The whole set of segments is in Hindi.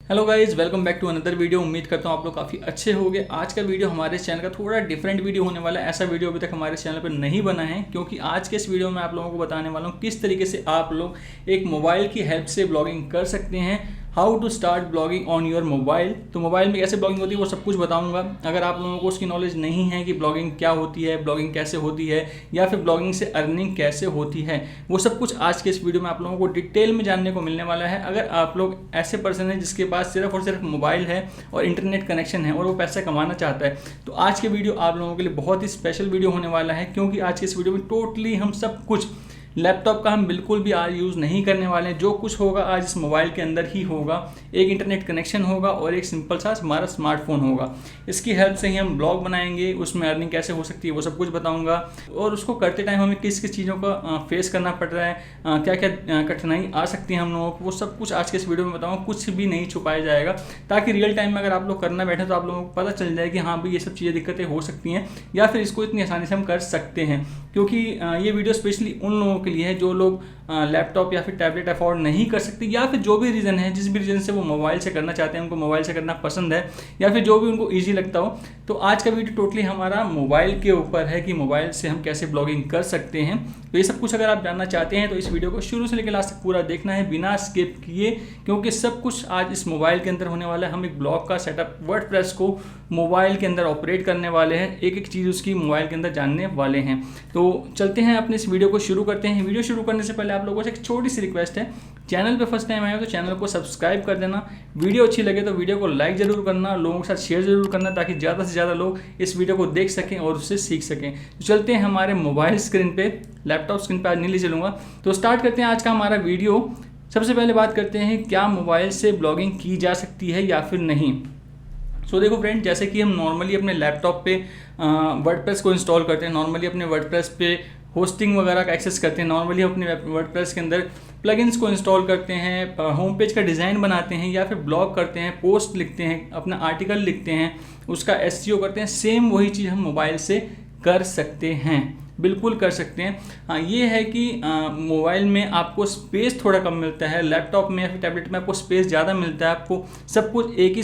Hello guys, welcome back to another video. उम्मीद करता हूँ आप लोग काफ़ी अच्छे होंगे। आज का वीडियो हमारे चैनल का थोड़ा डिफरेंट वीडियो होने वाला है। ऐसा वीडियो अभी तक हमारे चैनल पर नहीं बना है, क्योंकि आज के इस वीडियो में आप लोगों को बताने वाला हूँ किस तरीके से आप लोग एक मोबाइल की हेल्प से ब्लॉगिंग कर सकते हैं। How to start blogging on your mobile. तो मोबाइल में कैसे ब्लॉगिंग होती है वो सब कुछ बताऊंगा। अगर आप लोगों को उसकी नॉलेज नहीं है कि ब्लॉगिंग क्या होती है, ब्लॉगिंग कैसे होती है, या फिर ब्लॉगिंग से अर्निंग कैसे होती है, वो सब कुछ आज के इस वीडियो में आप लोगों को डिटेल में जानने को मिलने वाला है। अगर आप लोग ऐसे पर्सन हैं जिसके पास सिर्फ और सिर्फ मोबाइल है और इंटरनेट कनेक्शन है और वो पैसा कमाना चाहता है, तो आज के वीडियो आप लोगों के लिए बहुत ही स्पेशल वीडियो होने वाला है। क्योंकि आज के इस वीडियो में टोटली हम सब कुछ लैपटॉप का हम बिल्कुल भी आज यूज़ नहीं करने वाले हैं। जो कुछ होगा आज इस मोबाइल के अंदर ही होगा। एक इंटरनेट कनेक्शन होगा और एक सिंपल सा हमारा स्मार्टफोन होगा। इसकी हेल्प से ही हम ब्लॉग बनाएंगे, उसमें अर्निंग कैसे हो सकती है वो सब कुछ बताऊंगा। और उसको करते टाइम हमें किस किस चीज़ों का फेस करना पड़ रहा है, क्या क्या कठिनाई आ सकती है हम लोगों को, वो सब कुछ आज के इस वीडियो में बताऊँगा। कुछ भी नहीं छुपाया जाएगा, ताकि रियल टाइम में अगर आप लोग करना बैठे तो आप लोगों को पता चल जाए कि हाँ भाई ये सब चीज़ें दिक्कतें हो सकती हैं, या फिर इसको इतनी आसानी से हम कर सकते हैं। क्योंकि ये वीडियो स्पेशली उन लोगों के लिए है जो लोग लैपटॉप या फिर टैबलेट अफोर्ड नहीं कर सकते, या फिर जो भी रीज़न है, जिस भी रीज़न से वो मोबाइल से करना चाहते हैं, उनको मोबाइल से करना पसंद है, या फिर जो भी उनको ईजी लगता हो। तो आज का वीडियो टोटली हमारा मोबाइल के ऊपर है कि मोबाइल से हम कैसे ब्लॉगिंग कर सकते हैं। तो ये सब कुछ अगर आप जानना चाहते हैं तो इस वीडियो को शुरू से लेकर लास्ट तक पूरा देखना है बिना स्किप किए, क्योंकि सब कुछ आज इस मोबाइल के अंदर होने वाला है। हम एक ब्लॉग का सेटअप वर्डप्रेस को मोबाइल के अंदर ऑपरेट करने वाले हैं, एक एक चीज़ उसकी मोबाइल के अंदर जानने वाले हैं। तो चलते हैं अपने इस वीडियो को शुरू करते हैं। वीडियो शुरू करने से पहले आप लोगों से एक छोटी सी रिक्वेस्ट है, चैनल पे फर्स्ट टाइम आए हो तो चैनल को सब्सक्राइब कर देना। वीडियो अच्छी लगे तो वीडियो को लाइक ज़रूर करना, लोगों के साथ शेयर ज़रूर करना, ताकि ज़्यादा से ज़्यादा लोग इस वीडियो को देख सकें और उससे सीख सकें। तो चलते हैं हमारे मोबाइल स्क्रीन पे, लैपटॉप स्क्रीन पे आज नहीं ले चलूँगा। तो स्टार्ट करते हैं आज का हमारा वीडियो। सबसे पहले बात करते हैं क्या मोबाइल से ब्लॉगिंग की जा सकती है या फिर नहीं। सो देखो फ्रेंड, जैसे कि हम नॉर्मली अपने लैपटॉप पे वर्डप्रेस को इंस्टॉल करते हैं, नॉर्मली अपने वर्डप्रेस पे होस्टिंग वगैरह का एक्सेस करते हैं, नॉर्मली अपने वर्डप्रेस के अंदर प्लगइन्स को इंस्टॉल करते हैं, होम पेज का डिज़ाइन बनाते हैं, या फिर ब्लॉग करते हैं, पोस्ट लिखते हैं, अपना आर्टिकल लिखते हैं, उसका एसईओ करते हैं। सेम वही चीज़ हम मोबाइल से कर सकते हैं, बिल्कुल कर सकते हैं। हाँ, ये है कि मोबाइल में आपको स्पेस थोड़ा कम मिलता है, लैपटॉप में या फिर टैबलेट में आपको स्पेस ज़्यादा मिलता है। आपको सब कुछ एक ही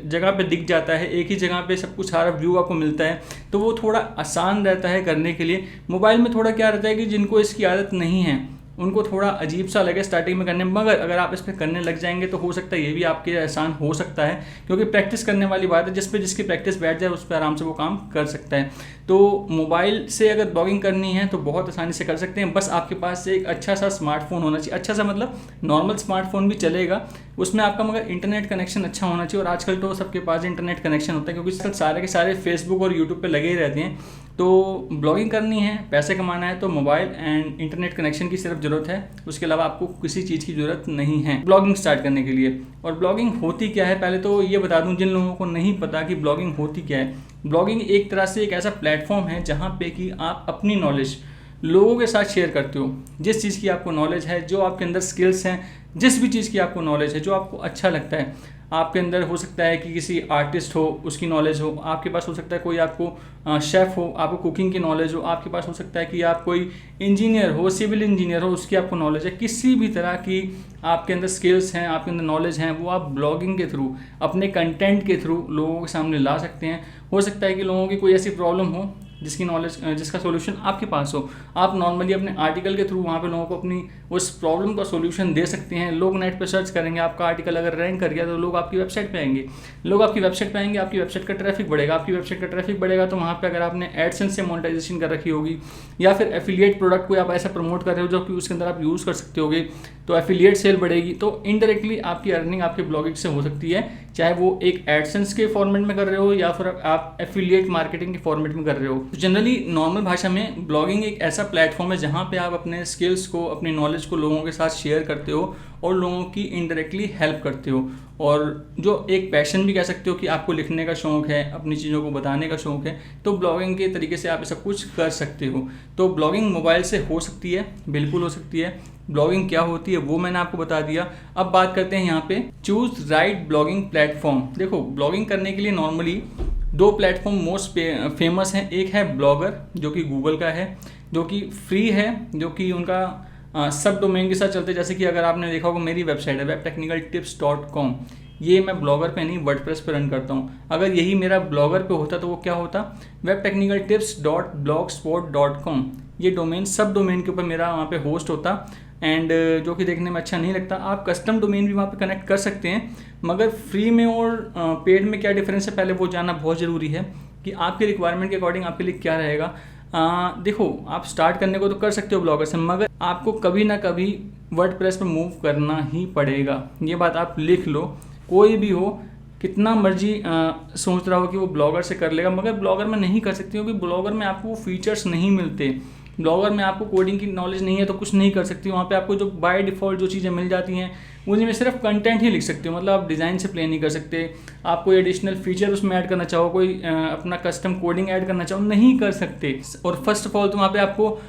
जगह पे दिख जाता है, एक ही जगह पे सब कुछ सारा व्यू आपको मिलता है, तो वो थोड़ा आसान रहता है करने के लिए। मोबाइल में थोड़ा क्या रहता है कि जिनको इसकी आदत नहीं है उनको थोड़ा अजीब सा लगे स्टार्टिंग में करने में, मगर अगर आप इस पर करने लग जाएंगे तो हो सकता है ये भी आपके लिए आसान हो सकता है। क्योंकि प्रैक्टिस करने वाली बात है, जिसकी प्रैक्टिस बैठ जाए उस पर आराम से वो काम कर सकता है। तो मोबाइल से अगर ब्लॉगिंग करनी है तो बहुत आसानी से कर सकते हैं। बस आपके पास एक अच्छा सा स्मार्टफोन होना चाहिए। अच्छा सा मतलब नॉर्मल स्मार्टफोन भी चलेगा, उसमें आपका मगर इंटरनेट कनेक्शन अच्छा होना चाहिए। और आजकल तो सबके पास इंटरनेट कनेक्शन होता है, क्योंकि सारे के सारे फेसबुक और यूट्यूब पे लगे ही रहते हैं। तो ब्लॉगिंग करनी है, पैसे कमाना है, तो मोबाइल एंड इंटरनेट कनेक्शन की सिर्फ ज़रूरत है, उसके अलावा आपको किसी चीज़ की ज़रूरत नहीं है ब्लॉगिंग स्टार्ट करने के लिए। और ब्लॉगिंग होती क्या है, पहले तो ये बता दूं जिन लोगों को नहीं पता कि ब्लॉगिंग होती क्या है। ब्लॉगिंग एक तरह से एक ऐसा प्लेटफॉर्म है जहाँ पे कि आप अपनी नॉलेज लोगों के साथ शेयर करते हो। जिस चीज़ की आपको नॉलेज है, जो आपके अंदर स्किल्स हैं, जिस भी चीज़ की आपको नॉलेज है, जो आपको अच्छा लगता है, आपके अंदर हो सकता है कि किसी आर्टिस्ट हो उसकी नॉलेज हो, आपके पास हो सकता है कोई आपको शेफ़ हो, आपको कुकिंग की नॉलेज हो, आपके पास हो सकता है कि आप कोई इंजीनियर हो, सिविल इंजीनियर हो, उसकी आपको नॉलेज है। किसी भी तरह की आपके अंदर स्किल्स हैं, आपके अंदर नॉलेज हैं, वो आप ब्लॉगिंग के थ्रू, अपने कंटेंट के थ्रू लोगों के सामने ला सकते हैं। हो सकता है कि लोगों की कोई ऐसी प्रॉब्लम हो जिसका सोल्यूशन आपके पास हो, आप नॉर्मली अपने आर्टिकल के थ्रू वहाँ पे लोगों को अपनी उस प्रॉब्लम का सोल्यूशन दे सकते हैं। लोग नेट पे सर्च करेंगे, आपका आर्टिकल अगर रैंक कर गया तो लोग आपकी वेबसाइट पे आएंगे, आपकी वेबसाइट का ट्रैफिक बढ़ेगा, आपकी वेबसाइट का ट्रैफिक बढ़ेगा तो वहाँ पे अगर आपने एडसेंस से मोनेटाइजेशन कर रखी होगी, या फिर एफिलिएट प्रोडक्ट को आप ऐसा प्रमोट कर रहे हो जो कि उसके अंदर आप यूज़ कर सकते होगे, तो एफिलिएट सेल बढ़ेगी। तो इनडायरेक्टली आपकी अर्निंग आपके ब्लॉगिंग से हो सकती है, चाहे वो एक एडसेंस के फॉर्मेट में कर रहे हो या फिर आप एफिलिएट मार्केटिंग के फॉर्मेट में कर रहे हो। तो जनरली नॉर्मल भाषा में ब्लॉगिंग एक ऐसा प्लेटफॉर्म है जहाँ पे आप अपने स्किल्स को, अपनी नॉलेज को लोगों के साथ शेयर करते हो और लोगों की इनडायरेक्टली हेल्प करते हो। और जो एक पैशन भी कह सकते हो कि आपको लिखने का शौक़ है, अपनी चीज़ों को बताने का शौक़ है, तो ब्लॉगिंग के तरीके से आप सब कुछ कर सकते हो। तो ब्लॉगिंग मोबाइल से हो सकती है, बिल्कुल हो सकती है। ब्लॉगिंग क्या होती है वो मैंने आपको बता दिया। अब बात करते हैं यहाँ पे चूज़ राइट ब्लॉगिंग प्लेटफॉर्म। देखो, ब्लॉगिंग करने के लिए नॉर्मली दो प्लेटफॉर्म मोस्ट फेमस हैं। एक है ब्लॉगर जो कि गूगल का है, जो कि फ्री है, जो कि उनका सब डोमेन के साथ चलते हैं। जैसे कि अगर आपने देखा होगा मेरी वेबसाइट है webtechnicaltips.com, ये मैं ब्लॉगर पे नहीं वर्डप्रेस पे रन करता हूँ। अगर यही मेरा ब्लॉगर पे होता तो वो क्या होता, webtechnicaltips.blogspot.com, ये डोमेन सब डोमेन के ऊपर मेरा वहाँ पे होस्ट होता, एंड जो कि देखने में अच्छा नहीं लगता। आप कस्टम डोमेन भी वहाँ पे कनेक्ट कर सकते हैं, मगर फ्री में और पेड में क्या डिफरेंस है पहले वो जानना बहुत ज़रूरी है कि आपके रिक्वायरमेंट के अकॉर्डिंग आपके लिए क्या रहेगा। देखो, आप स्टार्ट करने को तो कर सकते हो ब्लॉगर से, मगर आपको कभी ना कभी वर्डप्रेस पे मूव करना ही पड़ेगा। ये बात आप लिख लो। कोई भी हो, कितना मर्जी सोच रहा हो कि वो ब्लॉगर से कर लेगा, मगर ब्लॉगर में नहीं कर सकते, क्योंकि ब्लॉगर में आपको वो फीचर्स नहीं मिलते। ब्लॉगर में आपको कोडिंग की नॉलेज नहीं है तो कुछ नहीं कर सकती। वहाँ पे आपको जो बाय डिफ़ॉल्ट जो चीज़ें मिल जाती हैं उन्हीं में सिर्फ कंटेंट ही लिख सकते हो, मतलब आप डिज़ाइन से प्ले नहीं कर सकते। आप कोई एडिशनल फीचर उसमें ऐड करना चाहो, कोई अपना कस्टम कोडिंग ऐड करना चाहो, नहीं कर सकते। और फर्स्ट ऑफ ऑल तो वहाँ पे आपको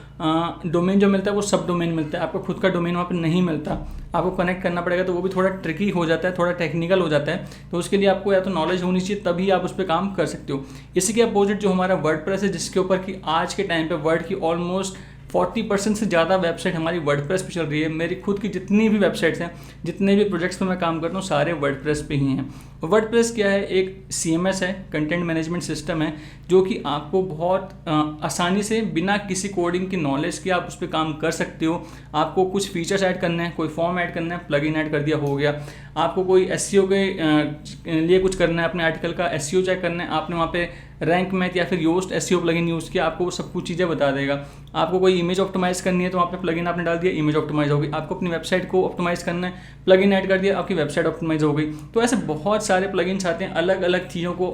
डोमेन जो मिलता है वो सब डोमेन मिलता है, आपको खुद का डोमेन वहाँ पे नहीं मिलता। आपको कनेक्ट करना पड़ेगा, तो वो भी थोड़ा ट्रिकी हो जाता है, थोड़ा टेक्निकल हो जाता है। तो उसके लिए आपको या तो नॉलेज होनी चाहिए, तभी आप उस पर काम कर सकते हो। इसी के अपोजिट जो हमारा वर्डप्रेस है, जिसके ऊपर कि आज के टाइम पे वर्ड की ऑलमोस्ट 40% से ज़्यादा वेबसाइट हमारी वर्डप्रेस पे चल रही है। मेरी खुद की जितनी भी वेबसाइट्स हैं, जितने भी प्रोजेक्ट्स पे मैं काम करता हूँ, सारे वर्डप्रेस पे ही हैं। वर्डप्रेस क्या है, एक CMS है, कंटेंट मैनेजमेंट सिस्टम है, जो कि आपको बहुत आसानी से बिना किसी कोडिंग की नॉलेज के आप उस पर काम कर सकते हो। आपको कुछ फीचर्स ऐड करने हैं, कोई फॉर्म ऐड करना है, प्लगइन ऐड कर दिया, हो गया। आपको कोई SEO के लिए कुछ करना है, अपने आर्टिकल का SEO चेक करना है, आपने वहाँ पे रैंक मैथ या फिर योस्ट SEO प्लगइन यूज़ किया, आपको वो सब कुछ चीज़ें बता देगा। आपको कोई इमेज ऑप्टिमाइज़ करनी है तो वहाँ पे प्लगइन आपने डाल दिया, इमेज ऑप्टिमाइज़ हो गई। आपको अपनी वेबसाइट को ऑप्टिमाइज़ करना है, प्लगइन ऐड कर दिया, आपकी वेबसाइट ऑप्टिमाइज़ हो गई। तो ऐसे बहुत सारे प्लगइन्स आते हैं अलग अलग चीज़ों को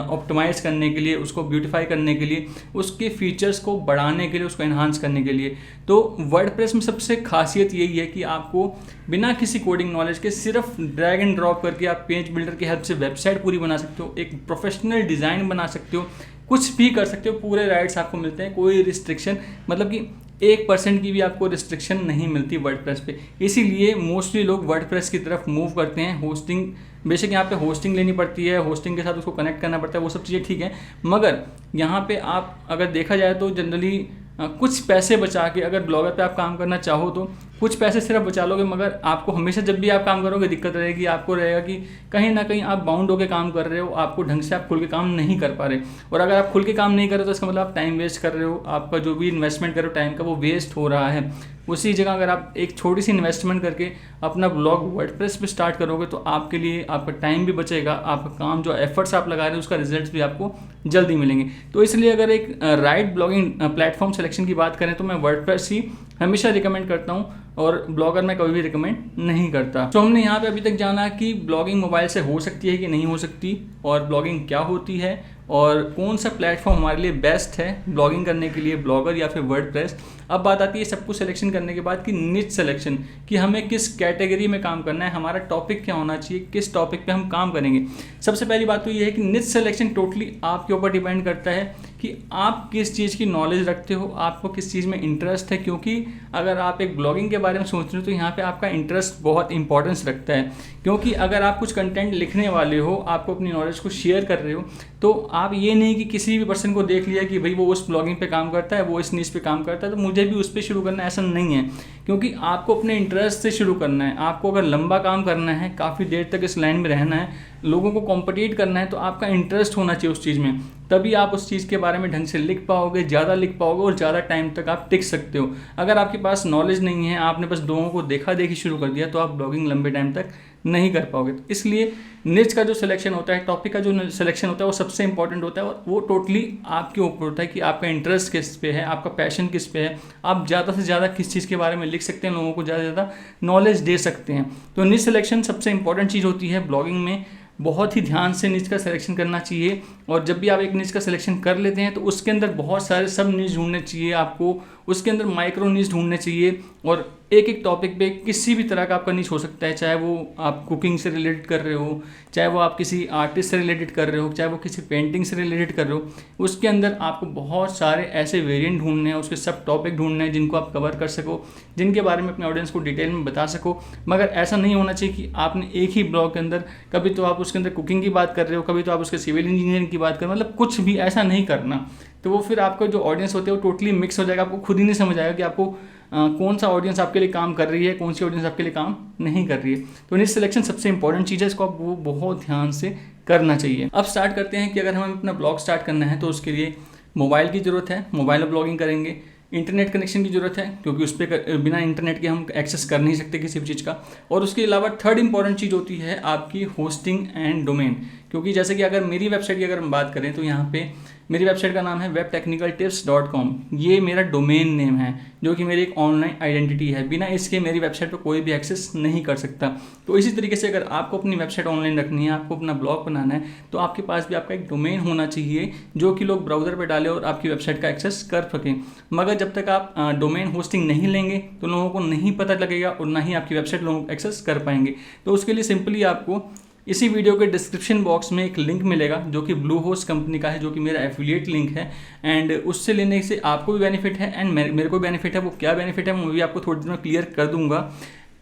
ऑप्टिमाइज़ करने के लिए, उसको ब्यूटीफाई करने के लिए, उसके फीचर्स को बढ़ाने के लिए, उसको एनहांस करने के लिए। तो वर्डप्रेस में सबसे खासियत यही है कि आपको बिना किसी कोडिंग नॉलेज के सिर्फ ड्रैग एंड ड्रॉप करके आप पेज बिल्डर की हेल्प से वेबसाइट पूरी बना सकते हो, एक प्रोफेशनल डिज़ाइन बना सकते हो, कुछ भी कर सकते हो। पूरे राइट्स आपको मिलते हैं, कोई रिस्ट्रिक्शन, मतलब कि 1% की भी आपको रिस्ट्रिक्शन नहीं मिलती वर्डप्रेस पे। इसीलिए मोस्टली लोग वर्डप्रेस की तरफ मूव करते हैं। होस्टिंग, बेशक यहाँ पे होस्टिंग लेनी पड़ती है, होस्टिंग के साथ उसको कनेक्ट करना पड़ता है, वो सब चीज़ें ठीक है, मगर यहाँ पे आप अगर देखा जाए तो जनरली कुछ पैसे बचा के अगर ब्लॉगर पे आप काम करना चाहो तो कुछ पैसे सिर्फ बचा लोगे, मगर आपको हमेशा जब भी आप काम करोगे दिक्कत रहेगी। आपको रहेगा कि कहीं ना कहीं आप बाउंड होकर काम कर रहे हो, आपको ढंग से आप खुल के काम नहीं कर पा रहे। और अगर आप खुल के काम नहीं कर रहे हो तो इसका मतलब आप टाइम वेस्ट कर रहे हो, आपका जो भी इन्वेस्टमेंट कर रहे हो टाइम का, वो वेस्ट हो रहा है। उसी जगह अगर आप एक छोटी सी इन्वेस्टमेंट करके अपना ब्लॉग वर्डप्रेस पे स्टार्ट करोगे तो आपके लिए आपका टाइम भी बचेगा, आपका काम जो एफर्ट्स आप लगा रहे हो उसका रिजल्ट्स भी आपको जल्दी मिलेंगे। तो इसलिए अगर एक राइट ब्लॉगिंग प्लेटफॉर्म सिलेक्शन की बात करें तो मैं वर्डप्रेस ही हमेशा रिकमेंड करता हूँ, और ब्लॉगर मैं कभी भी रिकमेंड नहीं करता। तो हमने यहाँ पे अभी तक जाना कि ब्लॉगिंग मोबाइल से हो सकती है कि नहीं हो सकती, और ब्लॉगिंग क्या होती है, और कौन सा प्लेटफॉर्म हमारे लिए बेस्ट है ब्लॉगिंग करने के लिए, ब्लॉगर या फिर वर्डप्रेस। अब बात आती है सब कुछ सिलेक्शन करने के बाद कि निच सिलेक्शन, कि हमें किस कैटेगरी में काम करना है, हमारा टॉपिक क्या होना चाहिए, किस टॉपिक पे हम काम करेंगे। सबसे पहली बात तो ये है कि निच सिलेक्शन टोटली आपके ऊपर डिपेंड करता है कि आप किस चीज़ की नॉलेज रखते हो, आपको किस चीज़ में इंटरेस्ट है। क्योंकि अगर आप एक ब्लॉगिंग के बारे में सोच रहे हो तो यहाँ पे आपका इंटरेस्ट बहुत इंपॉर्टेंस रखता है। क्योंकि अगर आप कुछ कंटेंट लिखने वाले हो, आपको अपनी नॉलेज को शेयर कर रहे हो, तो आप ये नहीं कि किसी भी पर्सन को देख लिया कि भाई वो उस ब्लॉगिंग पे काम करता है, वो इस नीश पे काम करता है तो मुझे भी उस पर शुरू करना है, ऐसा नहीं है। क्योंकि आपको अपने इंटरेस्ट से शुरू करना है। आपको अगर लंबा काम करना है, काफ़ी देर तक इस लाइन में रहना है, लोगों को कॉम्पिटिट करना है, तो आपका इंटरेस्ट होना चाहिए उस चीज़ में, तभी आप उस चीज़ के बारे में ढंग से लिख पाओगे, ज़्यादा लिख पाओगे और ज़्यादा टाइम तक आप टिक सकते हो। अगर आपके पास नॉलेज नहीं है, आपने बस लोगों को देखा देखी शुरू कर दिया, तो आप ब्लॉगिंग लंबे टाइम तक नहीं कर पाओगे। तो इसलिए निच का जो सिलेक्शन होता है, टॉपिक का जो सिलेक्शन होता है, वो सबसे इंपॉर्टेंट होता है, और वो टोटली आपके ऊपर होता है कि आपका इंटरेस्ट किस पे है, आपका पैशन किस पे है, आप ज़्यादा से ज़्यादा किस चीज़ के बारे में लिख सकते हैं, लोगों को ज़्यादा से ज़्यादा नॉलेज दे सकते हैं। तो निच सिलेक्शन सबसे इंपॉर्टेंट चीज़ होती है ब्लॉगिंग में। बहुत ही ध्यान से निच का सिलेक्शन करना चाहिए, और जब भी आप एक निच का सिलेक्शन कर लेते हैं तो उसके अंदर बहुत सारे सब निच ढूंढने चाहिए आपको, उसके अंदर माइक्रो निच ढूंढने चाहिए। और एक एक टॉपिक पे किसी भी तरह का आपका निच हो सकता है, चाहे वो आप कुकिंग से रिलेटेड कर रहे हो, चाहे वो आप किसी आर्टिस्ट से रिलेटेड कर रहे हो, चाहे वो किसी पेंटिंग से रिलेटेड कर रहे हो, उसके अंदर आपको बहुत सारे ऐसे वेरिएंट ढूंढने हैं, उसके सब टॉपिक ढूंढने हैं जिनको आप कवर कर सको, जिनके बारे में अपने ऑडियंस को डिटेल में बता सको। मगर ऐसा नहीं होना चाहिए कि आपने एक ही ब्लॉग के अंदर कभी तो आप उसके अंदर कुकिंग की बात कर रहे हो, कभी तो आप उसके सिविल इंजीनियरिंग की बात कर, मतलब कुछ भी ऐसा नहीं करना। तो वो फिर आपका जो ऑडियंस होते हैं वो टोटली मिक्स हो जाएगा, आपको खुद ही नहीं समझ आएगा कि आपको कौन सा ऑडियंस आपके लिए काम कर रही है, कौन सी ऑडियंस आपके लिए काम नहीं कर रही है। तो निश सिलेक्शन सबसे इंपॉर्टेंट चीज़ है, इसको आप वो बहुत ध्यान से करना चाहिए। अब स्टार्ट करते हैं कि अगर हमें अपना ब्लॉग स्टार्ट करना है तो उसके लिए मोबाइल की ज़रूरत है, मोबाइल में ब्लॉगिंग करेंगे। इंटरनेट कनेक्शन की ज़रूरत है क्योंकि उस पर बिना इंटरनेट के हम एक्सेस कर नहीं सकते किसी भी चीज़ का। और उसके अलावा थर्ड इंपॉर्टेंट चीज़ होती है आपकी होस्टिंग एंड डोमेन, क्योंकि जैसे कि अगर मेरी वेबसाइट की अगर हम बात करें तो यहाँ पे मेरी वेबसाइट का नाम है webtechnicaltips.com। ये मेरा डोमेन नेम है जो कि मेरी एक ऑनलाइन आइडेंटिटी है, बिना इसके मेरी वेबसाइट पर कोई भी एक्सेस नहीं कर सकता। तो इसी तरीके से अगर आपको अपनी वेबसाइट ऑनलाइन रखनी है, आपको अपना ब्लॉग बनाना है, तो आपके पास भी आपका एक डोमेन होना चाहिए जो कि लोग ब्राउज़र पर डालें और आपकी वेबसाइट का एक्सेस कर सकें। मगर जब तक आप डोमेन होस्टिंग नहीं लेंगे तो लोगों को नहीं पता लगेगा और ना ही आपकी वेबसाइट लोग एक्सेस कर पाएंगे। तो उसके लिए सिंपली आपको इसी वीडियो के डिस्क्रिप्शन बॉक्स में एक लिंक मिलेगा जो कि ब्लूहोस्ट कंपनी का है, जो कि मेरा एफिलिएट लिंक है। एंड उससे लेने से आपको भी बेनिफिट है एंड मेरे को बेनिफिट है। वो क्या बेनिफिट है मैं भी आपको थोड़ी देर में क्लियर कर दूंगा।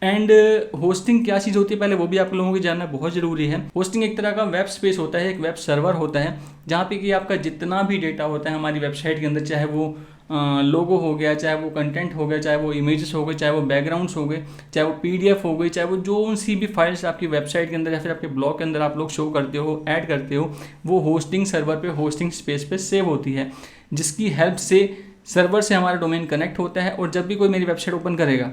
एंड होस्टिंग क्या चीज़ होती है पहले वो भी आप लोगों को जानना बहुत ज़रूरी है। होस्टिंग एक तरह का वेब स्पेस होता है, एक वेब सर्वर होता है जहाँ पे कि आपका जितना भी डेटा होता है हमारी वेबसाइट के अंदर, चाहे वो लोगो हो गया, चाहे वो कंटेंट हो गया, चाहे वो इमेजेस हो गए, चाहे वो बैकग्राउंड्स हो गए, चाहे वो पीडीएफ हो गई, चाहे वो जो सी भी फाइल्स आपकी वेबसाइट के अंदर या फिर आपके ब्लॉग के अंदर आप लोग शो करते हो, ऐड करते हो, वो होस्टिंग सर्वर पे, होस्टिंग स्पेस पे सेव होती है, जिसकी हेल्प से सर्वर से हमारा डोमेन कनेक्ट होता है। और जब भी कोई मेरी वेबसाइट ओपन करेगा,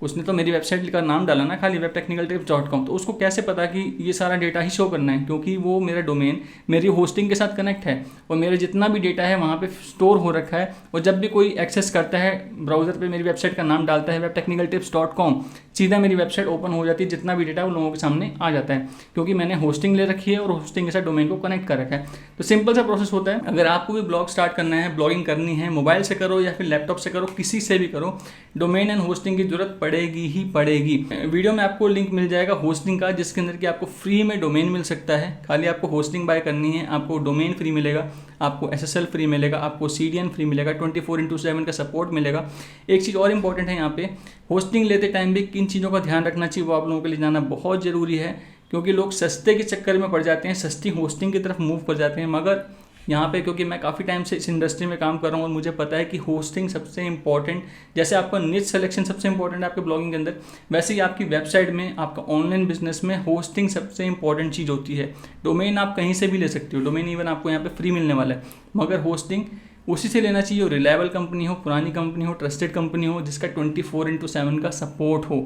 उसने तो मेरी वेबसाइट का नाम डाला ना खाली webtechnicaltips.com, तो उसको कैसे पता कि ये सारा डेटा ही शो करना है, क्योंकि वो मेरा डोमेन मेरी होस्टिंग के साथ कनेक्ट है और मेरा जितना भी डेटा है वहाँ पे स्टोर हो रखा है। और जब भी कोई एक्सेस करता है ब्राउज़र पे, मेरी वेबसाइट का नाम डालता है webtechnicaltips.com, सीधा मेरी वेबसाइट ओपन हो जाती है, जितना भी डेटा वो लोगों के सामने आ जाता है, क्योंकि मैंने होस्टिंग ले रखी है और होस्टिंग के साथ डोमेन को कनेक्ट कर रखा है। तो सिंपल सा प्रोसेस होता है। अगर आपको भी ब्लॉग स्टार्ट करना है, ब्लॉगिंग करनी है, मोबाइल से करो या फिर लैपटॉप से करो, किसी से भी करो, डोमेन एंड होस्टिंग की जरूरत पड़ेगी ही पड़ेगी। वीडियो में आपको लिंक मिल जाएगा होस्टिंग का, जिसके अंदर कि आपको फ्री में डोमेन मिल सकता है। खाली आपको होस्टिंग बाय करनी है, आपको डोमेन फ्री मिलेगा, आपको SSL फ्री मिलेगा, आपको CDN फ्री मिलेगा, 24/7 का सपोर्ट मिलेगा। एक चीज़ और इंपॉर्टेंट है यहाँ पे, होस्टिंग लेते टाइम भी किन चीज़ों का ध्यान रखना चाहिए वो आप लोगों के लिए जानना बहुत ज़रूरी है, क्योंकि लोग सस्ते के चक्कर में पड़ जाते हैं, सस्ती होस्टिंग की तरफ मूव कर जाते हैं। मगर यहाँ पे क्योंकि मैं काफ़ी टाइम से इस इंडस्ट्री में काम कर रहा हूँ और मुझे पता है कि होस्टिंग सबसे इंपॉर्टेंट, जैसे आपका निच सिलेक्शन सबसे इंपॉर्टेंट है आपके ब्लॉगिंग के अंदर, वैसे ही आपकी वेबसाइट में, आपका ऑनलाइन बिजनेस में होस्टिंग सबसे इंपॉर्टेंट चीज़ होती है। डोमेन आप कहीं से भी ले सकते हो, डोमेन इवन आपको यहाँ पे फ्री मिलने वाला है, मगर होस्टिंग उसी से लेना चाहिए, रिलायबल कंपनी हो, पुरानी कंपनी हो, ट्रस्टेड कंपनी हो, जिसका 24/7 का सपोर्ट हो,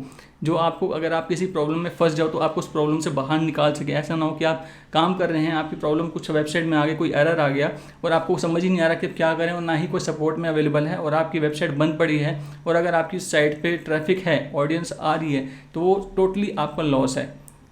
जो आपको अगर आप किसी प्रॉब्लम में फंस जाओ तो आपको उस प्रॉब्लम से बाहर निकाल सके। ऐसा ना हो कि आप काम कर रहे हैं, आपकी प्रॉब्लम कुछ वेबसाइट में आ गई, कोई एरर आ गया और आपको समझ ही नहीं आ रहा कि आप क्या करें, और ना ही कोई सपोर्ट में अवेलेबल है और आपकी वेबसाइट बंद पड़ी है, और अगर आपकी साइट पे ट्रैफिक है, ऑडियंस आ रही है, तो वो टोटली आपका लॉस है।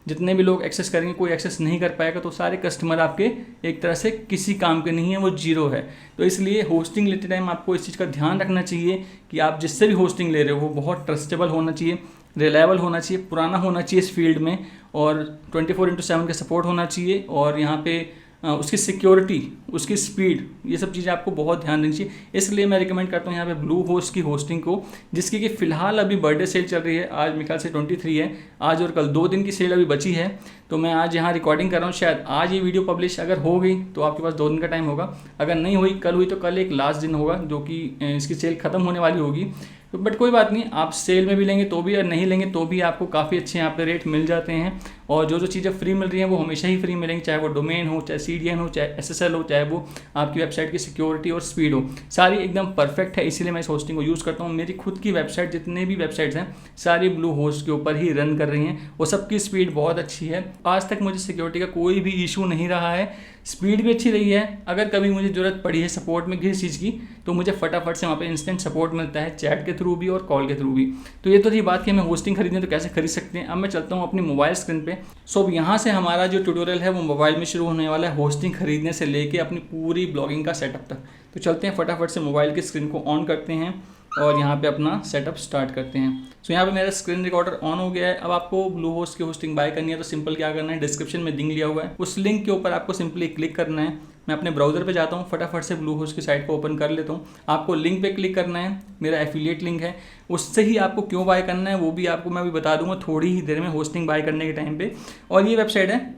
जितने भी लोग एक्सेस करेंगे, कोई एक्सेस नहीं कर पाएगा, तो सारे कस्टमर आपके एक तरह से किसी काम के नहीं है, वो जीरो है। तो इसलिए होस्टिंग लेते टाइम आपको इस चीज़ का ध्यान रखना चाहिए कि आप जिससे भी होस्टिंग ले रहे हो वो बहुत ट्रस्टेबल होना चाहिए, रिलायबल होना चाहिए, पुराना होना चाहिए इस फील्ड में, और 24/7 का सपोर्ट होना चाहिए, और यहाँ पे उसकी सिक्योरिटी, उसकी स्पीड, ये सब चीज़ें आपको बहुत ध्यान देनी चाहिए। इसलिए मैं रिकमेंड करता हूँ यहाँ पे ब्लूहोस्ट की होस्टिंग को, जिसकी कि फ़िलहाल अभी बर्थडे सेल चल रही है। आज मेरे ख्याल से 23 है, आज और कल 2 दिन की सेल अभी बची है। तो मैं आज यहाँ रिकॉर्डिंग कर रहा हूँ, शायद आज ये वीडियो पब्लिश अगर हो गई तो आपके पास 2 दिन का टाइम होगा, अगर नहीं हुई, कल हुई, तो कल एक लास्ट दिन होगा जो कि इसकी सेल ख़त्म होने वाली होगी। तो बट कोई बात नहीं, आप सेल में भी लेंगे तो भी और नहीं लेंगे तो भी आपको काफ़ी अच्छे यहाँ पे रेट मिल जाते हैं, और जो जो चीज़ें फ्री मिल रही हैं वो हमेशा ही फ्री मिलेंगी, चाहे वो डोमेन हो, चाहे CDN हो, चाहे SSL हो, चाहे वो आपकी वेबसाइट की सिक्योरिटी और स्पीड हो, सारी एकदम परफेक्ट है। इसीलिए मैं इस होस्टिंग को यूज़ करता हूँ। मेरी खुद की वेबसाइट, जितने भी वेबसाइट्स हैं, सारी ब्लूहोस्ट के ऊपर ही रन कर रही हैं, वो सबकी स्पीड बहुत अच्छी है। आज तक मुझे सिक्योरिटी का कोई भी इशू नहीं रहा है, स्पीड भी अच्छी रही है। अगर कभी मुझे ज़रूरत पड़ी है सपोर्ट में किसी चीज़ की, तो मुझे फटाफट से वहाँ पे इंस्टेंट सपोर्ट मिलता है, चैट के थ्रू भी और कॉल के थ्रू भी। तो ये तो थी बात कि हमें होस्टिंग खरीदनी है तो कैसे खरीद सकते हैं। अब मैं चलता हूँ अपनी मोबाइल स्क्रीन पे। सो अब यहाँ से हमारा जो ट्यूटोरियल है वो मोबाइल में शुरू होने वाला है, होस्टिंग खरीदने से लेके अपनी पूरी ब्लॉगिंग का सेटअप तक। तो चलते हैं, फटाफट से मोबाइल की स्क्रीन को ऑन करते हैं और यहाँ पे अपना सेटअप स्टार्ट करते हैं। सो यहाँ पे मेरा स्क्रीन रिकॉर्डर ऑन हो गया है। अब आपको ब्लूहोस्ट की होस्टिंग बाय करनी है तो सिंपल क्या करना है, डिस्क्रिप्शन में लिंक लिया हुआ है, उस लिंक के ऊपर आपको सिंपली क्लिक करना है। मैं अपने ब्राउज़र पे जाता हूँ, फटाफट से ब्लूहोस्ट की साइट को ओपन कर लेता हूँ। आपको लिंक पे क्लिक करना है, मेरा एफिलिएट लिंक है, उससे ही आपको क्यों बाय करना है वो भी आपको मैं अभी बता दूंगा थोड़ी ही देर में, होस्टिंग बाय करने के टाइम पे। और ये वेबसाइट है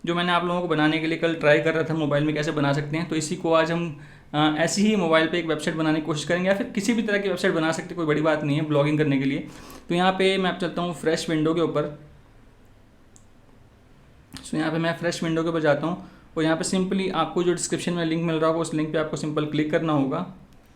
जो मैंने आप लोगों को बनाने के लिए कल ट्राई कर रहा था मोबाइल में कैसे बना सकते हैं, तो इसी को आज हम ऐसी ही मोबाइल पे एक वेबसाइट बनाने की कोशिश करेंगे, या फिर किसी भी तरह की वेबसाइट बना सकते, कोई बड़ी बात नहीं है ब्लॉगिंग करने के लिए। तो यहाँ पे मैं चलता हूँ फ्रेश विंडो के ऊपर। सो यहाँ पे मैं फ्रेश विंडो के ऊपर जाता हूँ और यहाँ पे सिंपली आपको जो डिस्क्रिप्शन में लिंक मिल रहा होगा उस लिंक पे आपको सिंपल क्लिक करना होगा।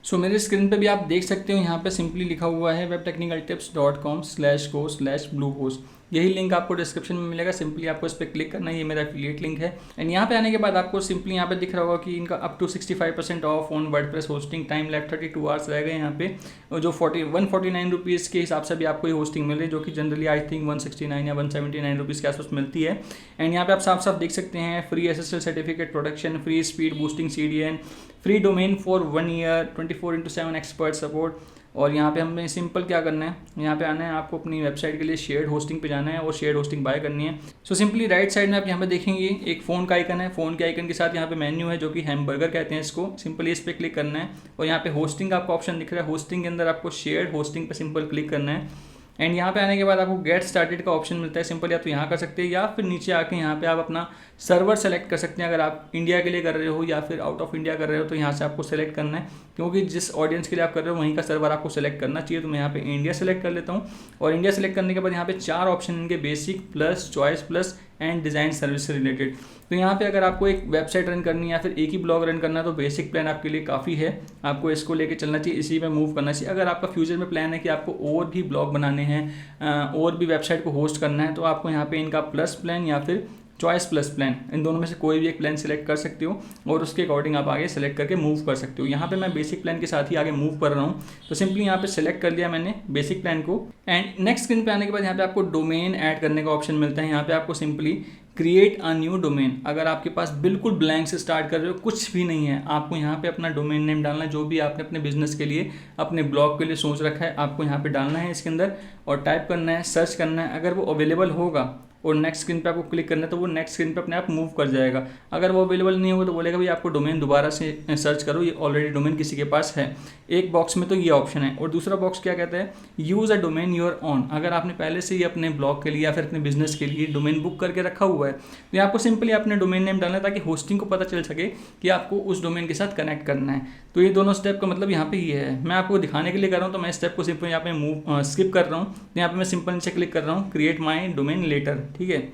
सो मेरे स्क्रीन पे भी आप देख सकते हो, यहाँ पे सिंपली लिखा हुआ है webtechnicaltips.com/go/bluehost। यही लिंक आपको डिस्क्रिप्शन में मिलेगा, सिंपली आपको इस पर क्लिक करना है, ये मेरा एफिलिएट लिंक है। एंड यहाँ पे आने के बाद आपको सिंपली यहाँ पे दिख रहा होगा कि इनका up to 65% off on WordPress hosting, time lap 32 hours रहेगा यहाँ पे, और जो 149 रुपीज़ के हिसाब से भी आपको ये होस्टिंग मिल रही है, जो कि जनरली आई थिंक 169 या 179 रुपीज़ के आसपास मिलती है। एंड यहाँ पे आप साफ साफ देख सकते हैं free SSL certificate protection, free speed boosting CDN, free domain for 1 year, 24/7 expert support. और यहाँ पे हमें सिंपल क्या करना है, यहाँ पे आना है, आपको अपनी वेबसाइट के लिए शेयर्ड होस्टिंग पे जाना है और शेयर्ड होस्टिंग बाय करनी है। सो सिंपली राइट साइड में आप यहाँ पे देखेंगे एक फ़ोन का आइकन है, फ़ोन के आइकन के साथ यहाँ पे मेन्यू है जो कि हैमबर्गर कहते हैं इसको, सिंपली इस पर क्लिक करना है और यहाँ पे होस्टिंग का आपको ऑप्शन दिख रहा है, होस्टिंग के अंदर आपको शेयर्ड होस्टिंग पे सिंपल क्लिक करना है। एंड यहाँ पे आने के बाद आपको गेट स्टार्टेड का ऑप्शन मिलता है, सिंपल या तो यहाँ कर सकते हैं या फिर नीचे आके यहाँ पे आप अपना सर्वर सेलेक्ट कर सकते हैं। अगर आप इंडिया के लिए कर रहे हो या फिर आउट ऑफ इंडिया कर रहे हो तो यहाँ से आपको सेलेक्ट करना है, क्योंकि जिस ऑडियंस के लिए आप कर रहे हो वहीं का सर्वर आपको सेलेक्ट करना चाहिए। तो मैं यहाँ पे इंडिया सेलेक्ट कर लेता हूँ और इंडिया सेलेक्ट करने के बाद यहाँ पे 4 ऑप्शन इनके, basic, plus, choice plus and design service से रिलेटेड। तो यहाँ पे अगर आपको एक वेबसाइट रन करनी है या फिर एक ही ब्लॉग रन करना है तो बेसिक प्लान आपके लिए काफ़ी है, आपको इसको लेके चलना चाहिए, इसी में मूव करना चाहिए। अगर आपका फ्यूचर में प्लान है कि आपको और भी ब्लॉग बनाने हैं, और भी वेबसाइट को होस्ट करना है, तो आपको यहाँ पे इनका प्लस प्लान या फिर चॉइस प्लस प्लान, इन दोनों में से कोई भी एक प्लान सेलेक्ट कर सकते हो और उसके अकॉर्डिंग आप आगे सेलेक्ट करके मूव कर सकते हो। यहाँ पे मैं बेसिक प्लान के साथ ही आगे मूव कर रहा हूँ, तो सिंपली यहाँ पे सेलेक्ट कर लिया मैंने बेसिक प्लान को। एंड नेक्स्ट स्क्रीन पे आने के बाद यहाँ पे आपको डोमेन ऐड करने का ऑप्शन मिलता है। यहाँ पे आपको simply create a new domain, अगर आपके पास बिल्कुल ब्लैंक से स्टार्ट कर रहे हो, कुछ भी नहीं है, आपको यहाँ पे अपना डोमेन नेम डालना है, जो भी आपने अपने बिजनेस के लिए, अपने ब्लॉग के लिए सोच रखा है, आपको यहाँ पे डालना है इसके अंदर और टाइप करना है, सर्च करना है। अगर वो अवेलेबल होगा और नेक्स्ट स्क्रीन पे आपको क्लिक करना है तो वो नेक्स्ट स्क्रीन पे अपने आप मूव कर जाएगा। अगर वो अवेलेबल नहीं होगा तो बोलेगा भाई आपको डोमेन दोबारा से सर्च करो, ये ऑलरेडी डोमेन किसी के पास है। एक बॉक्स में तो ये ऑप्शन है और दूसरा बॉक्स क्या कहता है, use a domain your own. अगर आपने पहले से ही अपने ब्लॉग के लिए या फिर अपने बिजनेस के लिए डोमेन बुक करके रखा हुआ है तो आपको सिंपली अपने डोमेन नेम डालना है ताकि होस्टिंग को पता चल सके कि आपको उस डोमेन के साथ कनेक्ट करना है। तो ये दोनों स्टेप का मतलब यहाँ पे ये है, मैं आपको दिखाने के लिए कर रहा हूँ तो मैं स्टेप को सिंपल यहाँ पे स्किप कर रहा हूँ। यहाँ पे मैं सिंपल नीचे क्लिक कर रहा हूँ क्रिएट माई डोमेन लेटर, ठीक है।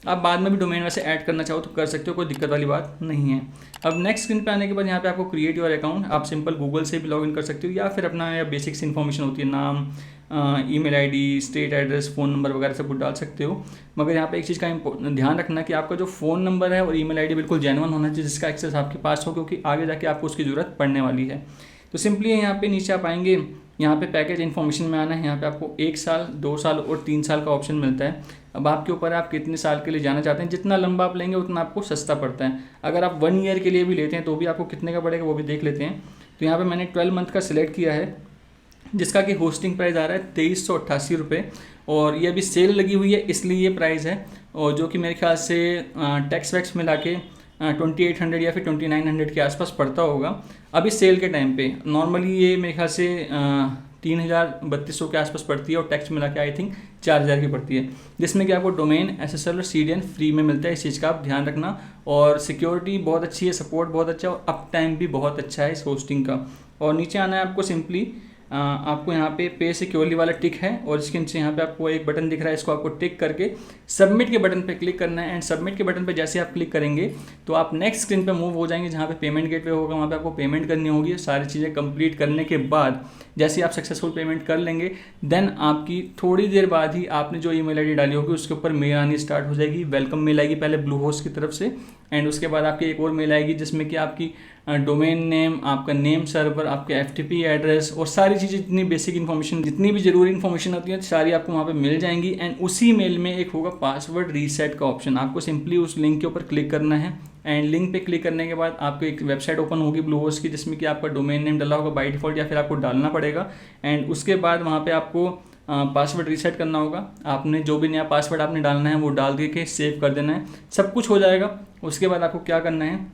आप बाद में भी डोमेन वैसे ऐड करना चाहो तो कर सकते हो, कोई दिक्कत वाली बात नहीं है। अब नेक्स्ट स्क्रीन पे आने के बाद यहाँ पे आपको क्रिएट योर अकाउंट, आप सिंपल गूगल से भी लॉगिन कर सकते हो या फिर अपना या बेसिक्स इन्फॉर्मेशन होती है, नाम, email ID, state address, phone number वगैरह सब कुछ डाल सकते हो। मगर यहाँ पे एक चीज़ का ध्यान रखना कि आपका जो फ़ोन नंबर है और ईमेल आईडी बिल्कुल जेन्युइन होना चाहिए, जिसका एक्सेस आपके पास हो, क्योंकि आगे जाके आपको उसकी ज़रूरत पड़ने वाली है। तो सिंपली यहाँ पे नीचे आप आएंगे, यहाँ पे पैकेज इन्फॉर्मेशन में आना है, यहाँ पे आपको 1 साल, 2 साल और 3 साल का ऑप्शन मिलता है। अब आपके ऊपर है आप कितने साल के लिए जाना चाहते हैं, जितना लंबा आप लेंगे उतना आपको सस्ता पड़ता है। अगर आप 1 ईयर के लिए भी लेते हैं तो भी आपको कितने का पड़ेगा वो भी देख लेते हैं। तो यहाँ पे मैंने 12 मंथ का सिलेक्ट किया है, जिसका कि होस्टिंग प्राइस आ रहा है 2388 रुपये, और ये अभी सेल लगी हुई है इसलिए ये प्राइस है, और जो कि मेरे ख्याल से टैक्स वैक्स मिला के 2800 या फिर 2900 के आसपास पड़ता होगा अभी सेल के टाइम पे। नॉर्मली ये मेरे ख्याल से 3200 के आसपास पड़ती है और टैक्स मिला के आई थिंक 4000 की पड़ती है, जिसमें कि आपको डोमेन, SSL और CDN फ्री में मिलता है। इस चीज़ का आप ध्यान रखना। और सिक्योरिटी बहुत अच्छी है, सपोर्ट बहुत अच्छा है और अप टाइम भी बहुत अच्छा है इस होस्टिंग का। और नीचे आना है आपको, सिंपली आपको यहाँ पे सिक्योरली वाला टिक है और इसके नीचे यहाँ पे आपको एक बटन दिख रहा है, इसको आपको टिक करके सबमिट के बटन पे क्लिक करना है। एंड सबमिट के बटन पे जैसे आप क्लिक करेंगे तो आप नेक्स्ट स्क्रीन पे मूव हो जाएंगे, जहाँ पे पेमेंट गेटवे होगा, वहाँ पे आपको पेमेंट करनी होगी। सारी चीज़ें कंप्लीट करने के बाद जैसे आप सक्सेसफुल पेमेंट कर लेंगे, देन आपकी थोड़ी देर बाद ही आपने जो ईमेल आईडी डाली होगी उसके ऊपर मेल आनी स्टार्ट हो जाएगी। वेलकम मेल आएगी पहले ब्लू होस्ट की तरफ से, एंड उसके बाद आपकी एक और मेल आएगी जिसमें कि आपकी डोमेन नेम, आपका नेम सर्वर, आपके FTP एड्रेस और सारी चीज़ें, जितनी बेसिक इन्फॉर्मेशन, जितनी भी जरूरी इन्फॉर्मेशन होती है सारी आपको वहाँ पे मिल जाएंगी। एंड उसी मेल में एक होगा पासवर्ड रीसेट का ऑप्शन, आपको सिंपली उस लिंक के ऊपर क्लिक करना है। एंड लिंक पे क्लिक करने के बाद आपको एक वेबसाइट ओपन होगी ब्लू होस्ट की, जिसमें कि आपका डोमेन नेम डाला होगा बाय डिफॉल्ट या फिर आपको डालना पड़ेगा। एंड उसके बाद वहाँ पे आपको पासवर्ड रीसेट करना होगा। आपने जो भी नया पासवर्ड आपने डालना है वो डाल के सेव कर देना है, सब कुछ हो जाएगा। उसके बाद आपको क्या करना है,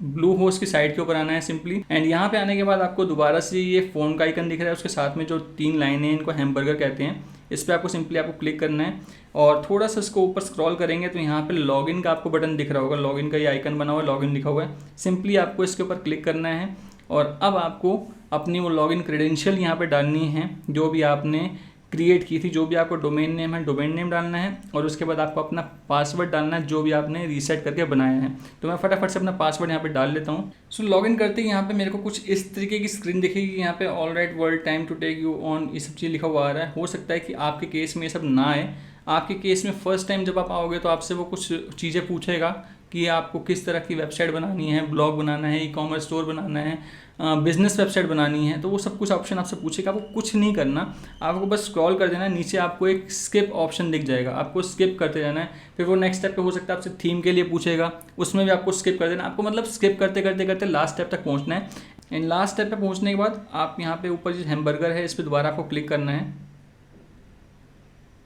ब्लू होस्ट की साइट के ऊपर आना है सिंपली। एंड यहाँ पे आने के बाद आपको दोबारा से ये फ़ोन का आइकन दिख रहा है, उसके साथ में जो 3 लाइनें हैं इनको हैमबर्गर कहते हैं, इस पर आपको सिंपली आपको क्लिक करना है और थोड़ा सा इसको ऊपर स्क्रॉल करेंगे तो यहाँ पे लॉगिन का आपको बटन दिख रहा होगा, लॉगिन का ये आइकन बना हुआ है, लॉगिन लिखा हुआ है। सिंपली आपको इसके ऊपर क्लिक करना है और अब आपको अपनी वो लॉगिन क्रेडेंशियल यहाँ पे डालनी है जो भी आपने क्रिएट की थी, जो भी आपको डोमेन नेम है, डोमेन नेम डालना है और उसके बाद आपको अपना पासवर्ड डालना है जो भी आपने रीसेट करके बनाया है। तो मैं फटाफट से अपना पासवर्ड यहाँ पे डाल लेता हूँ। सो लॉगिन करते ही यहाँ पे मेरे को कुछ इस तरीके की स्क्रीन दिखेगी। यहाँ पे all right world time to take you on ये सब चीज़ लिखा हुआ आ रहा है। हो सकता है कि आपके केस में ये सब ना आए। आपके केस में फर्स्ट टाइम जब आप आओगे तो आपसे वो कुछ चीज़ें पूछेगा कि आपको किस तरह की वेबसाइट बनानी है, ब्लॉग बनाना है, ई-कॉमर्स स्टोर बनाना है, बिजनेस वेबसाइट बनानी है, तो वो सब कुछ ऑप्शन आपसे पूछेगा। आपको कुछ नहीं करना, आपको बस स्क्रॉल कर देना है, नीचे आपको एक स्किप ऑप्शन दिख जाएगा, आपको स्किप करते जाना है। फिर वो नेक्स्ट स्टेप पे हो सकता है आपसे थीम के लिए पूछेगा, उसमें भी आपको स्किप कर देना। आपको मतलब स्किप करते करते करते लास्ट स्टेप तक पहुँचना है। एंड लास्ट स्टेप पे पहुँचने के बाद आप यहाँ पे ऊपर जो हैमबर्गर है इस पर दोबारा आपको क्लिक करना है।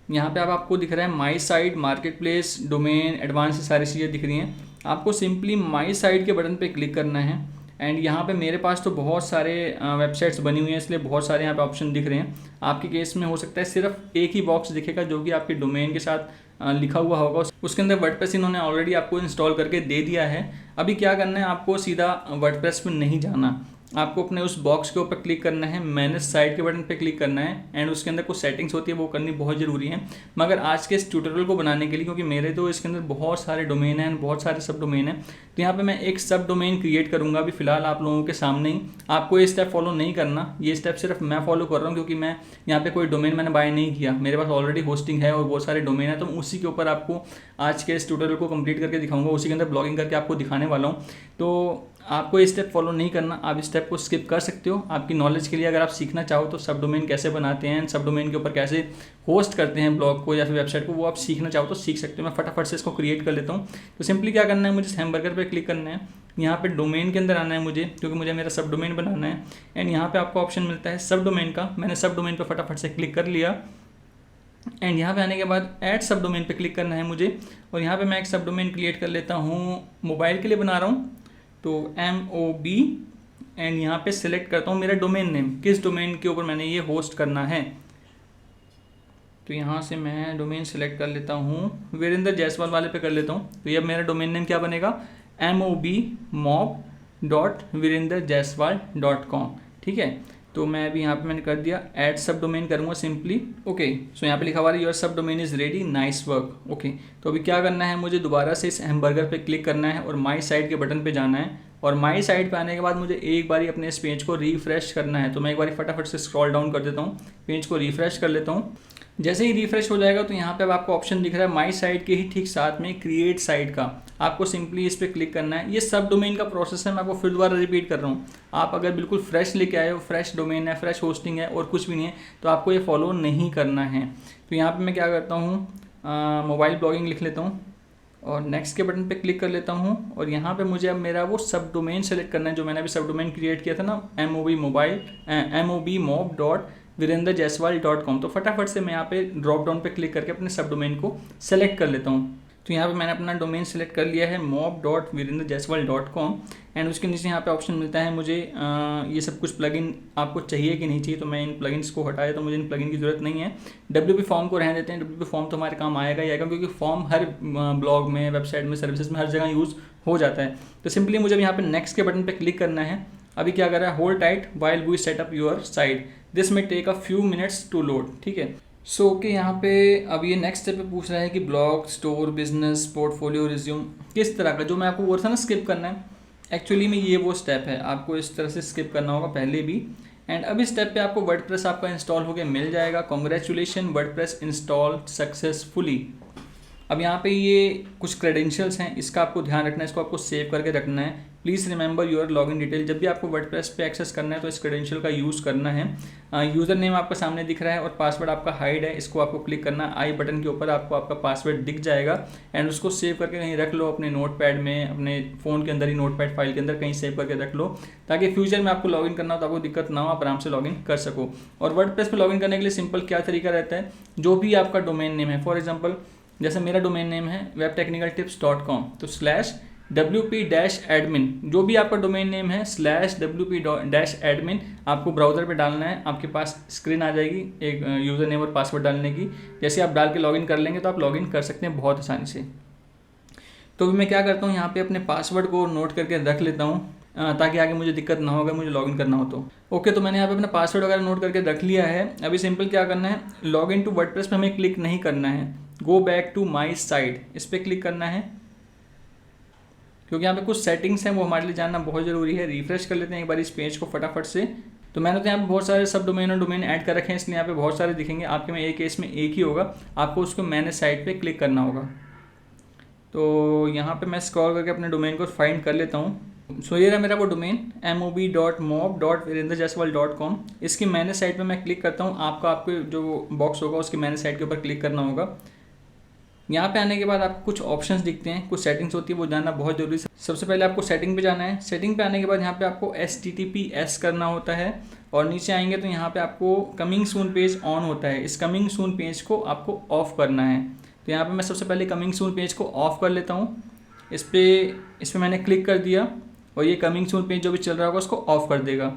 यहाँ पे अब आपको दिख रहा है my site, market place, domain, advance, सारी चीज़ें दिख रही हैं। आपको सिंपली माई साइट के बटन पे क्लिक करना है। एंड यहाँ पे मेरे पास तो बहुत सारे वेबसाइट्स बनी हुई हैं, इसलिए बहुत सारे यहाँ पे ऑप्शन दिख रहे हैं। आपके केस में हो सकता है सिर्फ एक ही बॉक्स दिखेगा जो कि आपके डोमेन के साथ लिखा हुआ होगा। उसके अंदर वर्डप्रेस इन्होंने ऑलरेडी आपको इंस्टॉल करके दे दिया है। अभी क्या करना है, आपको सीधा वर्डप्रेस पे नहीं जाना, आपको अपने उस बॉक्स के ऊपर क्लिक करना है, मैनेज साइट के बटन पे क्लिक करना है। एंड उसके अंदर कुछ सेटिंग्स होती है वो करनी बहुत ज़रूरी है। मगर आज के इस ट्यूटोरियल को बनाने के लिए, क्योंकि मेरे तो इसके अंदर बहुत सारे डोमेन हैं, बहुत सारे सब डोमेन हैं, तो यहाँ पे मैं एक सब डोमेन क्रिएट करूँगा अभी फ़िलहाल आप लोगों के सामने ही। आपको ये स्टेप फॉलो नहीं करना, ये स्टेप सिर्फ मैं फॉलो कर रहा हूँ क्योंकि मैं यहाँ पे कोई डोमेन मैंने बाय नहीं किया, मेरे पास ऑलरेडी होस्टिंग है और बहुत सारे डोमेन है। तो उसी के ऊपर आपको आज के इस ट्यूटोरियल को कंप्लीट करके दिखाऊंगा, उसी के अंदर ब्लॉगिंग करके आपको दिखाने वाला हूँ। तो आपको ये स्टेप फॉलो नहीं करना, आप इस स्टेप को स्किप कर सकते हो। आपकी नॉलेज के लिए अगर आप सीखना चाहो तो सब डोमेन कैसे बनाते हैं, सब डोमेन के ऊपर कैसे होस्ट करते हैं ब्लॉग को या फिर वेबसाइट को, वो आप सीखना चाहो तो सीख सकते हो। मैं फटाफट से इसको क्रिएट कर लेता हूँ। तो सिंपली क्या करना है, मुझे हैमबर्गर पे क्लिक करना है, यहाँ पे डोमेन के अंदर आना है मुझे, क्योंकि मुझे मेरा सब डोमेन बनाना है। एंड यहाँ पे आपको ऑप्शन मिलता है सब डोमेन का, मैंने सब डोमेन पे फटाफट से क्लिक कर लिया। एंड यहाँ पे आने के बाद ऐड सब डोमेन पे क्लिक करना है मुझे, और यहाँ पे मैं एक सब डोमेन क्रिएट कर लेता हूँ, मोबाइल के लिए बना रहा हूँ, तो MOB। एंड यहाँ पे सिलेक्ट करता हूँ मेरा डोमेन नेम, किस डोमेन के ऊपर मैंने ये होस्ट करना है। तो यहाँ से मैं डोमेन सेलेक्ट कर लेता हूँ, वीरेंद्र जायसवाल वाले पे कर लेता हूँ। तो ये अब मेरा डोमेन नेम क्या बनेगा, mob.virendrajaiswal.com। ठीक है, तो मैं अभी यहाँ पे मैंने कर दिया, ऐड सब डोमेन करूँगा सिंपली। ओके, सो यहाँ पे लिखा हुआ है योर सब domain is ready, nice work. Okay, तो अभी क्या करना है, मुझे दोबारा से इस हैमबर्गर पे क्लिक करना है और माई साइट के बटन पे जाना है। और माई साइट पे आने के बाद मुझे एक बारी अपने इस पेज को रिफ्रेश करना है। तो मैं एक बारी फटाफट से स्क्रॉल डाउन कर देता हूँ, पेज को रिफ्रेश कर लेता हूँ। जैसे ही रिफ्रेश हो जाएगा तो यहाँ पे अब आपको ऑप्शन दिख रहा है माई साइट के ही ठीक साथ में क्रिएट साइट का, आपको सिंपली इस पर क्लिक करना है। ये सब डोमेन का प्रोसेस है, मैं आपको फिर दोबारा रिपीट कर रहा हूँ। आप अगर बिल्कुल फ्रेश लेके आए हो, फ्रेश डोमेन है, फ्रेश होस्टिंग है और कुछ भी नहीं है, तो आपको ये फॉलो नहीं करना है। तो यहाँ पर मैं क्या करता हूँ, मोबाइल ब्लॉगिंग लिख लेता हूँ और नेक्स्ट के बटन पे क्लिक कर लेता हूँ। और यहाँ पे मुझे अब मेरा वो सब डोमेन सेलेक्ट करना है जो मैंने अभी सब डोमेन क्रिएट किया था ना, MOBmob.virendrajaiswal.com। तो फटाफट से मैं यहाँ पे ड्रॉप डाउन पे क्लिक करके अपने सब डोमेन को सेलेक्ट कर लेता हूँ। तो यहाँ पे मैंने अपना डोमेन सेलेक्ट कर लिया है mob.virendrajaiswal.com। एंड उसके नीचे यहाँ पे ऑप्शन मिलता है मुझे ये सब कुछ प्लगइन आपको चाहिए कि नहीं चाहिए। तो मैं इन प्लगइन्स को हटाया, तो मुझे इन प्लगइन की ज़रूरत नहीं है। WP फॉर्म को रहने देते हैं, WP फॉर्म तो हमारे काम आएगा ही आएगा, क्योंकि फॉर्म हर ब्लॉग में, वेबसाइट में, सर्विसेज में हर जगह यूज़ हो जाता है। तो सिंपली मुझे यहाँ पे नेक्स्ट के बटन पे क्लिक करना है। अभी क्या कर रहा है, hold tight while we set up your site, this may take a few minutes to load. ठीक है, सो ओके, यहाँ पे अब ये नेक्स्ट स्टेप पे पूछ रहा है कि blog, store, business, portfolio, resume, किस तरह का, जो मैं आपको बोल रहा था ना स्किप करना है, एक्चुअली में ये वो स्टेप है, आपको इस तरह से स्किप करना होगा पहले भी। एंड अब इस स्टेप पे आपको वर्डप्रेस आपका इंस्टॉल होकर मिल जाएगा। Congratulation, WordPress install successfully. अब यहाँ पे ये कुछ क्रेडेंशियल्स हैं, इसका आपको ध्यान रखना है, इसको आपको सेव करके रखना है। Please remember your login detail, जब भी आपको वर्डप्रेस पे एक्सेस करना है तो इस क्रेडेंशियल का यूज़ करना है। यूज़र नेम आपका सामने दिख रहा है और पासवर्ड आपका हाइड है, इसको आपको क्लिक करना है। आई बटन के ऊपर आपको आपका पासवर्ड दिख जाएगा एंड उसको सेव करके कहीं रख लो, अपने नोटपैड में, अपने फ़ोन के अंदर ही नोटपैड फाइल के अंदर कहीं सेव करके रख लो, ताकि फ्यूचर में आपको लॉगिन करना हो तो आपको दिक्कत ना हो, आप आराम से लॉगिन कर सको। और वर्डप्रेस पे लॉगिन करने के लिए सिंपल क्या तरीका रहता है, जो भी आपका डोमेन नेम है, फॉर एग्जाम्पल जैसे मेरा डोमेन नेम है webtechnicaltips.com, तो wp-admin, जो भी आपका डोमेन नेम है /wp-admin आपको ब्राउज़र पे डालना है। आपके पास स्क्रीन आ जाएगी एक यूज़र नेम और पासवर्ड डालने की। जैसे आप डाल के लॉगिन कर लेंगे तो आप लॉगिन कर सकते हैं बहुत आसानी से। तो अभी मैं क्या करता हूँ, यहाँ पे अपने पासवर्ड को नोट करके रख लेता हूँ ताकि आगे मुझे दिक्कत ना हो अगर मुझे लॉगिन करना हो तो। ओके, तो मैंने यहाँ पे अपना पासवर्ड वगैरह नोट करके रख लिया है। अभी सिंपल क्या करना है, लॉग इन टू वर्डप्रेस पे हमें क्लिक नहीं करना है, go back to my site इस पर क्लिक करना है, क्योंकि यहाँ पे कुछ सेटिंग्स हैं वो हमारे लिए जानना बहुत ज़रूरी है। रिफ्रेश कर लेते हैं एक बार इस पेज को फटाफट से। तो मैंने तो यहाँ पे बहुत सारे सब डोमेन और डोमेन ऐड कर रखे हैं, इसलिए यहाँ पे बहुत सारे दिखेंगे। आपके में एक केस में एक ही होगा, आपको उसको मैनेज साइट पे क्लिक करना होगा। तो यहाँ पे मैं स्क्रॉल करके अपने डोमेन को फाइंड कर लेता हूँ। सो ये रहा मेरा वो डोमेन mob.mob.virendra.jaiswal.com। इसकी मैनेज साइट पे मैं क्लिक करता हूँ। आपके जो बॉक्स होगा उसकी मैनेज साइट के ऊपर क्लिक करना होगा। यहाँ पे आने के बाद आपको कुछ ऑप्शंस दिखते हैं, कुछ सेटिंग्स होती है, वो जानना बहुत जरूरी है। सबसे पहले आपको सेटिंग पे जाना है। सेटिंग पे आने के बाद यहाँ पे आपको HTTPS करना होता है और नीचे आएंगे तो यहाँ पे आपको कमिंग सून पेज ऑन होता है। इस कमिंग सून पेज को आपको ऑफ करना है। तो यहाँ पे मैं सबसे पहले कमिंग सून पेज को ऑफ कर लेता हूँ। इस पर मैंने क्लिक कर दिया और ये कमिंग सून पेज जो भी चल रहा होगा उसको ऑफ कर देगा।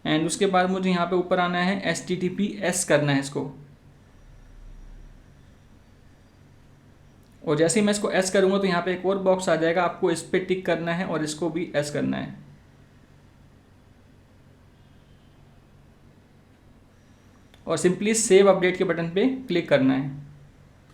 एंड उसके बाद मुझे यहाँ पे ऊपर आना है, HTTPS करना है इसको। और जैसे ही मैं इसको एस करूँगा तो यहाँ पे एक और बॉक्स आ जाएगा, आपको इस पर टिक करना है और इसको भी एस करना है। और सिंपली सेव अपडेट के बटन पे क्लिक करना है।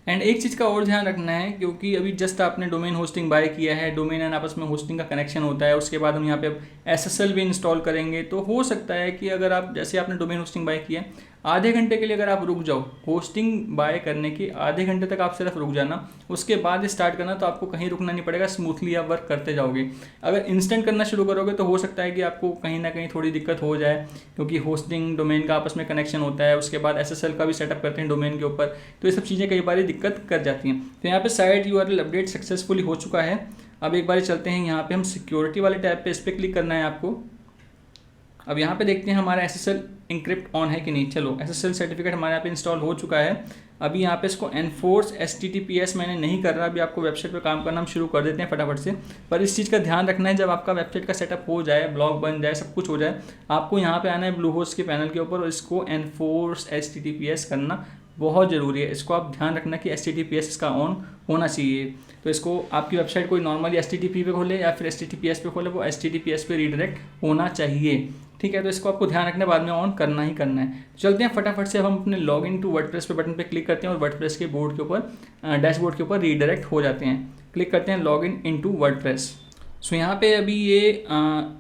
एंड एक चीज़ का और ध्यान रखना है, क्योंकि अभी जस्ट आपने डोमेन होस्टिंग बाय किया है, डोमेन एंड आपस में होस्टिंग का कनेक्शन होता है। उसके बाद हम यहाँ पे SSL भी इंस्टॉल करेंगे। तो हो सकता है कि अगर आप जैसे आपने डोमेन होस्टिंग बाय किया, आधे घंटे के लिए अगर आप रुक जाओ, होस्टिंग बाय करने के आधे घंटे तक आप सिर्फ रुक जाना, उसके बाद स्टार्ट करना, तो आपको कहीं रुकना नहीं पड़ेगा, स्मूथली आप वर्क करते जाओगे। अगर इंस्टेंट करना शुरू करोगे तो हो सकता है कि आपको कहीं ना कहीं थोड़ी दिक्कत हो जाए, क्योंकि होस्टिंग डोमेन का आपस में कनेक्शन होता है। उसके बाद SSL का भी सेटअप करते हैं डोमेन के ऊपर, तो ये सब चीज़ें कई बार दिक्कत कर जाती हैं। तो यहाँ पे साइट URL अपडेट सक्सेसफुली हो चुका है। अब एक बार चलते हैं यहाँ पे हम सिक्योरिटी वाले टैब पे, इस पर क्लिक करना है आपको। अब यहाँ पे देखते हैं हमारा SSL इंक्रिप्ट ऑन है कि नहीं। चलो, SSL सर्टिफिकेट हमारे यहाँ पे इंस्टॉल हो चुका है। अभी यहाँ पे इसको एनफोर्स HTTPS मैंने नहीं कर रहा। अभी आपको वेबसाइट पे काम करना हम शुरू कर देते हैं फटाफट से। पर इस चीज़ का ध्यान रखना है, जब आपका वेबसाइट का सेटअप हो जाए, ब्लॉग बन जाए, सब कुछ हो जाए, आपको यहाँ पे आना है ब्लूहोस्ट के पैनल के ऊपर और इसको एनफोर्स HTTPS करना बहुत ज़रूरी है। इसको आप ध्यान रखना कि HTTPS इसका ऑन होना चाहिए। तो इसको आपकी वेबसाइट कोई नॉर्मली HTTP पे खोले या फिर HTTPS पे खोले, वो HTTPS पे रीडायरेक्ट होना चाहिए। ठीक है, तो इसको आपको ध्यान रखना, बाद में ऑन करना ही करना है। चलते हैं फटाफट से, अब हम अपने लॉग इन टू वर्डप्रेस पे बटन पे क्लिक करते हैं और वर्डप्रेस के बोर्ड के ऊपर, डैशबोर्ड के ऊपर रीडायरेक्ट हो जाते हैं। क्लिक करते हैं लॉग इन टू वर्डप्रेस। सो यहाँ पे अभी ये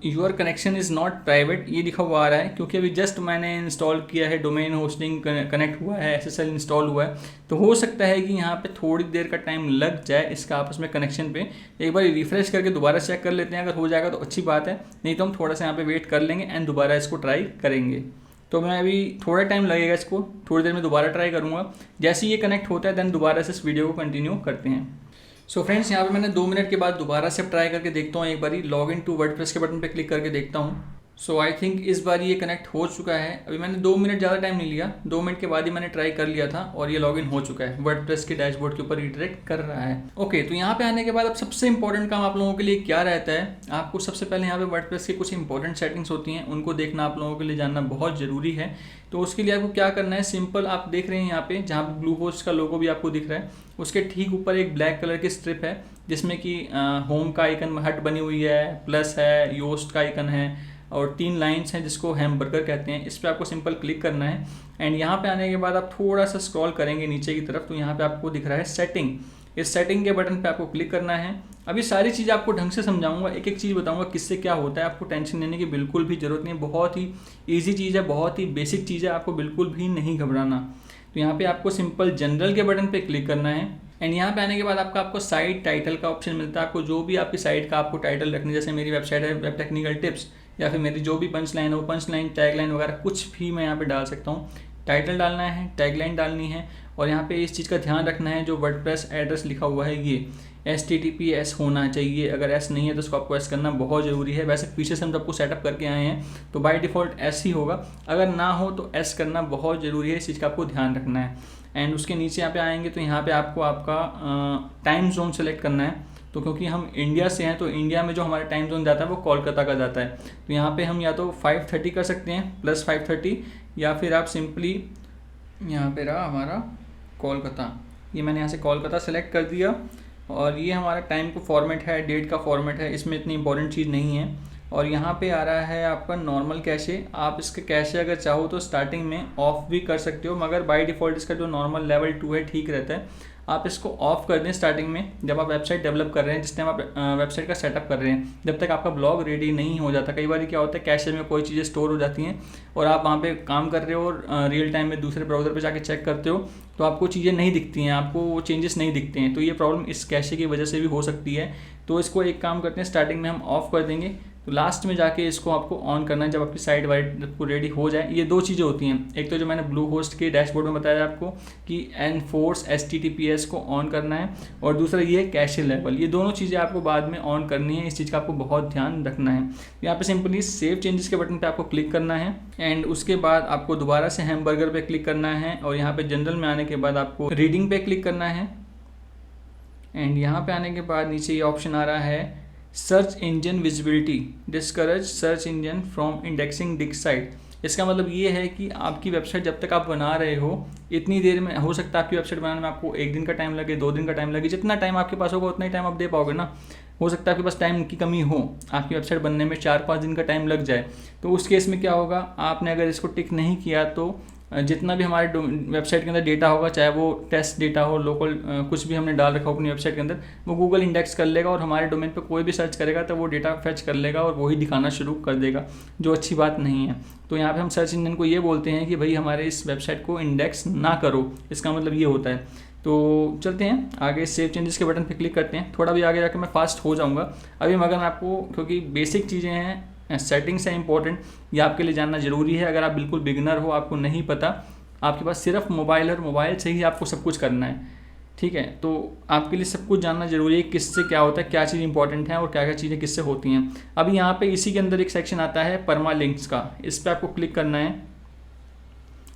your connection is not private ये लिखा हुआ आ रहा है, क्योंकि अभी जस्ट मैंने इंस्टॉल किया है, डोमेन होस्टिंग कनेक्ट हुआ है, SSL इंस्टॉल हुआ है। तो हो सकता है कि यहाँ पे थोड़ी देर का टाइम लग जाए इसका आपस में कनेक्शन पे। एक बार रिफ्रेश करके दोबारा चेक कर लेते हैं, अगर हो जाएगा तो अच्छी बात है, नहीं तो हम थोड़ा सा यहाँ पे वेट कर लेंगे एंड दोबारा इसको ट्राई करेंगे। तो मैं अभी थोड़ा टाइम लगेगा, इसको थोड़ी देर में दोबारा ट्राई करूँगा। जैसे ही ये कनेक्ट होता है देन दोबारा से इस वीडियो को कंटिन्यू करते हैं। सो फ्रेंड्स, यहाँ पे मैंने 2 मिनट के बाद दोबारा से ट्राई करके देखता हूँ, एक बारी लॉग इन टू वर्डप्रेस के बटन पे क्लिक करके देखता हूँ। सो आई थिंक इस बार ये कनेक्ट हो चुका है। अभी मैंने 2 मिनट, ज़्यादा टाइम नहीं लिया, 2 मिनट के बाद ही मैंने ट्राई कर लिया था और ये लॉगिन हो चुका है, वर्डप्रेस के डैशबोर्ड के ऊपर रीडायरेक्ट कर रहा है। ओके, तो यहाँ पे आने के बाद अब सबसे इंपॉर्टेंट काम आप लोगों के लिए क्या रहता है, आपको सबसे पहले यहाँ पे वर्डप्रेस की कुछ इंपॉर्टेंट सेटिंग्स होती हैं, उनको देखना आप लोगों के लिए जानना बहुत ज़रूरी है। तो उसके लिए आपको क्या करना है, सिंपल आप देख रहे हैं यहाँ पे, जहाँ पे ब्लूहोस्ट का लोगो भी आपको दिख रहा है, उसके ठीक ऊपर एक ब्लैक कलर की स्ट्रिप है जिसमें कि होम का आइकन हट बनी हुई है, प्लस है, योस्ट का आइकन है और 3 लाइंस हैं जिसको हैमबर्गर कहते हैं। इस पर आपको सिंपल क्लिक करना है एंड यहाँ पे आने के बाद आप थोड़ा सा स्क्रॉल करेंगे नीचे की तरफ, तो यहाँ पे आपको दिख रहा है सेटिंग। इस सेटिंग के बटन पे आपको क्लिक करना है। अभी सारी चीज़ आपको ढंग से समझाऊंगा, एक एक चीज़ बताऊंगा किससे क्या होता है, आपको टेंशन लेने की बिल्कुल भी ज़रूरत नहीं है। बहुत ही ईजी चीज़ है, बहुत ही बेसिक चीज़ है, आपको बिल्कुल भी नहीं घबराना। तो यहाँ पे आपको सिंपल जनरल के बटन पे क्लिक करना है एंड यहाँ पे आने के बाद आपको साइट टाइटल का ऑप्शन मिलता है। आपको जो भी आपकी साइट का आपको टाइटल रखनी, जैसे मेरी वेबसाइट है वेब टेक्निकल टिप्स, या फिर मेरी जो भी पंच लाइन है वो पंच लाइन, टैग लाइन वगैरह कुछ भी मैं यहाँ पे डाल सकता हूँ। टाइटल डालना है, टैग लाइन डालनी है और यहाँ पे इस चीज़ का ध्यान रखना है, जो वर्डप्रेस एड्रेस लिखा हुआ है ये HTTPS होना चाहिए। अगर S नहीं है तो उसको आपको S करना बहुत ज़रूरी है। वैसे पीछे से हम सबको सेटअप करके आए हैं तो बाय डिफ़ॉल्ट S ही होगा, अगर ना हो तो S करना बहुत ज़रूरी है, इस चीज़ का आपको ध्यान रखना है। एंड उसके नीचे यहाँ पे आएंगे तो यहाँ पे आपको आपका टाइम जोन सेलेक्ट करना है। तो क्योंकि हम इंडिया से हैं तो इंडिया में जो हमारा टाइम जोन जाता है वो कोलकाता का जाता है। तो यहाँ पे हम या तो 5:30 कर सकते हैं +5:30, या फिर आप सिंपली यहाँ पे रहा हमारा कोलकाता, ये मैंने यहाँ से कोलकाता सेलेक्ट कर दिया और ये हमारा टाइम का फॉर्मेट है, डेट का फॉर्मेट है, इसमें इतनी इंपॉर्टेंट चीज़ नहीं है। और यहाँ पे आ रहा है आपका नॉर्मल कैशे। आप इसके कैशे अगर चाहो तो स्टार्टिंग में ऑफ भी कर सकते हो, मगर बाय डिफ़ॉल्ट इसका जो नॉर्मल लेवल 2 है ठीक रहता है। आप इसको ऑफ कर दें स्टार्टिंग में, जब आप वेबसाइट डेवलप कर रहे हैं, जिस टाइम आप वेबसाइट का सेटअप कर रहे हैं, जब तक आपका ब्लॉग रेडी नहीं हो जाता। कई बार क्या होता है, कैशे में कोई चीज़ें स्टोर हो जाती हैं और आप वहाँ पे काम कर रहे हो और रियल टाइम में दूसरे ब्राउज़र पे जाके चेक करते हो तो आपको चीज़ें नहीं दिखती हैं, आपको वो चेंजेस नहीं दिखते हैं। तो ये प्रॉब्लम इस कैशे की वजह से भी हो सकती है। तो इसको एक काम करते हैं, स्टार्टिंग में हम ऑफ कर देंगे, तो लास्ट में जाके इसको आपको ऑन करना है जब आपकी साइट वाइट को रेडी हो जाए। ये दो चीज़ें होती हैं, एक तो जो मैंने ब्लू होस्ट के डैशबोर्ड में बताया आपको कि एनफोर्स HTTPS को ऑन करना है, और दूसरा ये कैशे लेवल। ये दोनों चीज़ें आपको बाद में ऑन करनी है, इस चीज़ का आपको बहुत ध्यान रखना है। यहाँ पे सिंपली सेव चेंजेस के बटन पे आपको क्लिक करना है एंड उसके बाद आपको दोबारा से हैमबर्गर पे क्लिक करना है और यहाँ पे जनरल में आने के बाद आपको रीडिंग पे क्लिक करना है एंड यहाँ पे आने के बाद नीचे ये ऑप्शन आ रहा है search engine visibility, discourage search engine from indexing dig site. इसका मतलब ये है कि आपकी वेबसाइट जब तक आप बना रहे हो, इतनी देर में हो सकता है आपकी वेबसाइट बनाने में आपको 1 दिन का टाइम लगे, 2 दिन का टाइम लगे, जितना टाइम आपके पास होगा उतना ही टाइम आप दे पाओगे ना। हो सकता है आपके पास टाइम की कमी हो, आपकी वेबसाइट बनने में 4-5 दिन का टाइम लग जाए, तो उस केस में क्या होगा, आपने अगर इसको टिक नहीं किया तो जितना भी हमारे वेबसाइट के अंदर डेटा होगा, चाहे वो टेस्ट डेटा हो, लोकल कुछ भी हमने डाल रखा हो अपनी वेबसाइट के अंदर, वो गूगल इंडेक्स कर लेगा और हमारे डोमेन पे कोई भी सर्च करेगा तो वो डेटा फेच कर लेगा और वही दिखाना शुरू कर देगा, जो अच्छी बात नहीं है। तो यहाँ पे हम सर्च इंजन को ये बोलते हैं कि भाई हमारे इस वेबसाइट को इंडेक्स ना करो, इसका मतलब ये होता है। तो चलते हैं आगे, सेव चेंजेस के बटन पे क्लिक करते हैं। थोड़ा भी आगे जाकर मैं फास्ट हो जाऊँगा अभी, मगर मैं आपको, क्योंकि बेसिक चीज़ें हैं, सेटिंग्स है इंपॉर्टेंट, ये आपके लिए जानना ज़रूरी है। अगर आप बिल्कुल बिगनर हो, आपको नहीं पता, आपके पास सिर्फ मोबाइल और मोबाइल से ही आपको सब कुछ करना है, ठीक है, तो आपके लिए सब कुछ जानना ज़रूरी है, किससे क्या होता है, क्या चीज़ इंपॉर्टेंट है और क्या क्या चीज़ें किससे होती हैं। अभी यहाँ पे इसी के अंदर एक सेक्शन आता है परमा लिंक्स का, इस पर आपको क्लिक करना है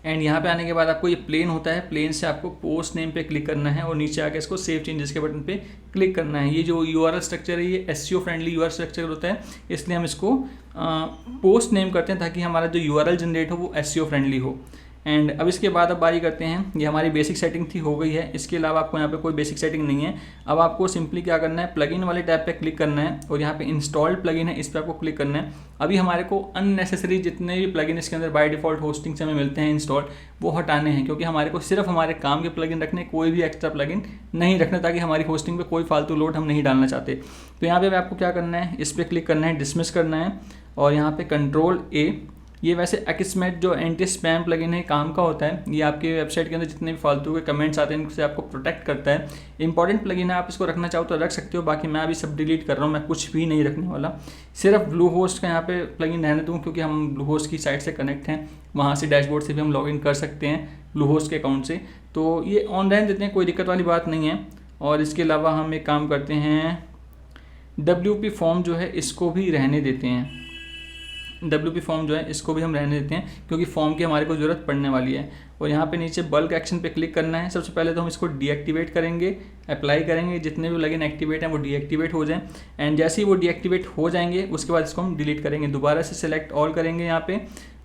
एंड यहाँ पे आने के बाद आपको ये प्लेन होता है, प्लेन से आपको पोस्ट नेम पे क्लिक करना है और नीचे आके इसको सेव चेंजेस के बटन पे क्लिक करना है। ये जो URL स्ट्रक्चर है ये SEO फ्रेंडली URL स्ट्रक्चर होता है, इसलिए हम इसको पोस्ट नेम करते हैं ताकि हमारा जो URL जनरेट हो वो SEO फ्रेंडली हो। एंड अब इसके बाद अब बारी करते हैं, ये हमारी बेसिक सेटिंग थी, हो गई है। इसके अलावा आपको यहाँ पे कोई बेसिक सेटिंग नहीं है। अब आपको सिंपली क्या करना है, प्लगइन वाले टैब पे क्लिक करना है और यहाँ पे इंस्टॉल्ड प्लगइन है, इस पर आपको क्लिक करना है। अभी हमारे को अननेसेसरी जितने भी प्लगइन इसके अंदर बाय डिफ़ॉल्ट होस्टिंग से हमें मिलते हैं इंस्टॉल, वो हटाने हैं, क्योंकि हमारे को सिर्फ हमारे काम के प्लगइन रखने, कोई भी एक्स्ट्रा प्लगइन नहीं रखना, ताकि हमारी होस्टिंग पे कोई फालतू लोड हम नहीं डालना चाहते। तो यहाँ पे आपको क्या करना है, इस पर क्लिक करना है, डिसमिस करना है और यहाँ पे Ctrl+A। ये वैसे Akismet जो एंटी स्पैम प्लगइन है काम का होता है, ये आपके वेबसाइट के अंदर जितने भी फालतू के कमेंट्स आते हैं इनसे आपको प्रोटेक्ट करता है। इंपॉर्टेंट प्लगइन है, आप इसको रखना चाहो तो रख सकते हो, बाकी मैं अभी सब डिलीट कर रहा हूँ, मैं कुछ भी नहीं रखने वाला। सिर्फ ब्लू होस्ट का यहाँ पे प्लगइन रहने दूँ, क्योंकि हम ब्लू होस्ट की साइट से कनेक्ट हैं, वहाँ से डैशबोर्ड से भी हम लॉगिन कर सकते हैं ब्लू होस्ट के अकाउंट से, तो ये ऑन रहने देते हैं, कोई दिक्कत वाली बात नहीं है। और इसके अलावा हम एक काम करते हैं, WP फॉर्म जो है इसको भी रहने देते हैं, WP फॉर्म जो है इसको भी हम रहने देते हैं, क्योंकि फॉर्म की हमारे को ज़रूरत पड़ने वाली है। और यहाँ पे नीचे बल्क एक्शन पे क्लिक करना है। सबसे पहले तो हम इसको डीएक्टिवेट करेंगे, अप्लाई करेंगे, जितने भी प्लगइन एक्टिवेट हैं वो डीएक्टिवेट हो जाएं एंड जैसे ही वो डीएक्टिवेट हो जाएंगे उसके बाद इसको हम डिलीट करेंगे। दोबारा से सिलेक्ट ऑल करेंगे यहाँ पे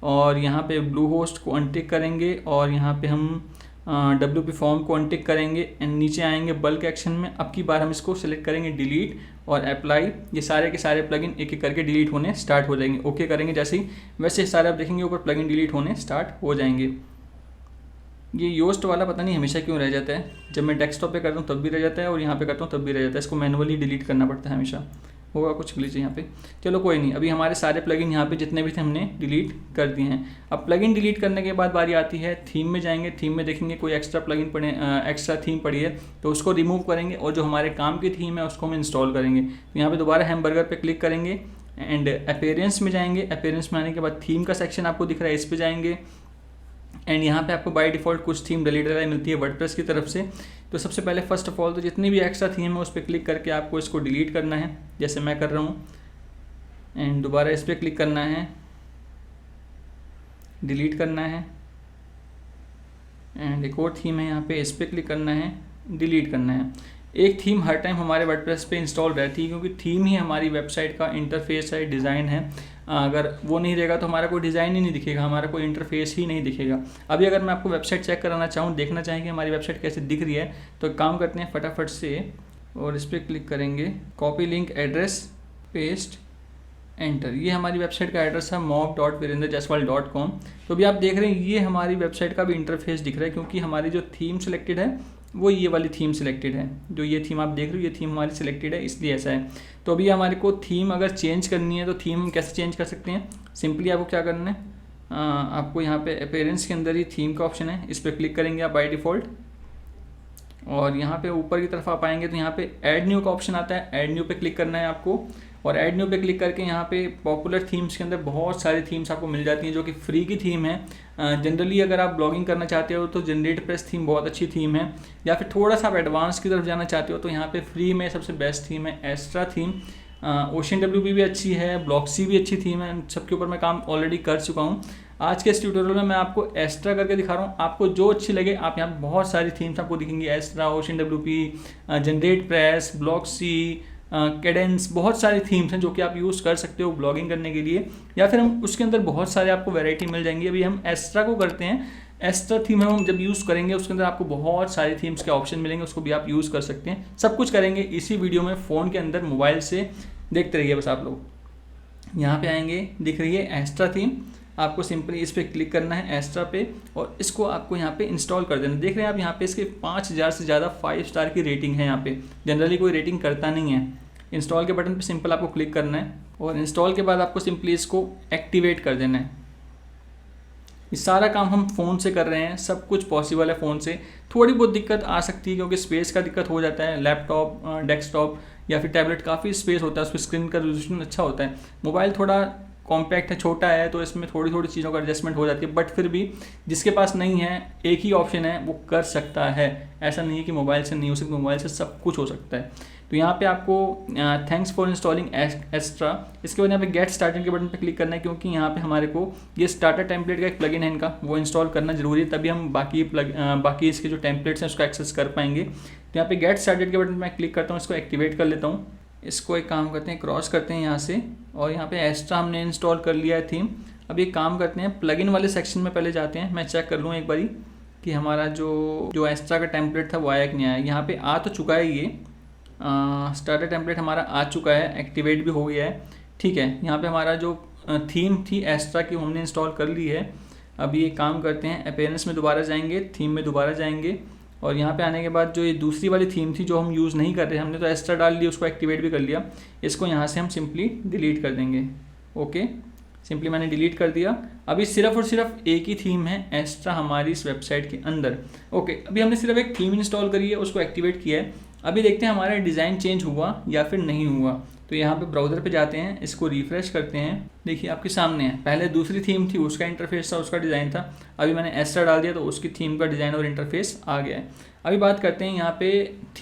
और यहाँ पे ब्लू होस्ट को अनटिक करेंगे और यहाँ पे हम WP फॉर्म को अनटिक करेंगे एंड नीचे आएंगे बल्क एक्शन में। अब की बार हम इसको सेलेक्ट करेंगे डिलीट और अप्लाई, ये सारे के सारे प्लगइन एक एक करके डिलीट होने स्टार्ट हो जाएंगे। ओके करेंगे जैसे ही, वैसे सारे आप देखेंगे ऊपर प्लगइन डिलीट होने स्टार्ट हो जाएंगे। ये योस्ट वाला पता नहीं हमेशा क्यों रह जाता है, जब मैं डेस्कटॉप पे करता हूँ तब भी रह जाता है और यहाँ पे करता हूँ तब भी रह जाता है, इसको मैनुअली डिलीट करना पड़ता है हमेशा, होगा कुछ ग्लिच यहाँ पे। चलो कोई नहीं, अभी हमारे सारे प्लगइन यहाँ पे जितने भी थे हमने डिलीट कर दिए हैं। अब प्लगइन डिलीट करने के बाद बारी आती है थीम में जाएंगे, थीम में देखेंगे कोई एक्स्ट्रा प्लगइन पड़े, एक्स्ट्रा थीम पड़ी है तो उसको रिमूव करेंगे और जो हमारे काम की थीम है उसको हम इंस्टॉल करेंगे। तो यहाँ पर दोबारा हैमबर्गर पर क्लिक करेंगे एंड अपीयरेंस में जाएंगे। अपीयरेंस में आने के बाद थीम का सेक्शन आपको दिख रहा है, इस पर जाएंगे एंड यहाँ पे आपको बाय डिफ़ॉल्ट कुछ थीम डिलीट मिलती है वर्डप्रेस की तरफ से। तो सबसे पहले फर्स्ट ऑफ ऑल तो जितनी भी एक्स्ट्रा थीम है उस पर क्लिक करके आपको इसको डिलीट करना है, जैसे मैं कर रहा हूँ एंड दोबारा इस पर क्लिक करना है, डिलीट करना है एंड एक और थीम है यहाँ पे, इस पर क्लिक करना है, डिलीट करना है एक थीम हर टाइम हमारे वर्डप्रेस पे इंस्टॉल रहती है, क्योंकि थीम ही हमारी वेबसाइट का इंटरफेस है, डिज़ाइन है। अगर वो नहीं रहेगा तो हमारा कोई डिज़ाइन ही नहीं दिखेगा, हमारा कोई इंटरफेस ही नहीं दिखेगा। अभी अगर मैं आपको वेबसाइट चेक कराना चाहूँ, देखना चाहें कि हमारी वेबसाइट कैसे दिख रही है, तो काम करते हैं फटाफट से और इस पर क्लिक करेंगे, copy link address, paste, enter. ये हमारी वेबसाइट का एड्रेस है mock.virendrajaiswal.com। तो अभी आप देख रहे हैं ये हमारी वेबसाइट का भी इंटरफेस दिख रहा है, क्योंकि हमारी जो थीम सिलेक्टेड है वो ये वाली थीम सिलेक्टेड है। जो ये थीम आप देख रहे हो ये थीम हमारी सिलेक्टेड है, इसलिए ऐसा है। तो अभी हमारे को थीम अगर चेंज करनी है तो थीम हम कैसे चेंज कर सकते हैं? सिंपली आपको क्या करना है, आपको यहाँ पे अपीयरेंस के अंदर ही थीम का ऑप्शन है, इस पर क्लिक करेंगे आप बाय डिफ़ॉल्ट, और यहाँ पे ऊपर की तरफ आप आएंगे तो यहाँ पे ऐड न्यू का ऑप्शन आता है, ऐड न्यू पे क्लिक करना है आपको। और ऐड न्यू पे क्लिक करके यहाँ पे पॉपुलर थीम्स के अंदर बहुत सारी थीम्स आपको मिल जाती हैं जो कि फ्री की थीम है। जनरली अगर आप ब्लॉगिंग करना चाहते हो तो जनरेट प्रेस थीम बहुत अच्छी थीम है, या फिर थोड़ा सा आप एडवांस की तरफ जाना चाहते हो तो यहाँ पे फ्री में सबसे बेस्ट थीम है एस्ट्रा थीम। OceanWP भी अच्छी है, ब्लॉक्सी भी अच्छी थीम है, सबके ऊपर मैं काम ऑलरेडी कर चुका हूँ। आज के इस ट्यूटोरियल में मैं आपको एस्ट्रा करके दिखा रहा हूँ, आपको जो अच्छी लगे आप यहाँ बहुत सारी थीम्स आपको दिखेंगी, Astra, OceanWP, GeneratePress, Blocksy, Kadence, बहुत सारी थीम्स हैं जो कि आप यूज़ कर सकते हो ब्लॉगिंग करने के लिए, या फिर हम उसके अंदर बहुत सारे आपको वैरायटी मिल जाएंगी। अभी हम एस्ट्रा को करते हैं, एस्ट्रा थीम हम जब यूज़ करेंगे उसके अंदर आपको बहुत सारी थीम्स के ऑप्शन मिलेंगे, उसको भी आप यूज़ कर सकते हैं। सब कुछ करेंगे इसी वीडियो में, फ़ोन के अंदर मोबाइल से देखते रहिए बस। आप लोग यहाँ पे आएंगे, दिख रही है एस्ट्रा थीम, आपको सिंपली इस पर क्लिक करना है एस्ट्रा पे, और इसको आपको यहाँ पे इंस्टॉल कर देना। देख रहे हैं आप यहाँ पे इसके 5000 से ज़्यादा 5 स्टार की रेटिंग है। यहाँ पे जनरली कोई रेटिंग करता नहीं है। इंस्टॉल के बटन पे सिंपल आपको क्लिक करना है, और इंस्टॉल के बाद आपको सिंपली इसको एक्टिवेट कर देना है। ये सारा काम हम फ़ोन से कर रहे हैं, सब कुछ पॉसिबल है फ़ोन से। थोड़ी बहुत दिक्कत आ सकती है क्योंकि स्पेस का दिक्कत हो जाता है, लैपटॉप, डेस्कटॉप या फिर टैबलेट काफ़ी स्पेस होता है, उसकी स्क्रीन का रेजोल्यूशन अच्छा होता है। मोबाइल थोड़ा कॉम्पैक्ट है, छोटा है, तो इसमें थोड़ी थोड़ी चीज़ों का एडजस्टमेंट हो जाती है, बट फिर भी जिसके पास नहीं है, एक ही ऑप्शन है, वो कर सकता है। ऐसा नहीं है कि मोबाइल से नहीं हो सकता, मोबाइल से सब कुछ हो सकता है। तो यहाँ पे आपको थैंक्स फॉर इंस्टॉलिंग एस्ट्रा, इसके बाद यहाँ पे गेट स्टार्टेड के बटन पे क्लिक करना है, क्योंकि यहाँ पे हमारे को ये स्टार्टर टेम्पलेट का एक प्लगइन है इनका, वो इंस्टॉल करना जरूरी है, तभी हम बाकी इसके जो टेम्पलेट्स हैं उसको एक्सेस कर पाएंगे। तो यहाँ पे गेट स्टार्टेड के बटन पर मैं क्लिक करता हूँ, इसको एक्टिवेट कर लेता हूँ। इसको एक काम करते हैं, क्रॉस करते हैं यहाँ से, और यहाँ पे एस्ट्रा हमने इंस्टॉल कर लिया है थीम। अब एक काम करते हैं, प्लगइन वाले सेक्शन में पहले जाते हैं, मैं चेक कर लूँ एक बारी कि हमारा जो एस्ट्रा का टेम्पलेट था वो आया कि नहीं आया। यहाँ पे आ तो चुका है, ये स्टार्टर टेम्पलेट हमारा आ चुका है, एक्टिवेट भी हो गया है, ठीक है। यहाँ पे हमारा जो थीम थी एस्ट्रा की हमने इंस्टॉल कर ली है। अब ये काम करते हैं, अपीयरेंस में दोबारा जाएंगे, थीम में दोबारा जाएंगे, और यहाँ पे आने के बाद जो ये दूसरी वाली थीम थी जो हम यूज़ नहीं कर रहे, हमने तो एस्ट्रा डाल ली, उसको एक्टिवेट भी कर लिया, इसको यहाँ से हम सिंपली डिलीट कर देंगे। ओके, सिंपली मैंने डिलीट कर दिया। अभी सिर्फ और सिर्फ एक ही थीम है एस्ट्रा हमारी इस वेबसाइट के अंदर। ओके, अभी हमने सिर्फ एक थीम इंस्टॉल करी है, उसको एक्टिवेट किया है। अभी देखते हैं हमारा डिज़ाइन चेंज हुआ या फिर नहीं हुआ। तो यहाँ पे ब्राउज़र पे जाते हैं, इसको रिफ़्रेश करते हैं, देखिए आपके सामने है। पहले दूसरी थीम थी, उसका इंटरफेस था, उसका डिज़ाइन था। अभी मैंने एस्ट्रा डाल दिया तो उसकी थीम का डिज़ाइन और इंटरफेस आ गया है। अभी बात करते हैं, यहाँ पे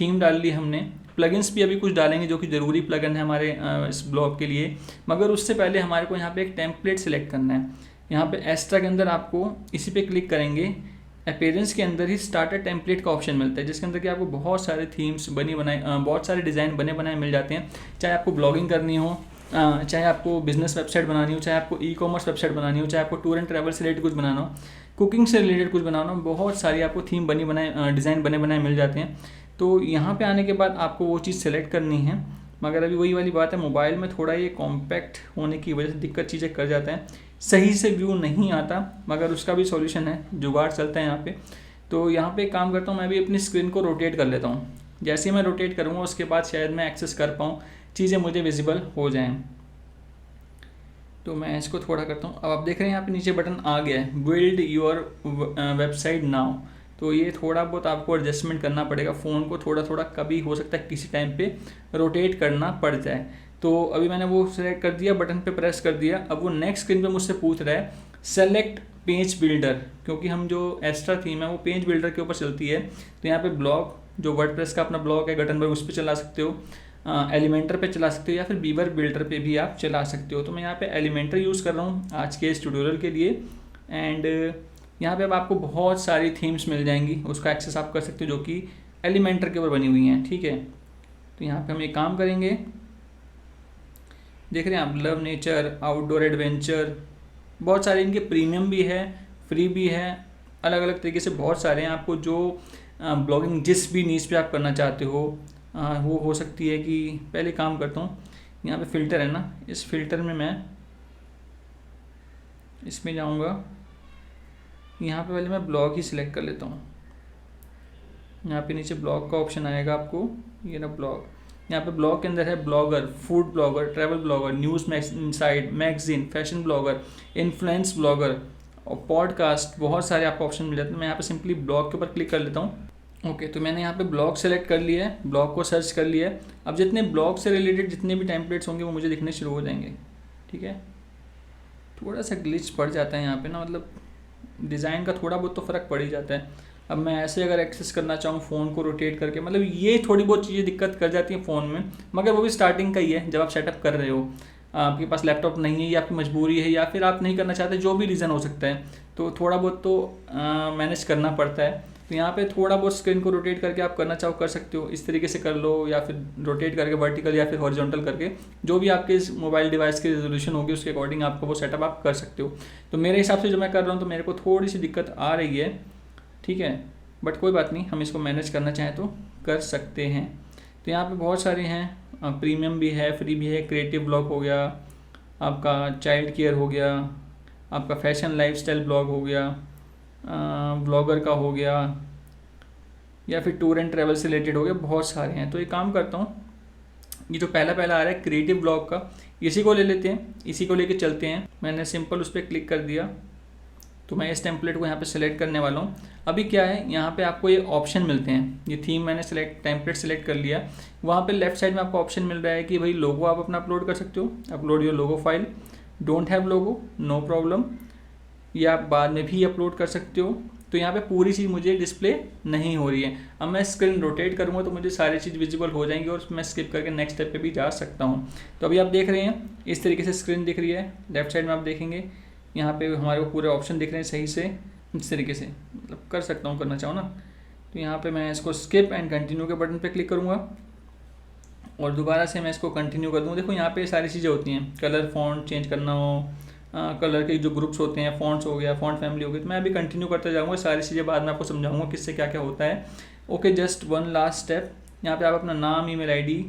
थीम डाल ली हमने, प्लगइन्स भी अभी कुछ डालेंगे जो कि ज़रूरी प्लगइन है हमारे इस ब्लॉग के लिए, मगर उससे पहले हमारे को यहाँ पे एक टेम्पलेट सेलेक्ट करना है। यहाँ पे एस्ट्रा के अंदर आपको इसी पे क्लिक करेंगे, अपीयरेंस के अंदर ही स्टार्टर टेम्पलेट का ऑप्शन मिलता है, जिसके अंदर कि आपको बहुत सारे थीम्स बहुत सारे डिज़ाइन बने बनाए मिल जाते हैं। चाहे आपको ब्लॉगिंग करनी हो, चाहे आपको बिजनेस वेबसाइट बनानी हो, चाहे आपको ई-कॉमर्स वेबसाइट बनानी हो, चाहे आपको टूर एंड ट्रैवल से रिलेटेड कुछ बनाना हो, कुकिंग से रिलेटेड कुछ बनाना हो, बहुत सारी आपको थीम डिज़ाइन बने बनाए मिल जाते हैं। तो यहाँ पे आने के बाद आपको वो चीज़ सेलेक्ट करनी है, मगर अभी वही वाली बात है, मोबाइल में थोड़ा ये कॉम्पैक्ट होने की वजह से दिक्कत चीज़ें कर जाता है, सही से व्यू नहीं आता, मगर उसका भी सॉल्यूशन है, जुगाड़ चलता है यहाँ पे। तो यहाँ पे एक काम करता हूँ, मैं भी अपनी स्क्रीन को रोटेट कर लेता हूँ। जैसे ही मैं रोटेट करूँगा उसके बाद शायद मैं एक्सेस कर पाऊँ, चीज़ें मुझे विजिबल हो जाएँ। तो मैं इसको थोड़ा करता हूँ। अब आप देख रहे हैं यहाँ पे नीचे बटन आ गया है, बिल्ड योर वेबसाइट नाउ। तो ये थोड़ा बहुत आपको एडजस्टमेंट करना पड़ेगा, फ़ोन को थोड़ा थोड़ा कभी हो सकता है किसी टाइम पे रोटेट करना पड़ जाए। तो अभी मैंने वो सेलेक्ट कर दिया, बटन पे प्रेस कर दिया। अब वो नेक्स्ट स्क्रीन पे मुझसे पूछ रहा है सेलेक्ट पेज बिल्डर, क्योंकि हम जो एस्ट्रा थीम है वो पेज बिल्डर के ऊपर चलती है। तो यहाँ पे ब्लॉग, जो वर्डप्रेस का अपना ब्लॉग है गटनबर्ग, उस पर चला सकते हो, एलिमेंटर पे चला सकते हो, या फिर बीवर बिल्डर पे भी आप चला सकते हो। तो मैं यहाँ पे एलिमेंटर यूज़ कर रहा हूँ आज के इस ट्यूटोरियल के लिए। एंड यहाँ पे अब आपको बहुत सारी थीम्स मिल जाएंगी, उसका एक्सेस आप कर सकते हो, जो कि एलिमेंटर के ऊपर बनी हुई हैं, ठीक है। तो यहाँ पे हम एक काम करेंगे, देख रहे हैं आप, लव नेचर, आउटडोर एडवेंचर, बहुत सारे इनके प्रीमियम भी है, फ्री भी है, अलग अलग तरीके से बहुत सारे हैं। आपको जो ब्लॉगिंग जिस भी नीच पे आप करना चाहते हो वो हो सकती है। कि पहले काम करता हूँ, यहाँ पे फ़िल्टर है ना, इस फिल्टर में मैं इसमें जाऊँगा, यहाँ पे पहले मैं ब्लॉग ही सिलेक्ट कर लेता हूँ। यहाँ पे नीचे ब्लॉग का ऑप्शन आएगा आपको, ये ना ब्लॉग, यहाँ पे ब्लॉग के अंदर है blogger, food blogger, travel blogger, news inside, magazine, fashion blogger, influence blogger और पॉडकास्ट, बहुत सारे आपको ऑप्शन मिल जाते हैं। मैं यहाँ पे सिंपली ब्लॉग के ऊपर क्लिक कर लेता हूँ। ओके, तो मैंने यहाँ पे ब्लॉग सेलेक्ट कर लिया है, ब्लॉग को सर्च कर लिया है। अब जितने ब्लॉग से रिलेटेड जितने भी टेम्पलेट्स होंगे वो मुझे दिखने शुरू हो जाएंगे, ठीक है। थोड़ा सा ग्लिच पड़ जाता है यहाँ पे ना, मतलब डिज़ाइन का थोड़ा बहुत तो फ़र्क पड़ ही जाता है। अब मैं ऐसे अगर एक्सेस करना चाहूँ फ़ोन को रोटेट करके, मतलब ये थोड़ी बहुत चीज़ें दिक्कत कर जाती हैं फ़ोन में, मगर वो भी स्टार्टिंग का ही है। जब आप सेटअप कर रहे हो, आपके पास लैपटॉप नहीं है या आपकी मजबूरी है या फिर आप नहीं करना चाहते, जो भी रीज़न हो सकता है, तो थोड़ा बहुत तो मैनेज करना पड़ता है। तो यहाँ पे थोड़ा बहुत स्क्रीन को रोटेट करके आप करना चाहो कर सकते हो, इस तरीके से कर लो, या फिर रोटेट करके वर्टिकल या फिर हॉरिजॉन्टल करके, जो भी आपके इस मोबाइल डिवाइस की रेजोल्यूशन होगी उसके अकॉर्डिंग आपको वो सेटअप आप कर सकते हो। तो मेरे हिसाब से जो मैं कर रहा हूँ, तो मेरे को थोड़ी सी दिक्कत आ रही है, ठीक है, बट कोई बात नहीं, हम इसको मैनेज करना चाहें तो कर सकते हैं। तो यहाँ पे बहुत सारे हैं, प्रीमियम भी है, फ्री भी है। क्रिएटिव ब्लॉग हो गया, आपका चाइल्ड केयर हो गया, आपका फैशन लाइफस्टाइल ब्लॉग हो गया, ब्लॉगर का हो गया, या फिर टूर एंड ट्रैवल से रिलेटेड हो गया, बहुत सारे हैं। तो एक काम करता हूँ, ये जो पहला आ रहा है क्रिएटिव ब्लॉग का, इसी को ले लेते हैं, इसी को लेके चलते हैं। मैंने सिंपल उस पर क्लिक कर दिया, तो मैं इस टेम्पलेट को यहाँ पे सिलेक्ट करने वाला हूँ। अभी क्या है, यहाँ पे आपको ये ऑप्शन मिलते हैं, ये थीम मैंने टेम्पलेट सिलेक्ट कर लिया, वहाँ पे लेफ्ट साइड में आपको ऑप्शन मिल रहा है कि भाई लोगो आप अपना अपलोड कर सकते हो, upload your logo file, don't have logo, no problem, ये आप बाद में भी अपलोड कर सकते हो। तो यहाँ पे पूरी चीज़ मुझे डिस्प्ले नहीं हो रही है। अब मैं स्क्रीन रोटेट करूँगा तो मुझे सारी चीज़ विजिबल हो जाएंगी और मैं स्किप करके नेक्स्ट स्टेप पे भी जा सकता हूँ। तो अभी आप देख रहे हैं इस तरीके से स्क्रीन दिख रही है। लेफ्ट साइड में आप देखेंगे यहाँ पे हमारे को पूरे ऑप्शन दिख रहे हैं सही से, इस तरीके से, मतलब कर सकता हूँ, करना चाहूँ ना। तो यहाँ पर मैं इसको स्किप एंड कंटिन्यू के बटन पर क्लिक करूँगा और दोबारा से मैं इसको कंटिन्यू कर दूँ। देखो यहाँ पे सारी चीज़ें होती हैं, कलर फॉन्ट चेंज करना हो, कलर के जो ग्रुप्स होते हैं, फॉन्ट्स हो गया, फॉन्ट फैमिली हो गई, तो मैं अभी कंटिन्यू करते जाऊँगा। सारी चीज़ें बाद में आपको समझाऊंगा किससे क्या क्या होता है। Okay, just one last step, यहाँ पे आप अपना नाम, ईमेल आईडी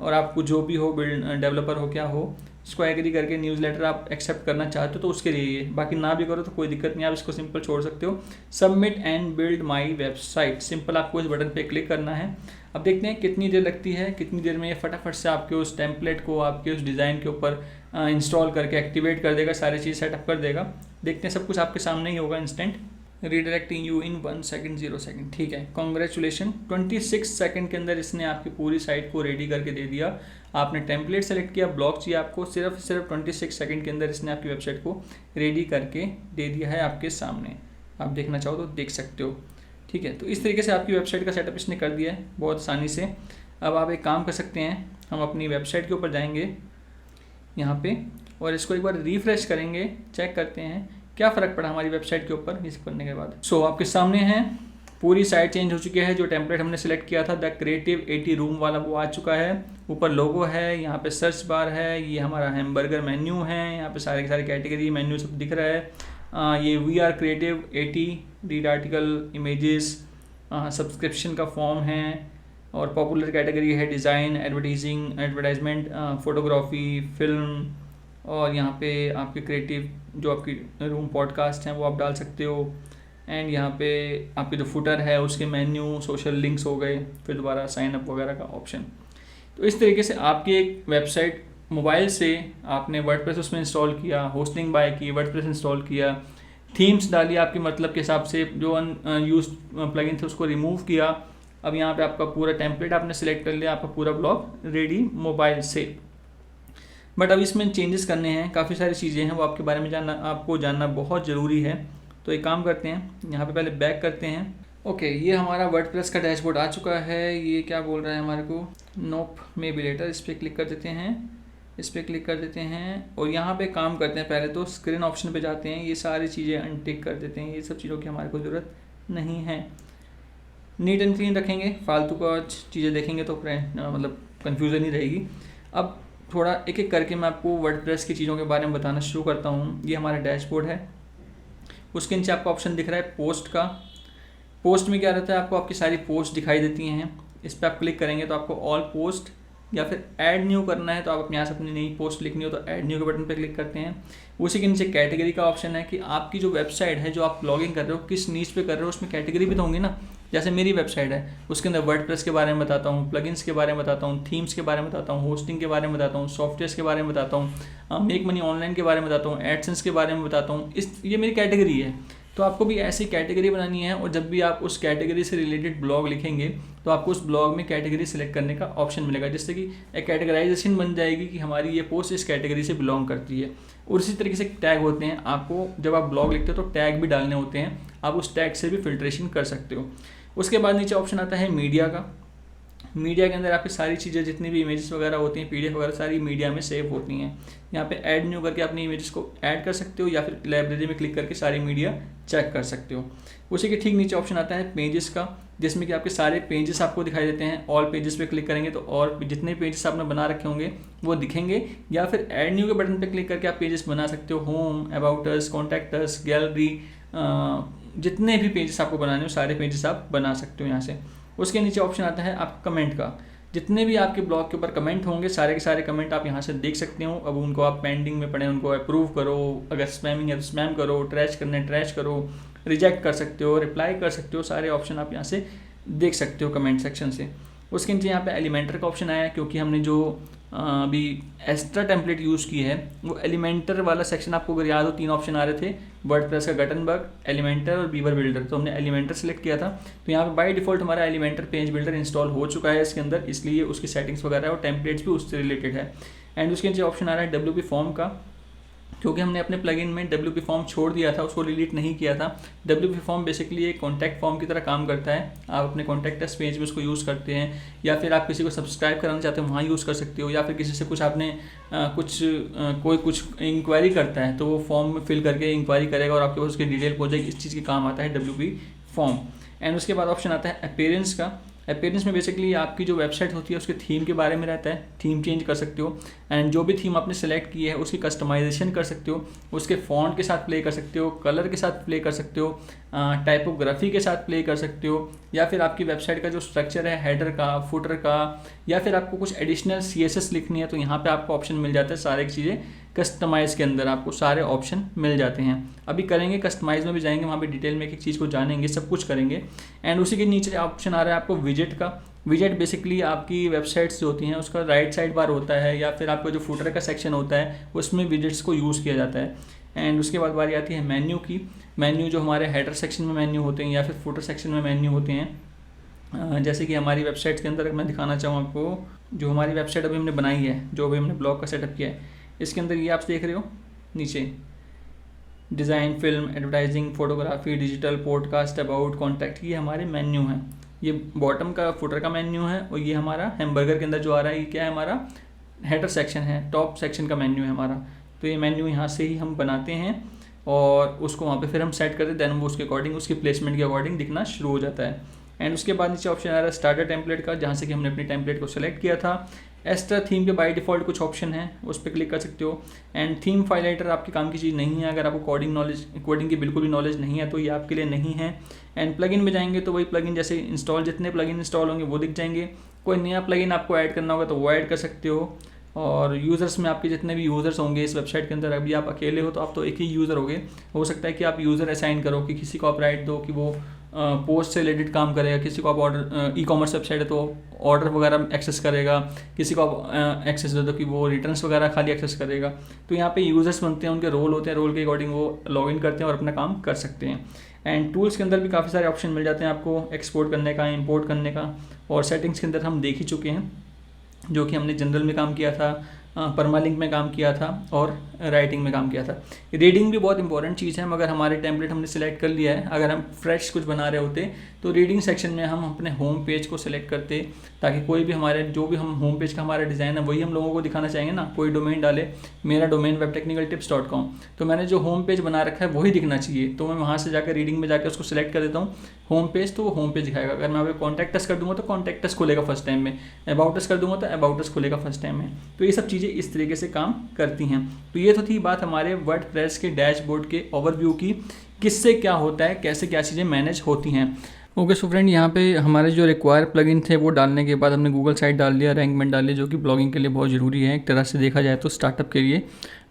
और आपको जो भी हो, बिल्ड डेवलपर हो क्या हो, इसको एग्री करके न्यूज़लेटर आप एक्सेप्ट करना चाहते हो तो उसके लिए ये, बाकी ना भी करो तो कोई दिक्कत नहीं, आप इसको सिंपल छोड़ सकते हो। Submit and build my website, simple आपको इस बटन पे क्लिक करना है। अब देखते हैं कितनी देर लगती है, कितनी देर में ये फटाफट से आपके उस टेम्पलेट को आपके उस डिज़ाइन के ऊपर इंस्टॉल करके एक्टिवेट कर देगा, सारी चीज़ सेटअप कर देगा। देखते हैं, सब कुछ आपके सामने ही होगा instant. Redirecting you in 1 second 0 second, ठीक है, कॉन्ग्रेचुलेशन, 26 सेकंड के अंदर इसने आपकी पूरी साइट को रेडी करके दे दिया। आपने टेम्पलेट सेलेक्ट किया, ब्लॉग चाहिए आपको, सिर्फ 26 सेकंड के अंदर इसने आपकी वेबसाइट को रेडी करके दे दिया है आपके सामने। आप देखना चाहो तो देख सकते हो, ठीक है। तो इस तरीके से आपकी वेबसाइट का सेटअप इसने कर दिया है बहुत आसानी से। अब आप एक काम कर सकते हैं, हम अपनी वेबसाइट के ऊपर जाएंगे यहाँ पे और इसको एक बार रिफ्रेश करेंगे, चेक करते हैं क्या फ़र्क पड़ा हमारी वेबसाइट के ऊपर ये करने के बाद। सो आपके सामने है, पूरी साइट चेंज हो चुकी है। जो टेम्पलेट हमने सेलेक्ट किया था द क्रिएटिव 80 रूम वाला, वो आ चुका है। ऊपर लोगो है, यहाँ पे सर्च बार है, ये हमारा हैमबर्गर मेन्यू है, यहाँ पे सारे के सारे कैटेगरी मेन्यू सब दिख रहा है। ये we are creative 80 read article, images, subscription का फॉर्म है और पॉपुलर कैटेगरी है डिज़ाइन, एडवर्टाइजमेंट, फोटोग्राफी, फिल्म, और यहाँ पे आपके क्रिएटिव जो आपकी रूम पॉडकास्ट हैं वो आप डाल सकते हो। एंड यहाँ पे आपके जो फुटर है उसके मेन्यू, सोशल लिंक्स हो गए, फिर दोबारा साइन अप वगैरह का ऑप्शन। तो इस तरीके से आपकी एक वेबसाइट मोबाइल से आपने वर्डप्रेस उसमें इंस्टॉल किया, होस्टिंग बाय की, वर्डप्रेस इंस्टॉल किया, थीम्स डाली आपके मतलब के हिसाब से, जो अनयूज प्लगइन थे उसको रिमूव किया। अब यहाँ पे आपका पूरा टेम्पलेट आपने सेलेक्ट कर लिया, आपका पूरा ब्लॉग रेडी मोबाइल से। बट अब इसमें चेंजेस करने हैं, काफ़ी सारी चीज़ें हैं, वो आपके बारे में आपको जानना बहुत ज़रूरी है। तो एक काम करते हैं, यहाँ पे पहले बैक करते हैं। ओके, ये हमारा वर्डप्रेस का डैशबोर्ड आ चुका है। ये क्या बोल रहा है हमारे को, नोप मे बी लेटर, इस पर क्लिक कर देते हैं, इस पर क्लिक कर देते हैं और यहाँ पे काम करते हैं। पहले तो स्क्रीन ऑप्शन पे जाते हैं, ये सारी चीज़ें अनटिक कर देते हैं, ये सब चीज़ों की हमारे को ज़रूरत नहीं है। नीट एंड क्लीन रखेंगे, फालतू का चीज़ें देखेंगे तो मतलब कन्फ्यूज़न ही रहेगी। अब थोड़ा एक एक करके मैं आपको वर्डप्रेस की चीज़ों के बारे में बताना शुरू करता हूँ। ये हमारा डैशबोर्ड है, उसके नीचे आपको ऑप्शन दिख रहा है पोस्ट का। पोस्ट में क्या रहता है, आपको आपकी सारी पोस्ट दिखाई देती हैं। इस पर आप क्लिक करेंगे तो आपको ऑल पोस्ट या फिर ऐड न्यू करना है तो आप अपने यहाँ से अपनी नई पोस्ट लिखनी हो तो ऐड न्यू के बटन पर क्लिक करते हैं। उसी के नीचे कैटेगरी का ऑप्शन है कि आपकी जो वेबसाइट है, जो आप लॉगिन कर रहे हो, किस नीच पे कर रहे हो, उसमें कैटेगरी भी तो होंगी ना। जैसे मेरी वेबसाइट है, उसके अंदर वर्डप्रेस के बारे में बताता हूँ, प्लगइन्स के बारे में बताता हूँ, थीम्स के बारे में बताता हूँ, होस्टिंग के बारे में बताता हूँ, सॉफ्टवेयर्स के बारे में बताता हूँ, मेक मनी ऑनलाइन के बारे में बताता हूँ, एडसेंस के बारे में बताता हूँ। ये मेरी कैटेगरी है। तो आपको भी ऐसी कैटेगरी बनानी है और जब भी आप उस कैटेगरी से रिलेटेड ब्लॉग लिखेंगे तो आपको उस ब्लॉग में कैटेगरी सेलेक्ट करने का ऑप्शन मिलेगा, जिससे कि एक कैटेगराइजेशन बन जाएगी कि हमारी ये पोस्ट इस कैटेगरी से बिलोंग करती है। और इसी तरीके से टैग होते हैं, आपको जब आप ब्लॉग लिखते हो तो टैग भी डालने होते हैं, आप उस टैग से भी फिल्ट्रेशन कर सकते हो। उसके बाद नीचे ऑप्शन आता है मीडिया का। मीडिया के अंदर आपकी सारी चीज़ें, जितनी भी इमेजेस वगैरह होती हैं, पीडीएफ वगैरह, सारी मीडिया में सेव होती हैं। यहाँ पे ऐड न्यू करके अपनी इमेजेस को ऐड कर सकते हो या फिर लाइब्रेरी में क्लिक करके सारी मीडिया चेक कर सकते हो। उसी के ठीक नीचे ऑप्शन आता है पेजेस का, जिसमें कि आपके सारे पेजेस आपको दिखाई देते हैं। ऑल पेजेस पे क्लिक करेंगे तो और जितने पेजेस आपने बना रखे होंगे वो दिखेंगे, या फिर ऐड न्यू के बटन पे क्लिक करके आप पेजेस बना सकते हो। Home, about us, contact us, gallery, जितने भी पेजेस आपको बनाने हो सारे पेजेस आप बना सकते हो यहाँ से। उसके नीचे ऑप्शन आता है आपका कमेंट का। जितने भी आपके ब्लॉग के ऊपर कमेंट होंगे सारे के सारे कमेंट आप यहाँ से देख सकते हो। अब उनको आप पेंडिंग में पड़े उनको अप्रूव करो, अगर स्पैमिंग है तो स्पैम करो, ट्रैश करना है ट्रैश करो, रिजेक्ट कर सकते हो, रिप्लाई कर सकते हो, सारे ऑप्शन आप यहाँ से देख सकते हो कमेंट सेक्शन से। उसके नीचे यहाँ पे एलिमेंटर का ऑप्शन आया, क्योंकि हमने जो अभी एक्स्ट्रा टेम्पलेट यूज़ की है वो एलिमेंटर वाला सेक्शन, आपको अगर याद हो 3 ऑप्शन आ रहे थे, वर्डप्रेस का गटनबर्ग, एलिमेंटर और बीवर बिल्डर। तो हमने एलिमेंटर सेलेक्ट किया था, तो यहाँ पे बाय डिफॉल्ट हमारा एलिमेंटर पेज बिल्डर इंस्टॉल हो चुका है इसके अंदर, इसलिए उसकी सेटिंग्स वगैरह और टेम्पलेट्स भी उससे रिलेटेड है। एंड उसके नीचे ऑप्शन आ रहा है WP फॉर्म का, क्योंकि हमने अपने प्लगइन में WP फॉर्म छोड़ दिया था, उसको डिलीट नहीं किया था। WP फॉर्म बेसिकली एक कॉन्टैक्ट फॉर्म की तरह काम करता है। आप अपने कॉन्टैक्ट अस पेज में उसको यूज़ करते हैं, या फिर आप किसी को सब्सक्राइब कराना चाहते हो वहाँ यूज़ कर सकते हो, या फिर किसी से कुछ आपने कोई कुछ इंक्वायरी करता है तो वो फॉर्म में फिल करके इंक्वायरी करेगा और आपके पास उसकी डिटेल पहुँच जाएगी। इस चीज़ के काम आता है WP फॉर्म। एंड उसके बाद ऑप्शन आता है अपीयरेंस का। अपीयरेंस में बेसिकली आपकी जो वेबसाइट होती है उसके थीम के बारे में रहता है, थीम चेंज कर सकते हो। एंड जो भी थीम आपने सेलेक्ट की है उसकी कस्टमाइजेशन कर सकते हो, उसके फॉन्ट के साथ प्ले कर सकते हो, कलर के साथ प्ले कर सकते हो, टाइपोग्राफी के साथ प्ले कर सकते हो, या फिर आपकी वेबसाइट का जो स्ट्रक्चर है हेडर का, फुटर का, या फिर आपको कुछ एडिशनल CSS लिखनी है तो यहाँ पे आपको ऑप्शन मिल जाता है। सारी चीज़ें कस्टमाइज़ के अंदर आपको सारे ऑप्शन मिल जाते हैं। अभी करेंगे कस्टमाइज़ में भी जाएंगे, वहाँ पे डिटेल में एक एक चीज़ को जानेंगे, सब कुछ करेंगे। एंड उसी के नीचे ऑप्शन आ रहा है आपको विजेट का। विजेट बेसिकली आपकी वेबसाइट्स जो होती हैं उसका राइट साइड बार होता है, या फिर आपका जो फुटर का सेक्शन होता है उसमें विजेट्स को यूज़ किया जाता है। एंड उसके बाद बारी आती है मेन्यू की। मेन्यू जो हमारे हेडर सेक्शन में मेन्यू होते हैं या फिर फुटर सेक्शन में मेन्यू होते हैं। जैसे कि हमारी वेबसाइट के अंदर मैं दिखाना चाहूँ आपको, जो हमारी वेबसाइट अभी हमने बनाई है, जो अभी हमने ब्लॉग का सेटअप किया है, इसके अंदर ये आप देख रहे हो नीचे design, film, advertising, photography, digital, podcast, about, contact, ये हमारे मेन्यू हैं। ये बॉटम का फुटर का मेन्यू है और ये हमारा हैमबर्गर के अंदर जो आ रहा है ये क्या है, हमारा हेडर सेक्शन है, टॉप सेक्शन का मेन्यू है हमारा। तो ये मेन्यू यहाँ से ही हम बनाते हैं और उसको वहाँ पे फिर हम सेट करते हैं, देन वो उसके अकॉर्डिंग, उसकी प्लेसमेंट के अकॉर्डिंग दिखना शुरू हो जाता है। एंड उसके बाद नीचे ऑप्शन आ रहा है स्टार्टर टेम्पलेट का, जहाँ से कि हमने अपनी टेम्पलेट को सेलेक्ट किया था। एक्स्ट्रा थीम के बाय डिफ़ॉल्ट कुछ ऑप्शन है, उस पर क्लिक कर सकते हो। एंड थीम फाइल राइटर आपके काम की चीज़ नहीं है, अगर आपको कोडिंग की बिल्कुल भी नॉलेज नहीं है तो ये आपके लिए नहीं है। एंड प्लगइन में जाएंगे तो वही प्लगइन जैसे इंस्टॉल, जितने प्लगइन इंस्टॉल होंगे वो दिख जाएंगे। कोई नया प्लगइन आपको ऐड करना होगा तो वो ऐड कर सकते हो। और यूज़र्स में आपके जितने भी यूज़र्स होंगे इस वेबसाइट के अंदर, अभी आप अकेले हो तो आप तो एक ही यूज़र होगे, हो सकता है कि आप यूज़र असाइन करो कि किसी को आप राइट दो कि वो पोस्ट से रिलेटेड काम करेगा, किसी को आप ऑर्डर, ई-कॉमर्स वेबसाइट है तो ऑर्डर वगैरह एक्सेस करेगा, किसी को आप एक्सेस दे दो कि वो रिटर्न्स वगैरह खाली एक्सेस करेगा। तो यहाँ पे यूज़र्स बनते हैं, उनके रोल होते हैं, रोल के अकॉर्डिंग वो लॉगिन करते हैं और अपना काम कर सकते हैं। एंड टूल्स के अंदर भी काफ़ी सारे ऑप्शन मिल जाते हैं आपको, एक्सपोर्ट करने का, इंपोर्ट करने का। और सेटिंग्स के अंदर हम देख ही चुके हैं, जो कि हमने जनरल में काम किया था, परमालिंक में काम किया था और राइटिंग में काम किया था। रीडिंग भी बहुत इंपॉर्टेंट चीज़ है, मगर हमारे टेम्पलेट हमने सेलेक्ट कर लिया है। अगर हम फ्रेश कुछ बना रहे होते तो रीडिंग सेक्शन में हम अपने होम पेज को सिलेक्ट करते, ताकि कोई भी हमारे जो भी हम होम पेज का हमारा डिज़ाइन है वही हम लोगों को दिखाना चाहेंगे ना। कोई डोमेन डाले, मेरा डोमेन webtechnicaltips.com, तो मैंने जो होम पेज बना रखा है वही दिखना चाहिए। तो मैं वहाँ से जाकर रीडिंग में जाकर उसको सिलेक्ट कर देता हूँ होम पेज, तो वो होम पेज दिखाएगा। अगर मैं वहाँ पे कॉन्टैक्ट अस कर दूँगा तो कॉन्टैक्ट अस खुलेगा फर्स्ट टाइम में, अबाउट अस कर दूँगा तो अबाउट अस खुलेगा फर्स्ट टाइम में। तो ये सब चीज़ें इस तरीके से काम करती हैं। तो ये तो थी बात हमारे वर्डप्रेस के डैशबोर्ड के ओवरव्यू की, किससे क्या होता है, कैसे क्या चीज़ें मैनेज होती हैं। ओके सो फ्रेंड, यहाँ पे हमारे जो रिक्वायर प्लगइन थे वो डालने के बाद हमने गूगल साइट डाल दिया, रैंकमेंट डाल दिया, जो कि ब्लॉगिंग के लिए बहुत ज़रूरी है एक तरह से देखा जाए तो स्टार्टअप के लिए।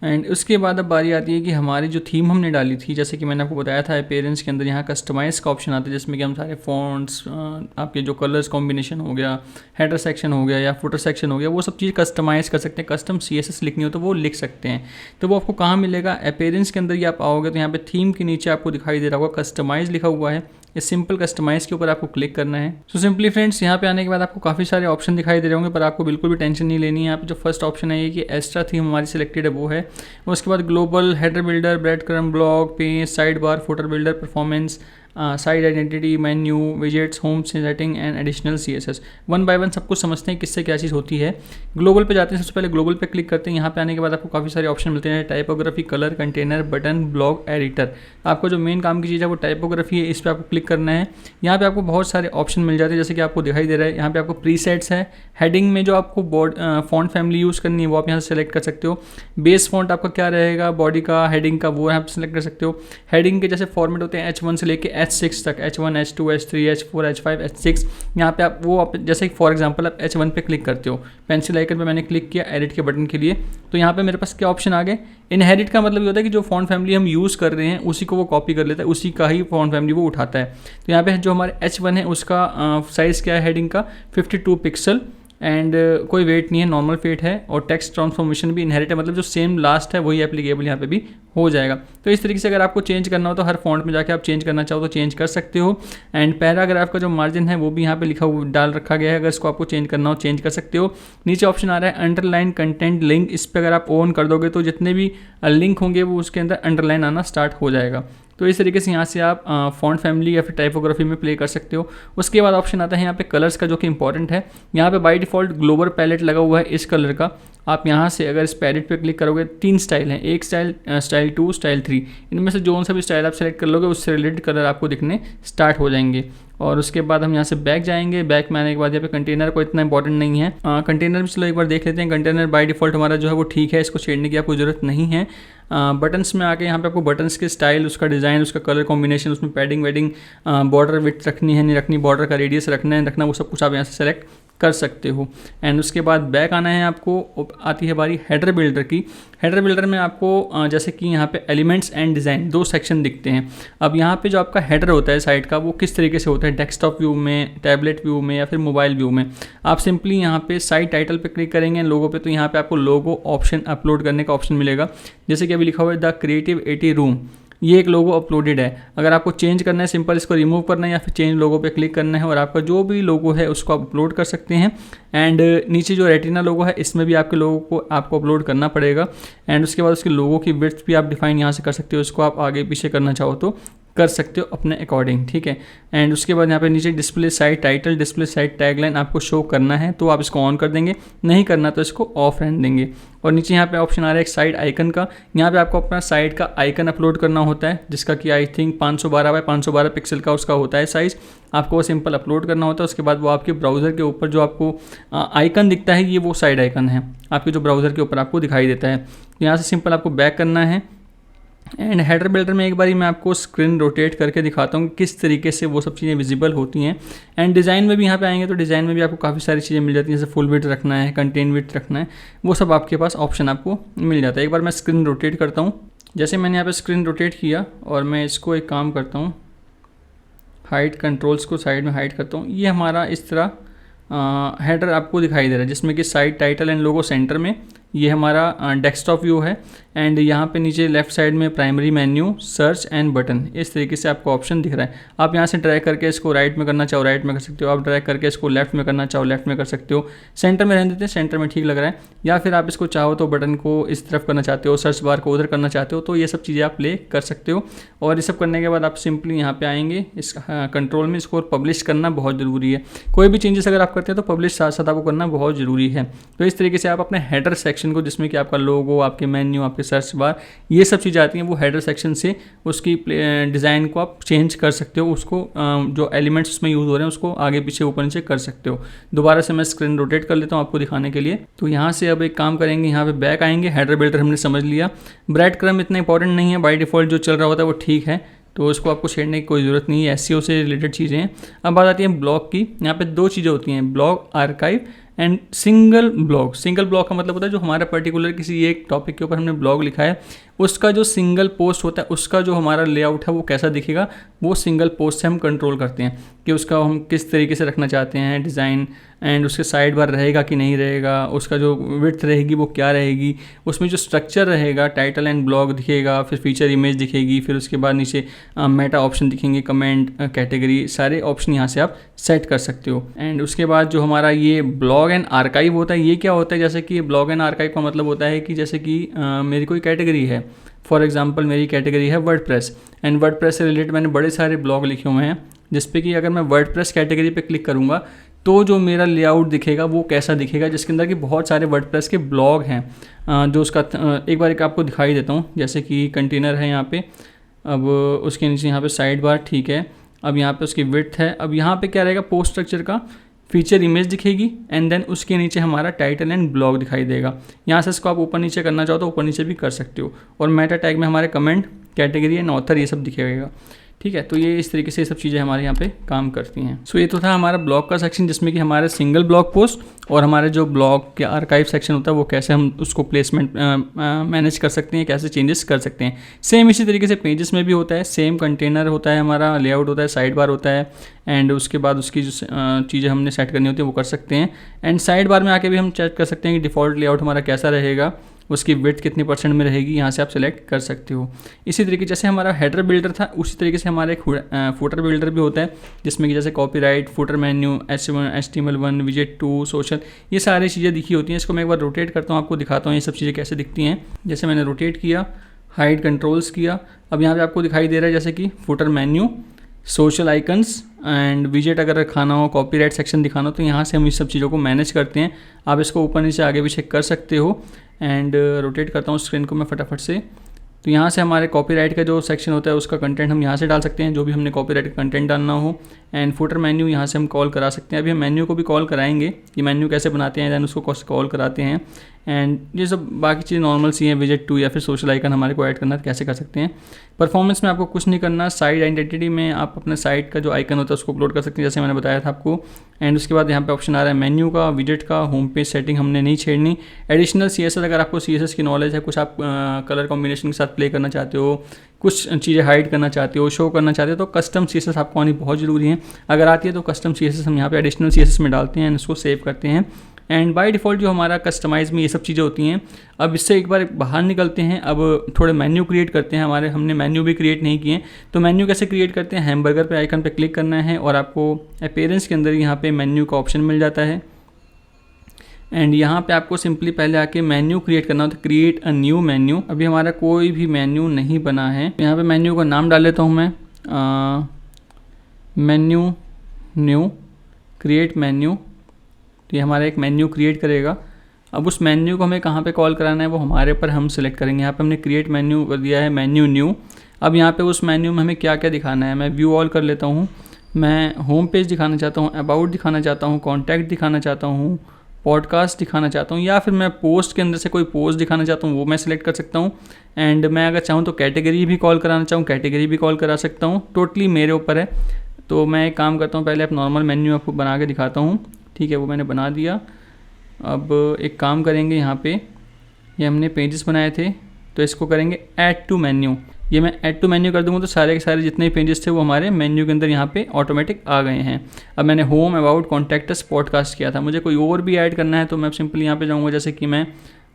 एंड उसके बाद अब बारी आती है कि हमारी जो थीम हमने डाली थी, जैसे कि मैंने आपको बताया था अपीयरेंस के अंदर यहाँ कस्टमाइज़ का ऑप्शन आता है, जिसमें कि हम सारे फॉन्ट्स, आपके जो कलर्स कॉम्बिनेशन हो गया, हेडर सेक्शन हो गया या फुटर सेक्शन हो गया, वो सब चीज़ कस्टमाइज़ कर सकते हैं। कस्टम CSS लिखनी हो तो वो लिख सकते हैं। तो वो आपको कहाँ मिलेगा? अपीयरेंस के अंदर ही आप आओगे तो यहाँ पे थीम के नीचे आपको दिखाई दे रहा होगा कस्टमाइज़ लिखा हुआ है। इस सिंपल कस्टमाइज़ के ऊपर आपको क्लिक करना है। सो सिंपली फ्रेंड्स, यहाँ पे आने के बाद आपको काफ़ी सारे ऑप्शन दिखाई दे रहे होंगे, पर आपको बिल्कुल भी टेंशन नहीं लेनी है। यहाँ पे जो फर्स्ट ऑप्शन है ये कि एक्स्ट्रा थीम हमारी सिलेक्टेड है वो है। उसके बाद global, header builder, bread crumb, blog, page, side bar, footer builder, performance, side identity, menu, widgets, home setting and additional CSS। One by one सब कुछ समझते हैं किससे क्या चीज़ होती है। ग्लोबल पे जाते हैं, सबसे पहले ग्लोबल पे क्लिक करते हैं। यहाँ पे आने के बाद आपको काफ़ी सारे ऑप्शन मिलते हैं, typography, colour, container, button, blog, editor. आपको जो मेन काम की चीज़ है वो टाइपोग्राफी है, इस पर आपको क्लिक करना है। यहाँ पे आपको बहुत सारे ऑप्शन मिल जाते हैं, जैसे कि आपको दिखाई दे रहा है। यहाँ पे आपको प्रीसेट्स है। हेडिंग में जो आपको फॉन्ट फैमिली यूज़ करनी है वो आप यहाँ से सेलेक्ट कर सकते हो। बेस फॉन्ट आपका क्या रहेगा, बॉडी का, हेडिंग का, वो यहाँ पे सेलेक्ट कर सकते हो। हेडिंग के जैसे फॉर्मेट होते हैं H1 से लेके H6 तक, H1, H2, H3, H4, H5, H6। यहाँ पे आप जैसे फॉर एग्जांपल आप H1 पे क्लिक करते हो, पेंसिल आइकन पे मैंने क्लिक किया एडिट के बटन के लिए, तो यहाँ पे मेरे पास क्या ऑप्शन आ गए? इनहेरिट का मतलब ये होता है कि जो फॉन्ट फैमिली हम यूज़ कर रहे हैं उसी को वो कॉपी कर लेता है, उसी का ही फॉन्ट फैमिली वो उठाता है। तो यहाँ पे जो हमारे H1 है उसका साइज़ क्या है हेडिंग का? 52 पिक्सल, एंड कोई वेट नहीं है, नॉर्मल वेट है। और टेक्स्ट ट्रांसफॉर्मेशन भी इनहेरिट है, मतलब जो सेम लास्ट है वही एप्लीकेबल यहाँ पे भी हो जाएगा। तो इस तरीके से अगर आपको चेंज करना हो तो हर फॉन्ट में जाके आप चेंज करना चाहो तो चेंज कर सकते हो। एंड पैराग्राफ का जो मार्जिन है वो भी यहाँ पे लिखा हुआ डाल रखा गया है, अगर इसको आपको चेंज करना हो चेंज कर सकते हो। नीचे ऑप्शन आ रहा है अंडरलाइन कंटेंट लिंक, इस पर अगर आप ऑन कर दोगे तो जितने भी लिंक होंगे वो उसके अंदर अंडरलाइन आना स्टार्ट हो जाएगा। तो इस तरीके से यहाँ से आप फॉन्ट फैमिली या फिर टाइपोग्राफी में प्ले कर सकते हो। उसके बाद ऑप्शन आता है यहाँ पे कलर्स का, जो कि इंपॉर्टेंट है। यहाँ पे बाय डिफ़ॉल्ट ग्लोबल पैलेट लगा हुआ है इस कलर का। आप यहाँ से अगर इस पैलेट पे क्लिक करोगे, 3 स्टाइल हैं, एक स्टाइल, स्टाइल 2, स्टाइल 3। इनमें से जो सा भी स्टाइल आप सेलेक्ट कर लोगे उससे रिलेटेड कलर आपको दिखने स्टार्ट हो जाएंगे। और उसके बाद हम यहाँ से बैक जाएंगे। बैक में आने के बाद यहाँ पे कंटेनर को इतना इंपॉर्टेंट नहीं है, कंटेनर भी चलो एक बार देख लेते हैं। कंटेनर बाय डिफ़ॉल्ट हमारा जो है वो ठीक है, इसको छेड़ने की आपको ज़रूरत नहीं है। बटन्स में आके यहाँ पे आपको बटन्स के स्टाइल, उसका डिज़ाइन, उसका कलर कॉम्बिनेशन, उसमें पैडिंग वेडिंग, बॉर्डर विड्थ रखनी है नहीं रखनी, बॉर्डर का रेडियस रखना है रखना, वो सब कुछ आप यहाँ से सेलेक्ट कर सकते हो। एंड उसके बाद बैक आना है आपको। आती है बारी हेडर बिल्डर की। हेडर बिल्डर में आपको जैसे कि यहाँ पे एलिमेंट्स एंड डिज़ाइन 2 सेक्शन दिखते हैं। अब यहाँ पे जो आपका हेडर होता है साइट का वो किस तरीके से होता है, डेस्कटॉप व्यू में, टैबलेट व्यू में या फिर मोबाइल व्यू में। आप सिंपली यहाँ पे साइट टाइटल पे क्लिक करेंगे लोगो पे, तो यहाँ पे आपको लोगो ऑप्शन अपलोड करने का ऑप्शन मिलेगा। जैसे कि अभी लिखा हुआ है द क्रिएटिव 80 रूम, ये एक लोगो अपलोडेड है। अगर आपको चेंज करना है, सिंपल इसको रिमूव करना है या फिर चेंज लोगो पे क्लिक करना है और आपका जो भी लोगो है उसको आप अपलोड कर सकते हैं। एंड नीचे जो रेटिना लोगो है इसमें भी आपके लोगो को आपको अपलोड करना पड़ेगा। एंड उसके बाद उसके लोगो की विड्थ भी आप डिफाइन यहाँ से कर सकते हो, इसको आप आगे पीछे करना चाहो तो कर सकते हो अपने अकॉर्डिंग, ठीक है। एंड उसके बाद यहाँ पे नीचे display site title, display site tagline आपको शो करना है तो आप इसको ऑन कर देंगे, नहीं करना तो इसको ऑफ रहने देंगे। और नीचे यहाँ पे ऑप्शन आ रहा है एक साइट आइकन का। यहाँ पे आपको अपना साइट का आइकन अपलोड करना होता है, जिसका कि आई थिंक 512 बाय 512 पिक्सल का उसका होता है साइज़। आपको वो सिंपल अपलोड करना होता है। उसके बाद वो आपके ब्राउज़र के ऊपर जो आपको आइकन दिखता है ये वो साइड आइकन है आपके जो ब्राउज़र के ऊपर आपको दिखाई देता है। यहाँ से सिंपल आपको बैक करना है। एंड हेडर बिल्डर में एक बारी मैं आपको स्क्रीन रोटेट करके दिखाता हूँ किस तरीके से वो सब चीज़ें विजिबल होती हैं। एंड डिज़ाइन में भी यहाँ पे आएंगे तो डिज़ाइन में भी आपको काफ़ी सारी चीज़ें मिल जाती हैं, जैसे फुल विड्थ रखना है, कंटेन विड्थ रखना है, वो सब आपके पास ऑप्शन आपको मिल जाता है। एक बार मैं स्क्रीन रोटेट करता हूँ। जैसे मैंने यहाँ पर स्क्रीन रोटेट किया और मैं इसको एक काम करता हूँ, हाइट कंट्रोल्स को साइड में हाइड करता हूँ। ये हमारा इस तरह हेडर आपको दिखाई दे रहा है, जिसमें कि site title and logo centre में, ये हमारा डेस्कटॉप व्यू है। एंड यहाँ पे नीचे लेफ्ट साइड में primary menu, search and button, इस तरीके से आपको ऑप्शन दिख रहा है। आप यहाँ से ड्रैग करके इसको राइट में करना चाहो राइट में कर सकते हो, आप ड्रैग करके इसको लेफ्ट में करना चाहो लेफ्ट में कर सकते हो। सेंटर में रहने देते हैं, सेंटर में ठीक लग रहा है। या फिर आप इसको चाहो तो बटन को इस तरफ करना चाहते हो, सर्च बार को उधर करना चाहते हो, तो ये सब चीज़ें आप प्ले कर सकते हो। और ये सब करने के बाद आप सिंपली यहाँ पे आएंगे इस कंट्रोल में, इसको पब्लिश करना बहुत ज़रूरी है। कोई भी चेंजेस अगर आप करते हैं तो पब्लिश साथ साथ आपको करना बहुत ज़रूरी है। तो इस तरीके से आप अपने हेडर सेक्शन को, जिसमें कि आपका लोगो, आपके मेन्यू, आपके सर्च बार, ये सब चीज़ें आती हैं, वो हेडर सेक्शन से उसकी डिज़ाइन को आप चेंज कर सकते हो। उसको जो एलिमेंट्स उसमें यूज़ हो रहे हैं उसको आगे पीछे ऊपर नीचे कर सकते हो। दोबारा से मैं स्क्रीन रोटेट कर लेता हूँ आपको दिखाने के लिए। तो यहाँ से अब एक काम करेंगे, यहाँ पे बैक आएंगे। हेडर बिल्डर हमने समझ लिया। ब्रेड क्रम्ब इतना इंपॉर्टेंट नहीं है, बाय डिफ़ॉल्ट जो चल रहा होता है वो ठीक है, तो उसको आपको छेड़ने की कोई ज़रूरत नहीं है। एसईओ से रिलेटेड चीज़ें हैं। अब बात आती है ब्लॉग की। यहाँ पे दो चीज़ें होती हैं, blog archive and single blog. Single blog का मतलब होता है जो हमारा पर्टिकुलर किसी एक टॉपिक के ऊपर हमने ब्लॉग लिखा है, उसका जो सिंगल पोस्ट होता है, उसका जो हमारा लेआउट है वो कैसा दिखेगा, वो सिंगल पोस्ट से हम कंट्रोल करते हैं कि उसका हम किस तरीके से रखना चाहते हैं डिज़ाइन, एंड उसके साइड बार रहेगा कि नहीं रहेगा, उसका जो विड्थ रहेगी वो क्या रहेगी, उसमें जो स्ट्रक्चर रहेगा, टाइटल एंड ब्लॉग दिखेगा, फिर फीचर इमेज दिखेगी, फिर उसके बाद नीचे मेटा ऑप्शन दिखेंगे, कमेंट, कैटेगरी, सारे ऑप्शन यहाँ से आप सेट कर सकते हो। एंड उसके बाद जो हमारा ये ब्लॉग एंड आर्काइव होता है, ये क्या होता है, जैसे कि ब्लॉग एंड आर्काइव का मतलब होता है कि जैसे कि मेरी कोई कैटेगरी है, फॉर एग्जांपल मेरी कैटेगरी है वर्डप्रेस, एंड वर्डप्रेस से रिलेटेड मैंने बड़े सारे ब्लॉग लिखे हुए हैं, जिस पे कि अगर मैं वर्डप्रेस कैटेगरी पे क्लिक करूँगा तो जो मेरा लेआउट दिखेगा वो कैसा दिखेगा, जिसके अंदर कि बहुत सारे वर्डप्रेस के ब्लॉग हैं। जो उसका एक बार आपको दिखाई देता हूँ, जैसे कि कंटेनर है यहाँ पे, अब उसके नीचे यहाँ पे साइड बार, ठीक है। अब यहाँ पे उसकी विड्थ है। अब यहाँ पे क्या रहेगा, पोस्ट स्ट्रक्चर का फीचर इमेज दिखेगी, एंड देन उसके नीचे हमारा टाइटल एंड ब्लॉग दिखाई देगा। यहाँ से इसको आप ऊपर नीचे करना चाहो तो ऊपर नीचे भी कर सकते हो। और मेटा टैग में हमारे कमेंट, कैटेगरी एंड ऑथर ये सब दिखेगा, ठीक है। तो ये इस तरीके से ये सब चीज़ें हमारे यहाँ पे काम करती हैं। सो ये तो था हमारा ब्लॉग का सेक्शन, जिसमें कि हमारे सिंगल ब्लॉग पोस्ट और हमारे जो ब्लॉग के आर्काइव सेक्शन होता है वो कैसे हम उसको प्लेसमेंट मैनेज कर सकते हैं, कैसे चेंजेस कर सकते हैं। सेम इसी तरीके से पेजेस में भी होता है, सेम कंटेनर होता है, हमारा लेआउट होता है, साइड बार होता है, एंड उसके बाद उसकी जो चीज़ें हमने सेट करनी होती है वो कर सकते हैं। एंड साइड बार में आके भी हम चेक कर सकते हैं कि डिफ़ॉल्ट लेआउट हमारा कैसा रहेगा, उसकी विड्थ कितनी % में रहेगी, यहाँ से आप सेलेक्ट कर सकते हो। इसी तरीके जैसे हमारा हेडर बिल्डर था, उसी तरीके से हमारा एक फुटर बिल्डर भी होता है, जिसमें कि जैसे copyright, footer menu, HTML1, विजेट 2, social, ये सारी चीज़ें दिखी होती हैं। इसको मैं एक बार रोटेट करता हूँ, आपको दिखाता हूँ ये सब चीज़ें कैसे दिखती हैं। जैसे मैंने रोटेट किया, हाइड कंट्रोल्स किया, अब यहाँ पर आपको दिखाई दे रहा है जैसे कि footer menu, social icons and विजेट अगर रखाना हो, कॉपीराइट सेक्शन दिखाना हो, तो यहाँ से हम इस सब चीज़ों को मैनेज करते हैं। आप इसको ऊपर नीचे आगे पीछे कर सकते हो। एंड रोटेट करता हूँ स्क्रीन को मैं फटाफट से, तो यहाँ से हमारे कॉपीराइट का जो सेक्शन होता है उसका कंटेंट हम यहाँ से डाल सकते हैं, जो भी हमने कॉपीराइट का कंटेंट डालना हो। एंड फुटर मेन्यू यहाँ से हम कॉल करा सकते हैं। अभी हम मेन्यू को भी कॉल कराएंगे कि मेन्यू कैसे बनाते हैं, दैन उसको कॉल कराते हैं। एंड ये सब बाकी चीज़ें नॉर्मल सी हैं, विजेट 2 या फिर सोशल आइकन हमारे को ऐड करना कैसे कर सकते हैं। परफॉर्मेंस में आपको कुछ नहीं करना, साइट आइडेंटिटी में आप अपने साइट का जो आइकन होता है उसको अपलोड कर सकते हैं, जैसे मैंने बताया था आपको। एंड उसके बाद यहाँ पे ऑप्शन आ रहा है मेन्यू का, विजेट का, होम पेज सेटिंग हमने नहीं छेड़नी। एडिशनल CSS, अगर आपको CSS की नॉलेज है, कुछ आप कलर कॉम्बिनेशन के साथ प्ले करना चाहते हो, कुछ चीज़ें हाइड करना चाहते हो, शो करना चाहते हो, तो कस्टम CSS आपको आनी बहुत ज़रूरी है। अगर आती है तो कस्टम CSS हम यहाँ पे एडिशनल CSS में डालते हैं, इसको सेव करते हैं। एंड बाय डिफ़ॉल्ट जो हमारा कस्टमाइज में ये सब चीज़ें होती हैं। अब इससे एक बार बाहर निकलते हैं, अब थोड़े मेन्यू क्रिएट करते हैं। हमने मेन्यू भी क्रिएट नहीं किए, तो मेन्यू कैसे क्रिएट करते हैं, हैमबर्गर पे आइकन पे क्लिक करना है और आपको अपीयरेंस के अंदर यहाँ पे मेन्यू का ऑप्शन मिल जाता है। एंड यहाँ पे आपको सिंपली पहले आके मेन्यू क्रिएट करना होता है, क्रिएट अ न्यू मेन्यू। अभी हमारा कोई भी मेन्यू नहीं बना है, यहाँ पे मेन्यू का नाम डाल लेता हूँ मैं, मेन्यू न्यू, क्रिएट मेन्यू। तो ये हमारा एक मेन्यू क्रिएट करेगा। अब उस मेन्यू को हमें कहाँ पे कॉल कराना है वो हमारे ऊपर हम सिलेक्ट करेंगे। यहाँ पे हमने क्रिएट मेन्यू कर दिया है, मेन्यू न्यू। अब यहाँ पे उस मेन्यू में हमें क्या क्या दिखाना है, मैं व्यू ऑल कर लेता हूँ। मैं होम पेज दिखाना चाहता हूँ, अबाउट दिखाना चाहता हूँ, कॉन्टैक्ट दिखाना चाहता हूँ, पॉडकास्ट दिखाना चाहता हूँ, या फिर मैं पोस्ट के अंदर से कोई पोस्ट दिखाना चाहता हूँ, वो मैं सिलेक्ट कर सकता हूँ। एंड मैं अगर चाहूँ तो कैटेगरी भी कॉल कराना चाहूँ, कैटेगरी भी कॉल करा सकता हूँ, टोटली मेरे ऊपर है। तो मैं एक काम करता हूँ, पहले आप नॉर्मल मेन्यू आपको बना के दिखाता हूँ, ठीक है, वो मैंने बना दिया। अब एक काम करेंगे, यहाँ पे ये हमने पेजेस बनाए थे तो इसको करेंगे ऐड टू मेन्यू। ये मैं ऐड टू मेन्यू कर दूँगा तो सारे के सारे जितने भी पेजेस थे वो हमारे मेन्यू के अंदर यहाँ पे ऑटोमेटिक आ गए हैं। अब मैंने home, about, contact us, podcast किया था, मुझे कोई और भी ऐड करना है तो मैं सिंपली यहाँ पे जाऊँगा, जैसे कि मैं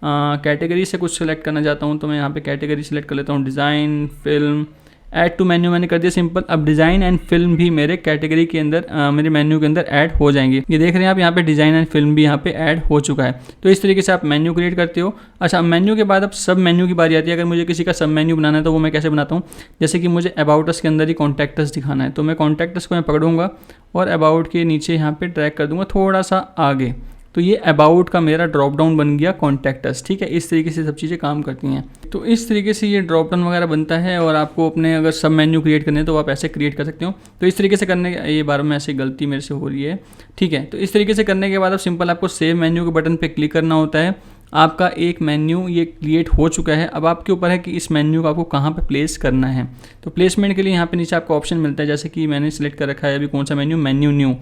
कैटेगरी से कुछ सेलेक्ट करना चाहता हूँ तो मैं यहाँ पे कैटेगरी सेलेक्ट कर लेता हूँ, design film. Add to menu मैंने कर दिया सिंपल। अब डिज़ाइन एंड फिल्म भी मेरे कैटेगरी के अंदर मेरे मेन्यू के अंदर ऐड हो जाएंगे। ये देख रहे हैं आप, यहाँ पे डिज़ाइन एंड फिल्म भी यहाँ पे ऐड हो चुका है। तो इस तरीके से आप मेन्यू क्रिएट करते हो। अच्छा, मेन्यू के बाद अब सब मेन्यू की बारी आती है। अगर मुझे किसी का सब मेन्यू बनाना है तो वो मैं कैसे बनाता हूँ, जैसे कि मुझे अबाउट अस के अंदर ही कॉन्टैक्ट अस दिखाना है तो मैं कॉन्टैक्ट अस को मैं पकड़ूंगा और अबाउट के नीचे यहाँ पे ड्रैग कर दूंगा थोड़ा सा आगे, तो ये अबाउट का मेरा ड्रॉप डाउन बन गया कॉन्टैक्ट अस। ठीक है, इस तरीके से सब चीज़ें काम करती हैं। तो इस तरीके से ये ड्रॉप डाउन वगैरह बनता है और आपको अपने अगर सब मेन्यू क्रिएट करने हैं तो आप ऐसे क्रिएट कर सकते हो। तो इस तरीके से करने के, ये बार में ऐसी गलती मेरे से हो रही है। ठीक है, तो इस तरीके से करने के बाद अब सिंपल आपको सेव मेन्यू के बटन पर क्लिक करना होता है। आपका एक मेन्यू ये क्रिएट हो चुका है। अब आपके ऊपर है कि इस मेन्यू को आपको कहाँ पे प्लेस करना है। तो प्लेसमेंट के लिए यहाँ पे नीचे आपको ऑप्शन मिलता है, जैसे कि मैंने सेलेक्ट कर रखा है अभी कौन सा मेन्यू, मेन्यू न्यू।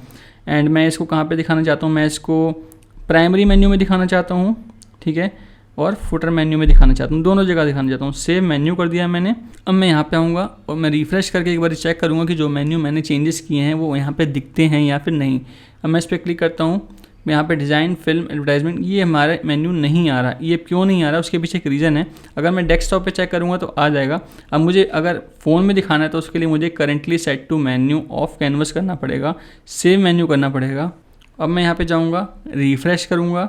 एंड मैं इसको कहाँ पे दिखाना चाहता हूँ, मैं इसको प्राइमरी मेन्यू में दिखाना चाहता हूँ। ठीक है, और फुटर मेन्यू में दिखाना चाहता हूँ, दोनों जगह दिखाना चाहता हूँ। सेव मेन्यू कर दिया मैंने। अब मैं यहाँ पे आऊँगा और मैं रिफ्रेश करके एक बार चेक करूँगा कि जो मेन्यू मैंने चेंजेस किए हैं वो यहाँ पे दिखते हैं या फिर नहीं। अब मैं इस पर क्लिक करता हूँ, यहाँ पे डिज़ाइन फिल्म एडवर्टाइजमेंट, ये हमारा मेन्यू नहीं आ रहा। ये क्यों नहीं आ रहा, उसके पीछे एक रीज़न है। अगर मैं डेस्कटॉप पे चेक करूँगा तो आ जाएगा। अब मुझे अगर फ़ोन में दिखाना है तो उसके लिए मुझे currently set to menu of canvas करना पड़ेगा, सेव मेन्यू करना पड़ेगा। अब मैं यहाँ पे जाऊँगा, रिफ़्रेश करूँगा,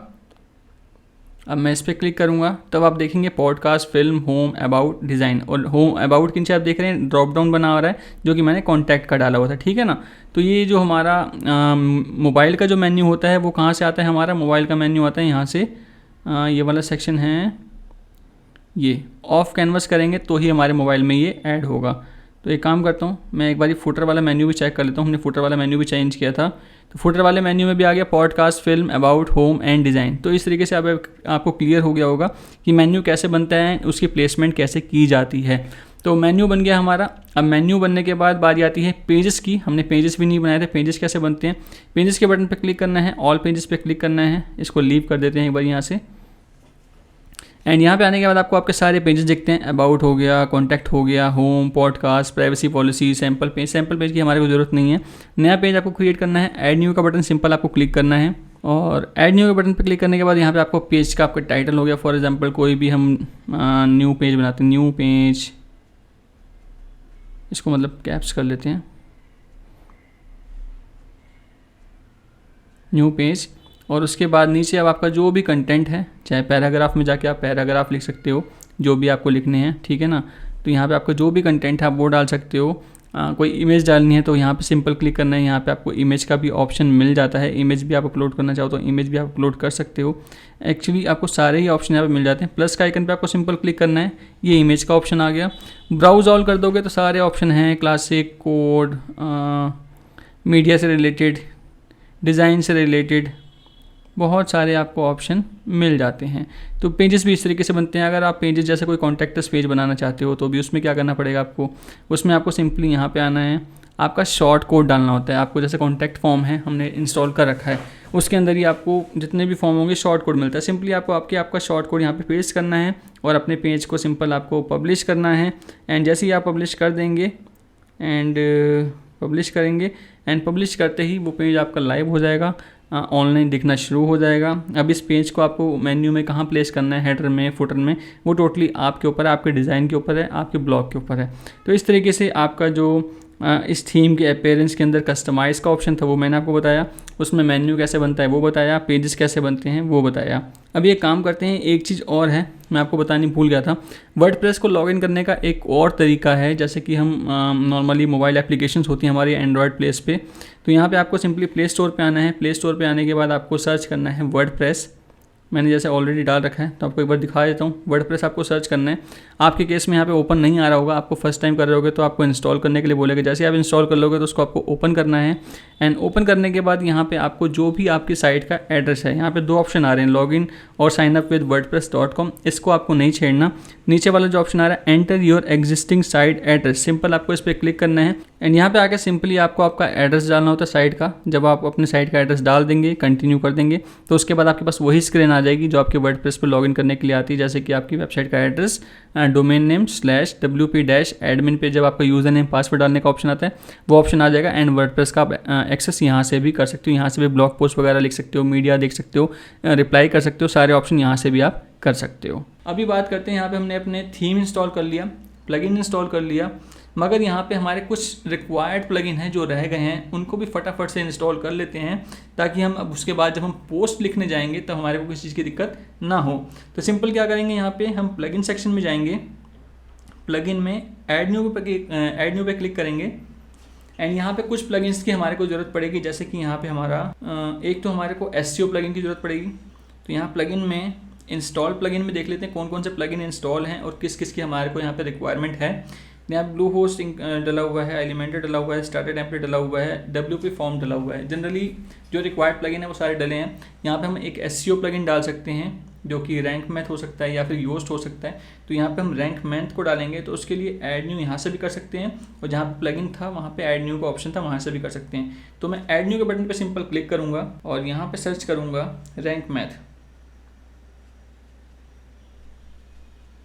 अब मैं इस पर क्लिक करूँगा, तब आप देखेंगे podcast, film, home, about, design. और होम अबाउट के नीचे आप देख रहे हैं ड्रॉप डाउन बना हो रहा है जो कि मैंने कॉन्टैक्ट का डाला हुआ था। ठीक है ना, तो ये जो हमारा मोबाइल का जो मेन्यू होता है वो कहाँ से आता है, हमारा मोबाइल का मेन्यू आता है यहाँ से। ये वाला सेक्शन है, ये ऑफ कैनवस करेंगे तो ही हमारे मोबाइल में ये ऐड होगा। तो एक काम करता हूँ, मैं एक बार फुटर वाला मेन्यू भी चेक कर लेता हूँ। हमने फुटर वाला मेन्यू भी चेंज किया था, तो फुटर वाले मेन्यू में भी आ गया podcast, film, about, home and design. तो इस तरीके से आपको क्लियर हो गया होगा कि मेन्यू कैसे बनता है, उसकी प्लेसमेंट कैसे की जाती है। तो मेन्यू बन गया हमारा। अब मेन्यू बनने के बाद बारी आती है पेजेस की। हमने पेजेस भी नहीं बनाए थे, पेजेस कैसे बनते हैं। पेजेस के बटन पर क्लिक करना है, ऑल पेजेस पे क्लिक करना है, इसको लीव कर देते हैं एक बार यहाँ से। एंड यहाँ पे आने के बाद आपको आपके सारे पेजेस दिखते हैं। अबाउट हो गया, कॉन्टैक्ट हो गया, home, podcast, privacy policy, sample page. Sample page की हमारे को ज़रूरत नहीं है, नया पेज आपको क्रिएट करना है। ऐड न्यू का बटन सिंपल आपको क्लिक करना है और ऐड न्यू के बटन पर क्लिक करने के बाद यहाँ पे आपको पेज का आपका टाइटल हो गया। फॉर एग्जांपल कोई भी हम न्यू पेज बनाते हैं, न्यू पेज, इसको मतलब कैप्स कर लेते हैं, न्यू पेज। और उसके बाद नीचे अब आपका जो भी कंटेंट है, चाहे पैराग्राफ में जाके आप पैराग्राफ लिख सकते हो, जो भी आपको लिखने हैं। ठीक है ना, तो यहाँ पे आपका जो भी कंटेंट है आप वो डाल सकते हो। कोई इमेज डालनी है तो यहाँ पे सिंपल क्लिक करना है, यहाँ पे आपको इमेज का भी ऑप्शन मिल जाता है। इमेज भी आप अपलोड करना चाहो तो इमेज भी आप अपलोड कर सकते हो। एक्चुअली आपको सारे ही ऑप्शन यहाँ पे मिल जाते हैं। प्लस का आइकन पे आपको सिंपल क्लिक करना है, ये इमेज का ऑप्शन आ गया। ब्राउज ऑल कर दोगे तो सारे ऑप्शन हैं, क्लासिक, कोड, मीडिया से रिलेटेड, डिज़ाइन से रिलेटेड, बहुत सारे आपको ऑप्शन मिल जाते हैं। तो पेजेस भी इस तरीके से बनते हैं। अगर आप पेजेस जैसे कोई कॉन्टैक्टस पेज बनाना चाहते हो तो भी उसमें क्या करना पड़ेगा आपको, उसमें आपको सिंपली यहाँ पे आना है, आपका शॉर्ट कोड डालना होता है। आपको जैसे कॉन्टैक्ट फॉर्म है हमने इंस्टॉल कर रखा है, उसके अंदर ही आपको जितने भी फॉर्म होंगे शॉर्ट कोड मिलता है। सिंपली आपको आपका शॉर्ट कोड यहाँ पे पेस्ट करना है और अपने पेज को सिंपल आपको पब्लिश करना है। एंड जैसे ही आप पब्लिश कर देंगे एंड पब्लिश करेंगे एंड पब्लिश करते ही वो पेज आपका लाइव हो जाएगा, ऑनलाइन दिखना शुरू हो जाएगा। अब इस पेज को आपको मेन्यू में कहाँ प्लेस करना है, हेडर में, फुटर में, वो टोटली आपके ऊपर है, आपके डिज़ाइन के ऊपर है, आपके ब्लॉग के ऊपर है। तो इस तरीके से आपका जो इस थीम के अपीयरेंस के अंदर कस्टमाइज़ का ऑप्शन था वो मैंने आपको बताया, उसमें मेन्यू कैसे बनता है वो बताया, पेजेस कैसे बनते हैं वो बताया। अब ये काम करते हैं, एक चीज़ और है मैं आपको बतानी भूल गया था। वर्डप्रेस को लॉगिन करने का एक और तरीका है, जैसे कि हम नॉर्मली मोबाइल एप्लीकेशंस होती हैं हमारी एंड्रॉयड प्लेस पे, तो यहाँ पे आपको सिंपली प्ले स्टोर पे आना है। प्ले स्टोर पे आने के बाद आपको सर्च करना है वर्डप्रेस। मैंने जैसे ऑलरेडी डाल रखा है तो आपको एक बार दिखा देता हूँ। वर्डप्रेस आपको सर्च करना है। आपके केस में यहाँ पे ओपन नहीं आ रहा होगा, आपको फर्स्ट टाइम कर रहे होगे तो आपको इंस्टॉल करने के लिए बोलेगा। जैसे आप इंस्टॉल कर लोगे तो उसको आपको ओपन करना है। एंड ओपन करने के बाद यहाँ पे आपको जो भी आपकी साइट का एड्रेस है, यहाँ पे दो ऑप्शन आ रहे हैं, लॉगिन और साइन अप विद wordpress.com, इसको आपको नहीं छेड़ना। नीचे वाला जो ऑप्शन आ रहा है enter your existing site address, simple आपको इस पर क्लिक करना है। एंड यहाँ पे आके सिंपली आपको आपका एड्रेस डालना होता है साइट का। जब आप अपने साइट का एड्रेस डाल देंगे, कंटिन्यू कर देंगे, तो उसके बाद आपके पास वही स्क्रीन आ जाएगी जो आपके वर्डप्रेस पर लॉगिन करने के लिए आती है, जैसे कि आपकी वेबसाइट का एड्रेस, डोमेन नेम /wp-admin पे जब आपका यूज़र नेम पासवर्ड डालने का ऑप्शन आता है वो ऑप्शन आ जाएगा। एंड वर्डप्रेस का आप एक्सेस यहाँ से भी कर सकते हो, यहाँ से भी ब्लॉग पोस्ट वगैरह लिख सकते हो, मीडिया देख सकते हो, रिप्लाई कर सकते हो, सारे ऑप्शन यहाँ से भी आप कर सकते हो। अभी बात करते हैं, यहाँ पे हमने अपने थीम इंस्टॉल कर लिया, प्लगइन इंस्टॉल कर लिया, मगर यहाँ पे हमारे कुछ रिक्वायर्ड प्लगइन हैं जो रह गए हैं, उनको भी फटाफट से इंस्टॉल कर लेते हैं ताकि हम अब उसके बाद जब हम पोस्ट लिखने जाएंगे तब हमारे को किसी चीज़ की दिक्कत ना हो। तो सिंपल क्या करेंगे, यहाँ पे हम प्लगइन सेक्शन में जाएंगे, प्लगइन में ऐड न्यू पे क्लिक करेंगे। एंड यहाँ पे कुछ प्लगइन्स की हमारे को ज़रूरत पड़ेगी, जैसे कि यहाँ पे हमारा एक तो हमारे को SEO प्लगइन की ज़रूरत पड़ेगी। तो यहाँ प्लगइन में इंस्टॉल प्लगइन में देख लेते हैं कौन कौन से प्लगइन इंस्टॉल हैं और किस किस की हमारे को यहाँ पे रिक्वायरमेंट है। यहाँ ब्लू होस्ट डला हुआ है, एलिमेंटर डला हुआ है, स्टार्टर टेम्पलेट डला हुआ है, WP फॉर्म डला हुआ है। जनरली जो रिक्वायर्ड प्लगइन है वो सारे डले हैं। यहाँ पे हम एक SEO प्लगइन डाल सकते हैं जो कि रैंक मैथ हो सकता है या फिर योस्ट हो सकता है। तो यहाँ पे हम रैंक मैथ को डालेंगे, तो उसके लिए ऐड न्यू यहाँ से भी कर सकते हैं, और जहाँ पे प्लगइन था वहाँ पे ऐड न्यू का ऑप्शन था, वहाँ से भी कर सकते हैं। तो मैं ऐड न्यू के बटन पे सिंपल क्लिक करूँगा और यहाँ पे सर्च करूँगा रैंक मैथ।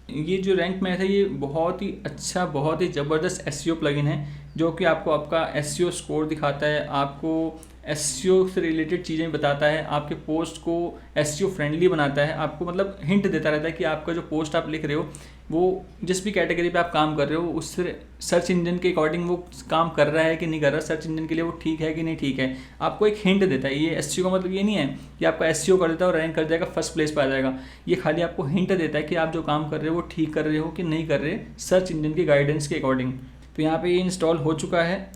ये जो रैंक मैथ है ये बहुत ही अच्छा, बहुत ही ज़बरदस्त SEO प्लगइन है जो कि आपको आपका SEO स्कोर दिखाता है, आपको SEO से रिलेटेड चीज़ें बताता है, आपके पोस्ट को SEO फ्रेंडली बनाता है, आपको मतलब हिंट देता रहता है कि आपका जो पोस्ट आप लिख रहे हो वो जिस भी कैटेगरी पे आप काम कर रहे हो उससे सर्च इंजन के अकॉर्डिंग वो काम कर रहा है कि नहीं कर रहा, सर्च इंजन के लिए वो ठीक है कि नहीं ठीक है, आपको एक हिंट देता है। ये SEO का मतलब ये नहीं है कि आपका SEO कर देता है और रैंक कर जाएगा, फर्स्ट प्लेस पर आ जाएगा। ये खाली आपको हिंट देता है कि आप जो काम कर रहे हो वो ठीक कर रहे हो कि नहीं कर रहे, सर्च इंजन की गाइडेंस के अकॉर्डिंग। तो यहाँ पे ये इंस्टॉल हो चुका है,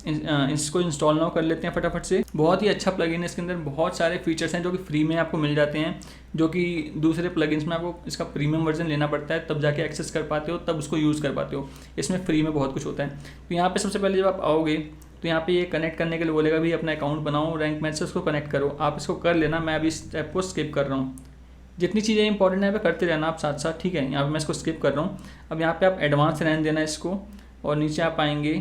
इसको इंस्टॉल नाउ कर लेते हैं फटाफट से। बहुत ही अच्छा प्लगइन है, इसके अंदर बहुत सारे फीचर्स हैं जो कि फ्री में आपको मिल जाते हैं, जो कि दूसरे प्लगइन्स में आपको इसका प्रीमियम वर्जन लेना पड़ता है, तब जाके एक्सेस कर पाते हो, तब उसको यूज़ कर पाते हो। इसमें फ्री में बहुत कुछ होता है। तो यहाँ पे सबसे पहले जब आप आओगे तो यहाँ पे ये कनेक्ट करने के लिए बोलेगा भी अपना अकाउंट बनाओ, रैंक मैथ से उसको कनेक्ट करो। आप इसको कर लेना, मैं अभी इस स्टेप को स्किप कर रहा हूँ। जितनी चीज़ें इंपॉर्टेंट है करते रहना आप साथ साथ, ठीक है। यहाँ पर मैं इसको स्किप कर रहा हूँ। अब यहाँ पर आप एडवांस रहने देना इसको, और नीचे आप आएंगे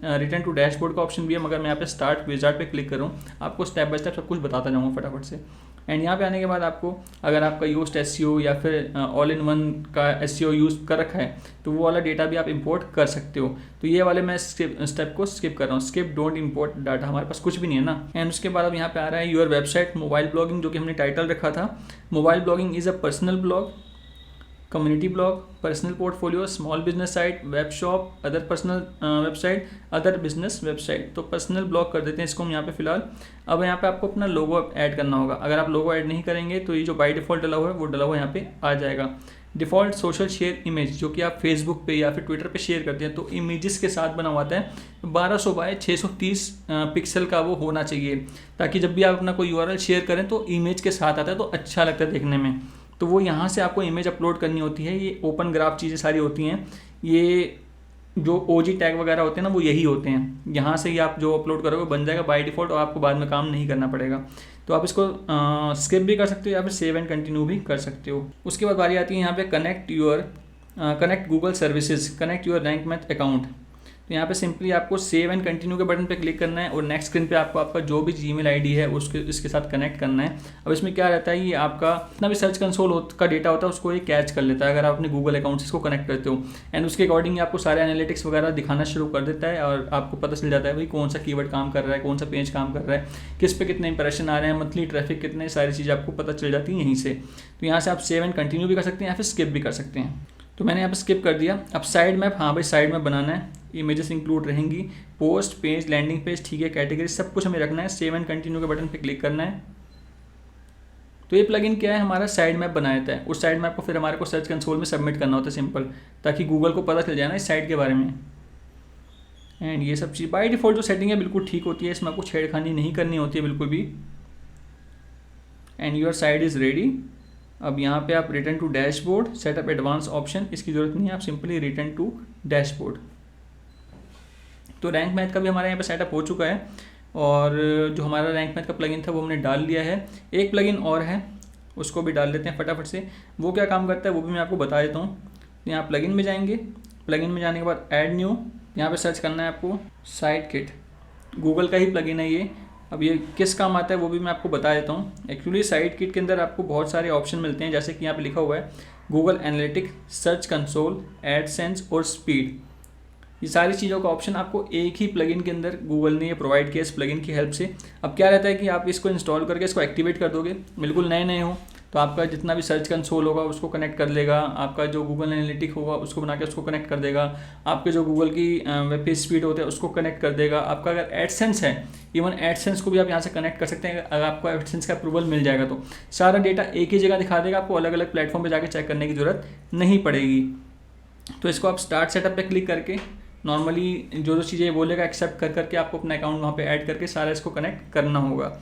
रिटर्न टू डैशबोर्ड का ऑप्शन भी है, मगर मैं यहाँ पे स्टार्ट विजार्ड पे क्लिक करूँ, आपको स्टेप बाय स्टेप सब कुछ बताता जाऊँगा फटाफट से। एंड यहाँ पे आने के बाद आपको अगर आपका योस्ट SEO या फिर ऑल इन वन का SEO यूज़ कर रखा है तो वो वाला डेटा भी आप इंपोर्ट कर सकते हो। तो ये वाले मैं स्टेप को स्किप कर रहा हूँ, स्किप डोंट इंपोर्ट डाटा, हमारे पास कुछ भी नहीं है ना। एंड उसके बाद अब यहाँ पे आ रहा है योर वेबसाइट मोबाइल ब्लॉगिंग, जो कि हमने टाइटल रखा था। Mobile blogging is a personal blog, community blog, personal portfolio, small business site, web shop, other personal website, other business website. तो पर्सनल ब्लॉग कर देते हैं इसको हम यहाँ पे फिलहाल। अब यहाँ पे आपको अपना लोगो ऐड करना होगा। अगर आप लोगो ऐड नहीं करेंगे तो ये जो बाय डिफ़ॉल्ट डला हुआ है वो डला हुआ यहाँ पे आ जाएगा। डिफ़ॉल्ट सोशल शेयर इमेज, जो कि आप फेसबुक पे या फिर ट्विटर पे शेयर करते हैं, तो इमेजेस के साथ बना हुआ आता है। 1200 बाय 630 पिक्सल का वो होना चाहिए, ताकि जब भी आप अपना कोई URL शेयर करें तो इमेज के साथ आता है, तो अच्छा लगता है देखने में। तो वो यहाँ से आपको इमेज अपलोड करनी होती है। ये ओपन ग्राफ चीज़ें सारी होती हैं, ये जो OG टैग वगैरह होते हैं ना वो यही होते हैं। यहाँ से ही आप जो अपलोड करोगे बन जाएगा बाय डिफ़ॉल्ट, और आपको बाद में काम नहीं करना पड़ेगा। तो आप इसको स्किप भी कर सकते हो या फिर सेव एंड कंटिन्यू भी कर सकते हो। उसके बाद बारी आती है यहाँ पे connect Google services, connect your rank math account. तो यहाँ पे सिंपली आपको सेव एंड कंटिन्यू के बटन पे क्लिक करना है और नेक्स्ट स्क्रीन पे आपको आपका जो भी Gmail ID है इसके साथ कनेक्ट करना है। अब इसमें क्या रहता है, ये आपका जितना भी सर्च कंसोल का डेटा होता है उसको ये कैच कर लेता है अगर आप अपने गूगल अकाउंट से इसको कनेक्ट करते हो। एंड उसके अकॉर्डिंग आपको सारे एनालिटिक्स वगैरह दिखाना शुरू कर देता है, और आपको पता चल जाता है भाई कौन सा कीवर्ड काम कर रहा है, कौन सा पेज काम कर रहा है, किस पे कितने इंप्रेशन आ रहे हैं, मंथली ट्रैफिक कितने, सारी चीज़ें आपको पता चल जाती हैं यहीं से। तो यहाँ से आप सेव एंड कंटिन्यू भी कर सकते हैं या फिर स्किप भी कर सकते हैं। तो मैंने यहाँ पर स्किप कर दिया। अब साइड मैप, हाँ भाई साइड मैप बनाना है, इमेजेस इंक्लूड रहेंगी, पोस्ट पेज, लैंडिंग पेज, ठीक है, कैटेगरी सब कुछ हमें रखना है। सेव एंड कंटिन्यू के बटन पे क्लिक करना है। तो ये प्लगइन क्या है, हमारा साइड मैप बना देता है। उस साइड मैप को फिर हमारे को सर्च कंसोल में सबमिट करना होता है सिंपल, ताकि गूगल को पता चल जाए ना इस साइट के बारे में। एंड ये सब चीज़ बाय डिफ़ॉल्ट जो सेटिंग है बिल्कुल ठीक होती है, इसमें आपको छेड़खानी नहीं करनी होती है बिल्कुल भी। And your site is ready. अब यहाँ पे आप return to dashboard, setup advance option, इसकी ज़रूरत नहीं है, आप सिंपली रिटर्न टू डैशबोर्ड। तो रैंक मैथ का भी हमारे यहाँ पे सेटअप हो चुका है, और जो हमारा रैंक मैथ का प्लगइन था वो हमने डाल लिया है। एक प्लगइन और है, उसको भी डाल देते हैं फटाफट से। वो क्या काम करता है वो भी मैं आपको बता देता हूँ। यहाँ प्लगइन में जाएंगे, प्लगइन में जाने के बाद ऐड न्यू, यहाँ पे सर्च करना है आपको साइट किट। गूगल का ही प्लगइन है ये, अब ये किस काम आता है वो भी मैं आपको बता देता हूँ। एक्चुअली साइट किट के अंदर आपको बहुत सारे ऑप्शन मिलते हैं, जैसे कि यहाँ पे लिखा हुआ है Google analytics, search console, AdSense और स्पीड। ये सारी चीज़ों का ऑप्शन आपको एक ही प्लगइन के अंदर गूगल ने ये प्रोवाइड किया इस प्लगइन की हेल्प से। अब क्या रहता है कि आप इसको इंस्टॉल करके इसको एक्टिवेट कर दोगे, बिल्कुल नए नए हो तो आपका जितना भी सर्च कंसोल होगा उसको कनेक्ट कर लेगा, आपका जो गूगल एनालिटिक होगा उसको बना के उसको कनेक्ट कर देगा, आपके जो गूगल की वेब पेज स्पीड होते हैं उसको कनेक्ट कर देगा। आपका अगर एडसेंस है, इवन एडसेंस को भी आप यहाँ से कनेक्ट कर सकते हैं, अगर आपको एडसेंस का अप्रूवल मिल जाएगा तो सारा डेटा एक ही जगह दिखा देगा, आपको अलग अलग प्लेटफॉर्म पर जाकर चेक करने की जरूरत नहीं पड़ेगी। तो इसको आप स्टार्ट सेटअप पर क्लिक करके नॉर्मली जो चीज़ें बोलेगा एक्सेप्ट कर करके आपको अपना अकाउंट वहाँ पे ऐड करके सारा इसको कनेक्ट करना होगा।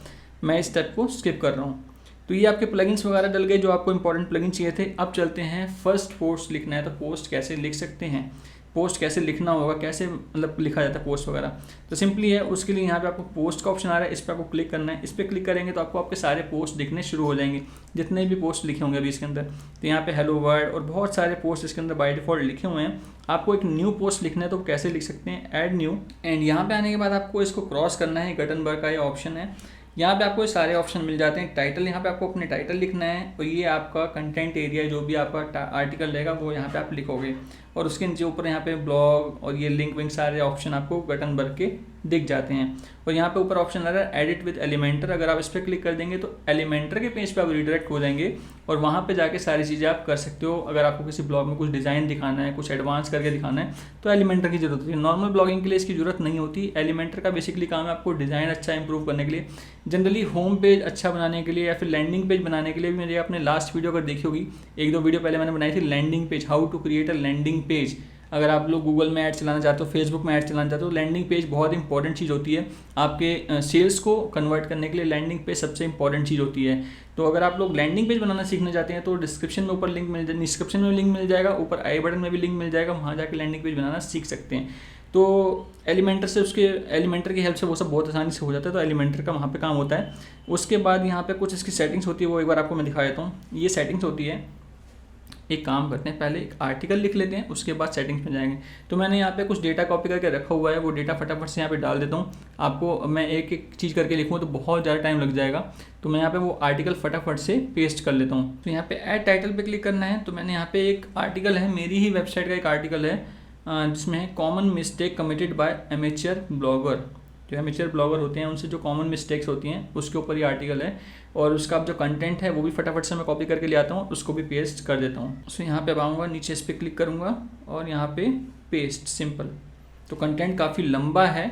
मैं इस स्टेप को स्किप कर रहा हूँ। तो ये आपके प्लगइन्स वगैरह डल गए जो आपको इंपॉर्टेंट प्लगइन चाहिए थे। अब चलते हैं फर्स्ट पोस्ट लिखना है तो पोस्ट कैसे लिख सकते हैं, पोस्ट कैसे लिखना होगा, कैसे मतलब लिखा जाता है पोस्ट वगैरह। तो सिंपली है, उसके लिए यहाँ पे आपको पोस्ट का ऑप्शन आ रहा है, इस पर आपको क्लिक करना है। इस पर क्लिक करेंगे तो आपको आपके सारे पोस्ट दिखने शुरू हो जाएंगे, जितने भी पोस्ट लिखे होंगे अभी इसके अंदर। तो यहाँ पे हेलो वर्ल्ड और बहुत सारे पोस्ट इसके अंदर बाय डिफॉल्ट लिखे हुए हैं। आपको एक न्यू पोस्ट लिखना है तो कैसे लिख सकते हैं, ऐड न्यू। एंड यहाँ पे आने के बाद आपको इसको क्रॉस करना है, गटनबर्ग का ये ऑप्शन है। यहाँ पे आपको ये सारे ऑप्शन मिल जाते हैं। टाइटल, यहाँ पे आपको अपने टाइटल लिखना है और ये आपका कंटेंट एरिया, जो भी आपका आर्टिकल रहेगा वो यहाँ पे आप लिखोगे। और उसके नीचे ऊपर यहाँ पे ब्लॉग और ये लिंक विंक सारे ऑप्शन आपको गटनबर्ग के दिख जाते हैं। और यहाँ पे ऊपर ऑप्शन आ रहा है एडिट विद एलिमेंटर, अगर आप इस पर क्लिक कर देंगे तो एलिमेंटर के पेज पे आप रिडायरेक्ट हो जाएंगे और वहाँ पे जाके सारी चीज़ें आप कर सकते हो। अगर आपको किसी ब्लॉग में कुछ डिज़ाइन दिखाना है, कुछ एडवांस करके दिखाना है तो एलिमेंटर की जरूरत होती है। नॉर्मल ब्लॉगिंग के लिए इसकी जरूरत नहीं होती। एलिमेंटर का बेसिकली काम है आपको डिज़ाइन अच्छा इंप्रूव करने के लिए, जनरली होम पेज अच्छा बनाने के लिए या फिर लैंडिंग पेज बनाने के लिए भी। मेरी आपने लास्ट वीडियो अगर देखी होगी, एक दो वीडियो पहले मैंने बनाई थी landing page, how to create a landing page. अगर आप लोग गूगल में ऐड चलाना चाहते हो, फेसबुक में ऐड चलाना चाहते हो, लैंडिंग पेज बहुत इंपॉर्टेंट चीज़ होती है आपके सेल्स को कन्वर्ट करने के लिए। लैंडिंग पेज सबसे इंपॉर्टेंट चीज़ होती है। तो अगर आप लोग लैंडिंग पेज बनाना सीखना चाहते हैं तो डिस्क्रिप्शन में ऊपर लिंक मिल जाए, डिस्क्रिप्शन में लिंक मिल जाएगा, ऊपर आई बटन में भी लिंक मिल जाएगा, वहाँ जाकर लैंडिंग पेज बनाना सीख सकते हैं। तो एलिमेंटर से, उसके एलिमेंटर की हेल्प से वो सब बहुत आसानी से हो जाता है। तो एलिमेंटर का वहाँ पे काम होता है। उसके बाद यहाँ पे कुछ इसकी सेटिंग्स होती है, वो एक बार आपको मैं दिखा देता हूँ। ये सेटिंग्स होती है, एक काम करते हैं, पहले एक आर्टिकल लिख लेते हैं, उसके बाद सेटिंग्स में जाएंगे। तो मैंने यहाँ पे कुछ डेटा कॉपी करके रखा हुआ है, वो डेटा फटाफट से यहाँ पे डाल देता हूँ। आपको मैं एक एक चीज़ करके लिखूँ तो बहुत ज़्यादा टाइम लग जाएगा, तो मैं यहाँ पे वो आर्टिकल फटाफट से पेस्ट कर लेता हूँ। तो यहाँ पे ऐड टाइटल पे क्लिक करना है। तो मैंने यहाँ पे एक आर्टिकल है, मेरी ही वेबसाइट का एक आर्टिकल है, जिसमें है common mistake committed by amateur blogger. जो एमेच्योर ब्लॉगर होते हैं उनसे जो कॉमन मिस्टेक्स होती हैं उसके ऊपर ये आर्टिकल है। और उसका जो कंटेंट है वो भी फटाफट से मैं कॉपी करके ले आता हूँ, उसको भी पेस्ट कर देता हूँ। सो यहाँ पे अब आऊँगा, नीचे इस पर क्लिक करूँगा और यहाँ पे पेस्ट, सिंपल। तो कंटेंट काफ़ी लंबा है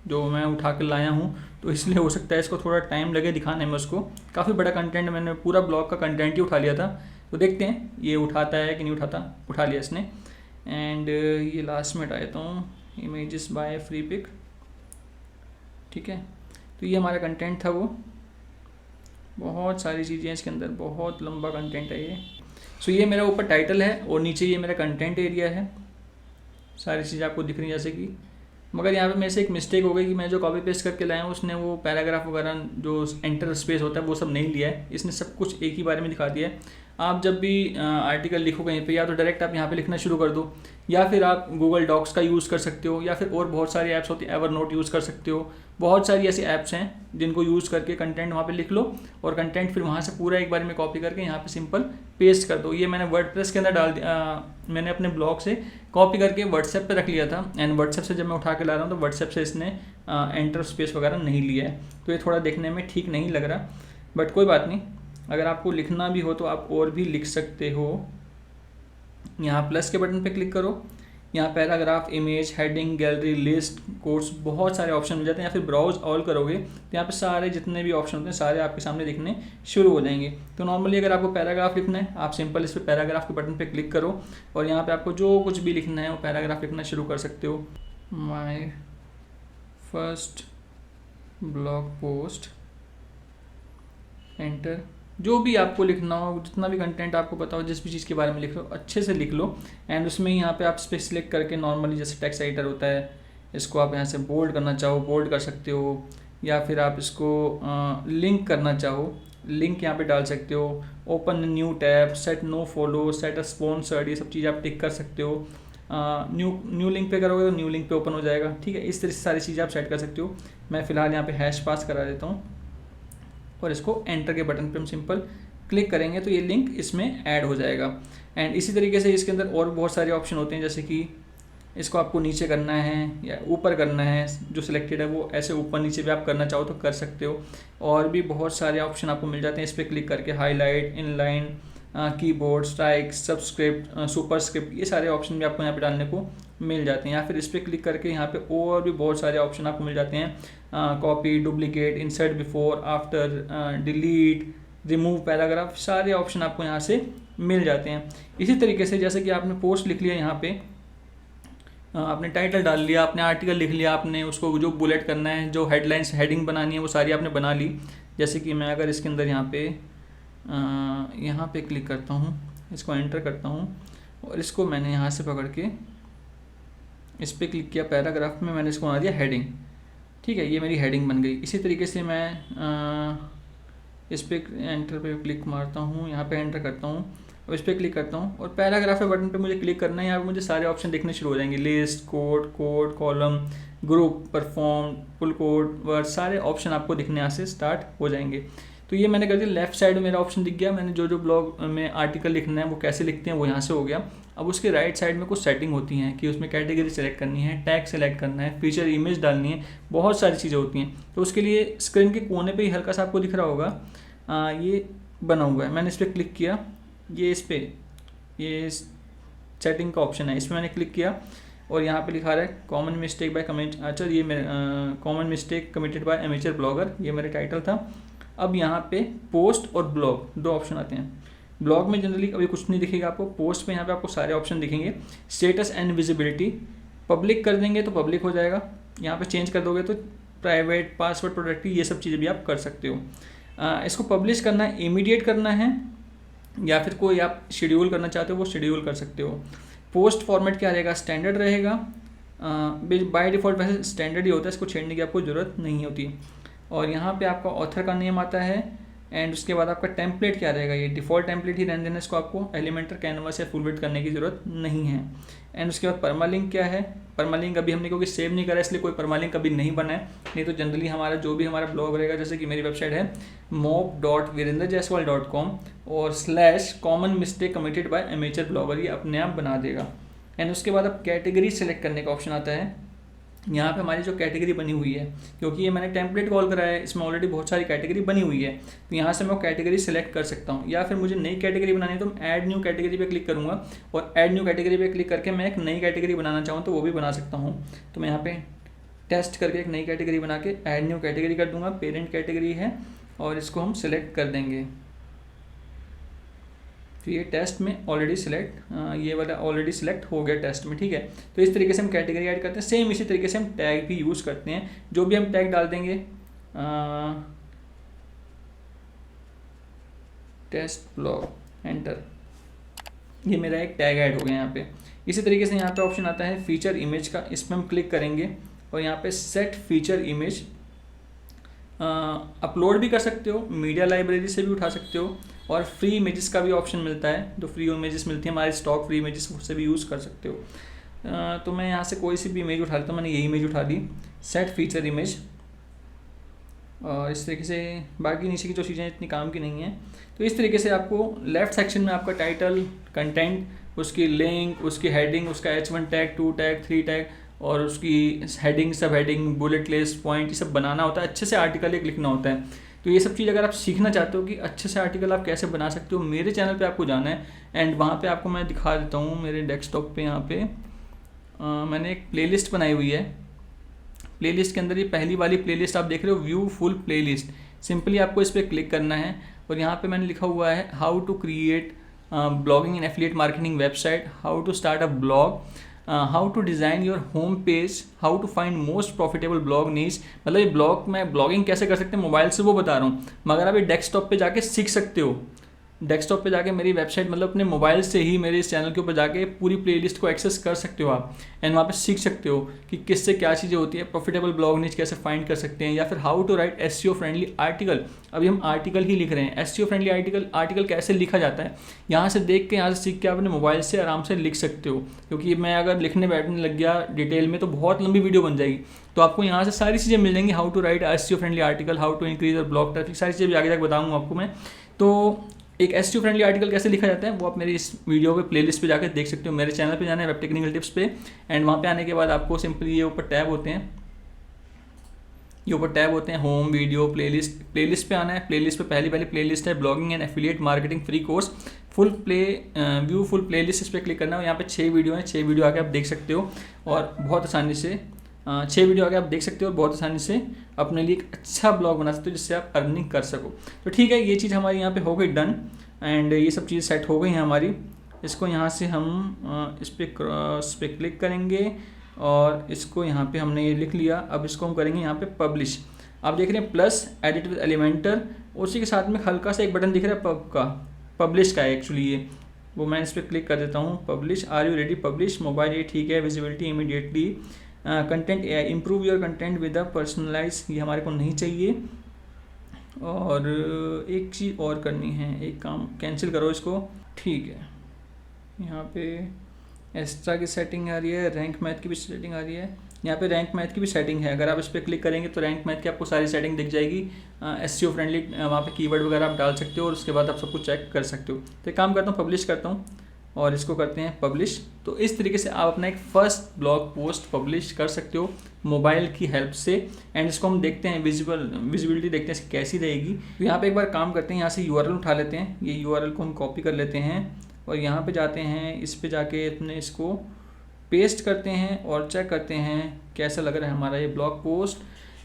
जो मैं उठा कर लाया हूँ, तो इसलिए हो सकता है इसको थोड़ा टाइम लगे दिखाने में। उसको काफ़ी बड़ा कंटेंट, मैंने पूरा ब्लॉग का कंटेंट ही उठा लिया था। तो देखते हैं ये उठाता है कि नहीं उठाता। उठा लिया इसने। एंड ये लास्ट में हटा देता हूँ, इमेजेस बाय फ्री पिक, ठीक है। तो ये हमारा कंटेंट था, वो बहुत सारी चीज़ें हैं इसके अंदर, बहुत लंबा कंटेंट है ये। सो ये मेरा ऊपर टाइटल है और नीचे ये मेरा कंटेंट एरिया है। सारी चीज़ें आपको दिख रही है जैसे कि, मगर यहाँ पे मेरे से एक मिस्टेक हो गई कि मैं जो कॉपी पेस्ट करके लाया हूँ उसने वो पैराग्राफ वगैरह जो एंटर स्पेस होता है वो सब नहीं लिया है, इसने सब कुछ एक ही बारे में दिखा दिया है। आप जब भी आर्टिकल लिखो कहीं पे, या तो डायरेक्ट आप यहाँ पे लिखना शुरू कर दो, या फिर आप गूगल डॉक्स का यूज़ कर सकते हो, या फिर और बहुत सारी ऐप्स होती है, एवर नोट यूज़ कर सकते हो। बहुत सारी ऐसी ऐप्स हैं जिनको यूज़ करके कंटेंट वहाँ पे लिख लो और कंटेंट फिर वहाँ से पूरा एक बार में कॉपी करके यहाँ पे सिंपल पेस्ट कर दो। ये मैंने वर्डप्रेस के अंदर डाल दिया, मैंने अपने ब्लॉग से कॉपी करके व्हाट्सएप पे रख लिया था। एंड व्हाट्सएप से जब मैं उठा के ला रहा हूँ तो व्हाट्सएप से इसने एंटर स्पेस वगैरह नहीं लिया है, तो ये थोड़ा देखने में ठीक नहीं लग रहा, बट कोई बात नहीं। अगर आपको लिखना भी हो तो आप और भी लिख सकते हो। यहाँ प्लस के बटन पे क्लिक करो, यहाँ paragraph, image, heading, gallery, list, course, बहुत सारे ऑप्शन मिल जाते हैं। या फिर ब्राउज ऑल करोगे तो यहाँ पे सारे जितने भी ऑप्शन होते हैं सारे आपके सामने दिखने शुरू हो जाएंगे। तो नॉर्मली अगर आपको पैराग्राफ लिखना है, आप सिंपल इस पर पैराग्राफ के बटन पे क्लिक करो और यहाँ पे आपको जो कुछ भी लिखना है वो पैराग्राफ लिखना शुरू कर सकते हो। My first blog post, enter. जो भी आपको लिखना हो, जितना भी कंटेंट आपको पता हो, जिस भी चीज़ के बारे में लिख लो अच्छे से लिख लो। एंड उसमें यहाँ पे आप इस पर सिलेक्ट करके नॉर्मली जैसे टेक्स्ट एडिटर होता है, इसको आप यहाँ से बोल्ड करना चाहो बोल्ड कर सकते हो, या फिर आप इसको लिंक करना चाहो लिंक यहाँ पे डाल सकते हो। Open new tab, set no follow, set a sponsored, ये सब चीज़ आप टिक कर सकते हो। न्यू लिंक पे करोगे तो न्यू लिंक पे ओपन हो जाएगा। ठीक है, इस तरह से सारी चीज़ें आप सेट कर सकते हो। मैं फ़िलहाल यहाँ पे हैश पास करा देता हूँ और इसको एंटर के बटन पे हम सिंपल क्लिक करेंगे तो ये लिंक इसमें ऐड हो जाएगा। एंड इसी तरीके से इसके अंदर और बहुत सारे ऑप्शन होते हैं, जैसे कि इसको आपको नीचे करना है या ऊपर करना है, जो सिलेक्टेड है वो ऐसे ऊपर नीचे भी आप करना चाहो तो कर सकते हो। और भी बहुत सारे ऑप्शन आपको मिल जाते हैं इस पर क्लिक करके, highlight, inline, keyboard, strike, subscript, superscript, ये सारे ऑप्शन भी आपको यहाँ पे डालने को मिल जाते हैं। या फिर इस पर क्लिक करके यहाँ पे और भी बहुत सारे ऑप्शन आपको मिल जाते हैं, copy, duplicate, insert before, after, delete, remove paragraph, सारे ऑप्शन आपको यहाँ से मिल जाते हैं। इसी तरीके से जैसे कि आपने पोस्ट लिख लिया, यहाँ पे आपने टाइटल डाल लिया, आपने आर्टिकल लिख लिया, आपने उसको जो बुलेट करना है, जो हेडलाइंस हेडिंग बनानी है वो सारी आपने बना ली। जैसे कि मैं अगर इसके अंदर यहाँ पे क्लिक करता हूँ, इसको एंटर करता हूँ और इसको मैंने यहाँ से पकड़ के इस पर क्लिक किया, पैराग्राफ में मैंने इसको बना दिया हेडिंग। ठीक है, ये मेरी हेडिंग बन गई। इसी तरीके से मैं इस पर एंटर पे क्लिक मारता हूँ, यहाँ पे एंटर करता हूँ और इस पर क्लिक करता हूँ और पैराग्राफ के बटन पे मुझे क्लिक करना है। यहाँ पे मुझे सारे ऑप्शन दिखने शुरू हो जाएंगे, list, code, column, group, perform, full code, word, सारे ऑप्शन आपको दिखने यहाँ से स्टार्ट हो जाएंगे। तो ये मैंने कर दिया, लेफ्ट साइड में मेरा ऑप्शन दिख गया, मैंने जो ब्लॉग में आर्टिकल लिखना है वो कैसे लिखते हैं वो यहाँ से हो गया। अब उसके राइट साइड में कुछ सेटिंग होती हैं कि उसमें कैटेगरी सेलेक्ट करनी है, टैग सेलेक्ट करना है, फीचर इमेज डालनी है, बहुत सारी चीज़ें होती हैं। तो उसके लिए स्क्रीन के कोने पे ही हल्का सा आपको दिख रहा होगा, ये बना हुआ है, मैंने इस पर क्लिक किया, ये सेटिंग का ऑप्शन है, इस पर मैंने क्लिक किया और यहाँ पे लिखा रहा है कॉमन मिस्टेक बाय कमिट, अच्छा ये मेरे common mistake committed by amateur blogger, ये मेरा टाइटल था। अब यहाँ पे पोस्ट और ब्लॉग दो ऑप्शन आते हैं। ब्लॉग में जनरली कभी कुछ नहीं दिखेगा आपको, पोस्ट में यहाँ पे आपको सारे ऑप्शन दिखेंगे। स्टेटस एंड विजिबिलिटी, पब्लिक कर देंगे तो पब्लिक हो जाएगा, यहाँ पे चेंज कर दोगे तो प्राइवेट, पासवर्ड प्रोटेक्टिव, ये सब चीज़ें भी आप कर सकते हो। इसको पब्लिश करना है, इमीडिएट करना है, या फिर कोई आप शेड्यूल करना चाहते हो वो शेड्यूल कर सकते हो। पोस्ट फॉर्मेट क्या रहेगा, स्टैंडर्ड रहेगा, बाय डिफ़ॉल्ट वैसे स्टैंडर्ड ही होता है, इसको छेड़ने की आपको ज़रूरत नहीं होती। और यहाँ पे आपका ऑथर का नेम आता है एंड उसके बाद आपका टेम्पलेट क्या रहेगा, ये डिफ़ॉल्ट टेम्पलेट ही रहने देना, इसको आपको एलिमेंटर, कैनवास या फुल विड्थ करने की ज़रूरत नहीं है। एंड उसके बाद परमालिंक क्या है, परमालिंक अभी हमने क्योंकि सेव नहीं करा इसलिए कोई परमालिंक अभी नहीं बना है, नहीं तो जनरली हमारा जो भी हमारा ब्लॉग रहेगा, जैसे कि मेरी वेबसाइट है mob.virendrajaiswal.com और /common mistake committed by amateur blogger, ये अपने आप बना देगा। एंड उसके बाद अब कैटेगरी सेलेक्ट करने का ऑप्शन आता है। यहाँ पे हमारी जो कैटेगरी बनी हुई है, क्योंकि ये मैंने टेम्पलेट कॉल कराया है, इसमें ऑलरेडी बहुत सारी कैटेगरी बनी हुई है, तो यहाँ से मैं कैटेगरी सेलेक्ट कर सकता हूँ। या फिर मुझे नई कैटेगरी बनानी है तो मैं ऐड न्यू कैटेगरी पे क्लिक करूँगा और ऐड न्यू कैटेगरी पे क्लिक करके मैं एक नई कैटेगरी बनाना चाहूँ तो वो भी बना सकता हूँ। तो मैं यहाँ पे टेस्ट करके एक नई कैटेगरी बना के ऐड न्यू कैटेगरी कर दूँगा, पेरेंट कैटेगरी है और इसको हम सिलेक्ट कर देंगे। तो ये टेस्ट में ऑलरेडी सिलेक्ट, ये वाला ऑलरेडी सिलेक्ट हो गया टेस्ट में। ठीक है, तो इस तरीके से हम कैटेगरी ऐड करते हैं। सेम इसी तरीके से हम टैग भी यूज़ करते हैं, जो भी हम टैग डाल देंगे, टेस्ट ब्लॉग, एंटर, ये मेरा एक टैग ऐड हो गया यहाँ पे। इसी तरीके से यहाँ पे ऑप्शन आता है फीचर इमेज का, इसमें हम क्लिक करेंगे और यहाँ पे सेट फीचर इमेज, अपलोड भी कर सकते हो, मीडिया लाइब्रेरी से भी उठा सकते हो और फ्री इमेजेस का भी ऑप्शन मिलता है, जो फ्री इमेजेस मिलती है हमारे स्टॉक फ्री इमेजेस, उससे भी यूज़ कर सकते हो। तो मैं यहाँ से कोई सी भी इमेज उठा लेता हूँ, मैंने ये इमेज उठा ली, सेट फीचर इमेज। और इस तरीके से बाकी नीचे की जो चीज़ें इतनी काम की नहीं है। तो इस तरीके से आपको लेफ़्ट सेक्शन में आपका टाइटल, कंटेंट, उसकी लिंक, उसकी हेडिंग, उसका H1 टैग, 2 टैग, 3 टैग और उसकी हेडिंग, सब हेडिंग, बुलेट लिस्ट, पॉइंट, ये सब बनाना होता है। अच्छे से आर्टिकल एक लिखना होता है। तो ये सब चीज़ अगर आप सीखना चाहते हो कि अच्छे से आर्टिकल आप कैसे बना सकते हो, मेरे चैनल पे आपको जाना है एंड वहाँ पे आपको मैं दिखा देता हूँ। मेरे डेस्कटॉप पे यहाँ पे मैंने एक प्लेलिस्ट बनाई हुई है। प्लेलिस्ट के अंदर ये पहली वाली प्लेलिस्ट आप देख रहे हो, व्यू फुल प्लेलिस्ट। सिंपली आपको इस पर क्लिक करना है और यहाँ पे मैंने लिखा हुआ है how to create blogging and affiliate marketing website, how to start a blog, how to design your home page, how to find most profitable blog niche. मतलब ये ब्लॉग में ब्लॉगिंग कैसे कर सकते हैं मोबाइल से वो बता रहा हूँ, मगर आप ये डेस्कटॉप पे जाके सीख सकते हो। डेस्कटॉप पे जाके मेरी वेबसाइट मतलब अपने मोबाइल से ही मेरे इस चैनल के ऊपर जाके पूरी प्लेलिस्ट को एक्सेस कर सकते हो आप, एंड वहाँ पे सीख सकते हो कि किससे क्या चीज़ें होती है, प्रॉफिटेबल ब्लॉग नीच कैसे फाइंड कर सकते हैं, या फिर how to write SEO friendly article. अभी हम आर्टिकल ही लिख रहे हैं, एसईओ फ्रेंडली आर्टिकल कैसे लिखा जाता है यहाँ से देख के, यहाँ से सीख के आप अपने मोबाइल से आराम से लिख सकते हो। क्योंकि मैं अगर लिखने बैठने लग गया डिटेल में तो बहुत लंबी वीडियो बन जाएगी, तो आपको यहाँ से सारी चीज़ें मिल जाएंगी, how to write SEO friendly article, how to increase your blog traffic, सारी चीज़ें भी आगे तक बताऊँगा आपको मैं। तो एक एसईओ फ्रेंडली आर्टिकल कैसे लिखा जाता है वो आप मेरी इस वीडियो पे प्लेलिस्ट पे जाकर देख सकते हो। मेरे चैनल पे जाना है वेब टेक्निकल टिप्स पे, एंड वहाँ पे आने के बाद आपको सिंपली ये ऊपर टैब होते हैं, होम वीडियो प्लेलिस्ट पे आना है। प्लेलिस्ट पे पहली प्लेलिस्ट है blogging and affiliate marketing free course, full playlist, इस पर क्लिक करना है। यहाँ पे 6 वीडियो हैं, 6 वीडियो आके आप देख सकते हो और बहुत आसानी से 6 वीडियो आगे आप देख सकते हो और बहुत आसानी से अपने लिए एक अच्छा ब्लॉग बना सकते हो जिससे आप अर्निंग कर सको। तो ठीक है, ये चीज़ हमारी यहाँ पे हो गई डन, एंड ये सब चीज़ सेट हो गई हैं हमारी। इसको यहाँ से हम इस पे क्लिक करेंगे और इसको यहाँ पे हमने ये लिख लिया। अब इसको हम करेंगे यहाँ पे पब्लिश। आप देख रहे हैं प्लस एडिट विद एलिमेंटर, उसी के साथ में हल्का सा एक बटन दिख रहा है पब्लिश का है एक्चुअली ये, वो मैं इस पर क्लिक कर देता हूँ। Publish, are you ready, publish, mobile ये ठीक है, visibility immediately, content improve your content with a personalize, ये हमारे को नहीं चाहिए। और एक चीज़ और करनी है, एक काम कैंसिल करो इसको, ठीक है। यहाँ पे एक्स्ट्रा की सेटिंग आ रही है, रैंक मैथ की भी सेटिंग आ रही है, यहाँ पे रैंक मैथ की भी सेटिंग है। अगर आप इस पर क्लिक करेंगे तो रैंक मैथ की आपको सारी सेटिंग दिख जाएगी। एसईओ फ्रेंडली वहाँ पे कीवर्ड वगैरह आप डाल सकते हो और उसके बाद आप सब कुछ चेक कर सकते हो। तो एक काम करता हूँ, पब्लिश करता हूँ और इसको करते हैं पब्लिश। तो इस तरीके से आप अपना एक फर्स्ट ब्लॉग पोस्ट पब्लिश कर सकते हो मोबाइल की हेल्प से। एंड इसको हम देखते हैं विजिबिलिटी देखते हैं इसकी कैसी रहेगी। तो यहाँ पे एक बार काम करते हैं, यहाँ से यूआरएल उठा लेते हैं, ये यूआरएल को हम कॉपी कर लेते हैं और यहाँ पे जाते हैं, इस पे जाके अपने इसको पेस्ट करते हैं और चेक करते हैं कैसा लग रहा है हमारा ये ब्लॉग पोस्ट।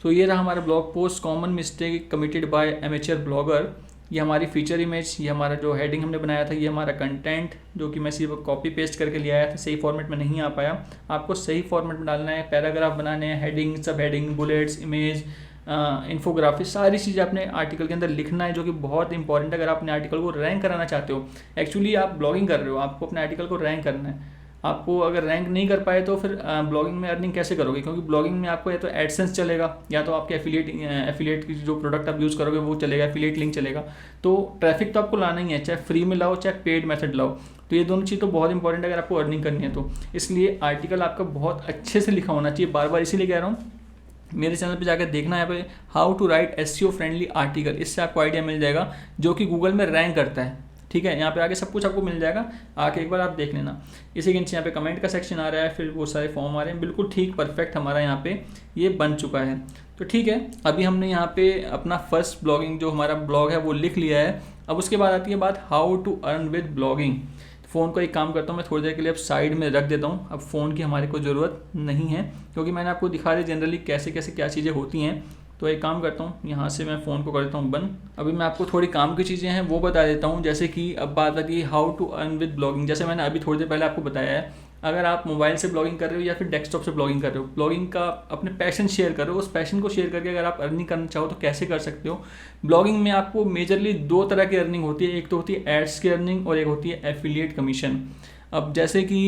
तो ये रहा हमारा blog post, common mistake committed by amateur blogger. ये हमारी फीचर इमेज, ये हमारा जो हेडिंग हमने बनाया था, ये हमारा कंटेंट जो कि मैं सिर्फ कॉपी पेस्ट करके ले आया था, सही फॉर्मेट में नहीं आ पाया। आपको सही फॉर्मेट में डालना है, पैराग्राफ बनाने हैं, हेडिंग, सब हेडिंग, बुलेट्स, इमेज, इन्फोग्राफी, सारी चीज़ें अपने आर्टिकल के अंदर लिखना है, जो कि बहुत इंपॉर्टेंट है अगर आप अपने आर्टिकल को रैंक कराना चाहते हो। एक्चुअली आप ब्लॉगिंग कर रहे हो, आपको अपने आर्टिकल को रैंक करना है। आपको अगर रैंक नहीं कर पाए तो फिर ब्लॉगिंग में अर्निंग कैसे करोगे? क्योंकि ब्लॉगिंग में आपको या तो एडसेंस चलेगा या तो आपके एफिलिएट की जो प्रोडक्ट आप यूज़ करोगे वो चलेगा, एफिलिएट लिंक चलेगा। तो ट्रैफिक तो आपको लाना ही है, चाहे फ्री में लाओ चाहे पेड मेथड लाओ। तो ये दोनों चीज़ तो बहुत इंपॉर्टेंट है अगर आपको अर्निंग करनी है तो। इसलिए आर्टिकल आपका बहुत अच्छे से लिखा होना चाहिए, बार बार इसीलिए कह रहा हूँ। मेरे चैनल पे जाकर देखना है पे how to write SEO friendly article, इससे आपको आइडिया मिल जाएगा जो कि गूगल में रैंक करता है। ठीक है, यहाँ पे आगे सब कुछ आपको मिल जाएगा, आके एक बार आप देख लेना। इसी के नीचे यहाँ पे कमेंट का सेक्शन आ रहा है, फिर वो सारे फॉर्म आ रहे हैं, बिल्कुल ठीक परफेक्ट हमारा यहाँ पे ये बन चुका है। तो ठीक है, अभी हमने यहाँ पे अपना फर्स्ट ब्लॉगिंग जो हमारा ब्लॉग है वो लिख लिया है। अब उसके बाद आती है बात how to earn with blogging. Phone को एक काम करता हूँ मैं थोड़ी देर के लिए अब साइड में रख देता हूँ, अब फ़ोन की हमारे को ज़रूरत नहीं है क्योंकि मैंने आपको दिखा दिया जनरली कैसे कैसे क्या चीज़ें होती हैं। तो एक काम करता हूँ, यहाँ से मैं फ़ोन को कर देता हूँ बंद। अभी मैं आपको थोड़ी काम की चीज़ें हैं वो बता देता हूँ, जैसे कि अब बात आती है how to earn with blogging. जैसे मैंने अभी थोड़ी देर पहले आपको बताया है, अगर आप मोबाइल से ब्लॉगिंग कर रहे हो या फिर डेस्कटॉप से ब्लॉगिंग कर रहे हो, ब्लॉगिंग का अपने पैशन शेयर करो, उस पैशन को शेयर करके अगर आप अर्निंग करना चाहो तो कैसे कर सकते हो। ब्लॉगिंग में आपको मेजरली 2 तरह की अर्निंग होती है, एक तो होती है एड्स की अर्निंग और एक होती है एफिलिएट कमीशन। अब जैसे कि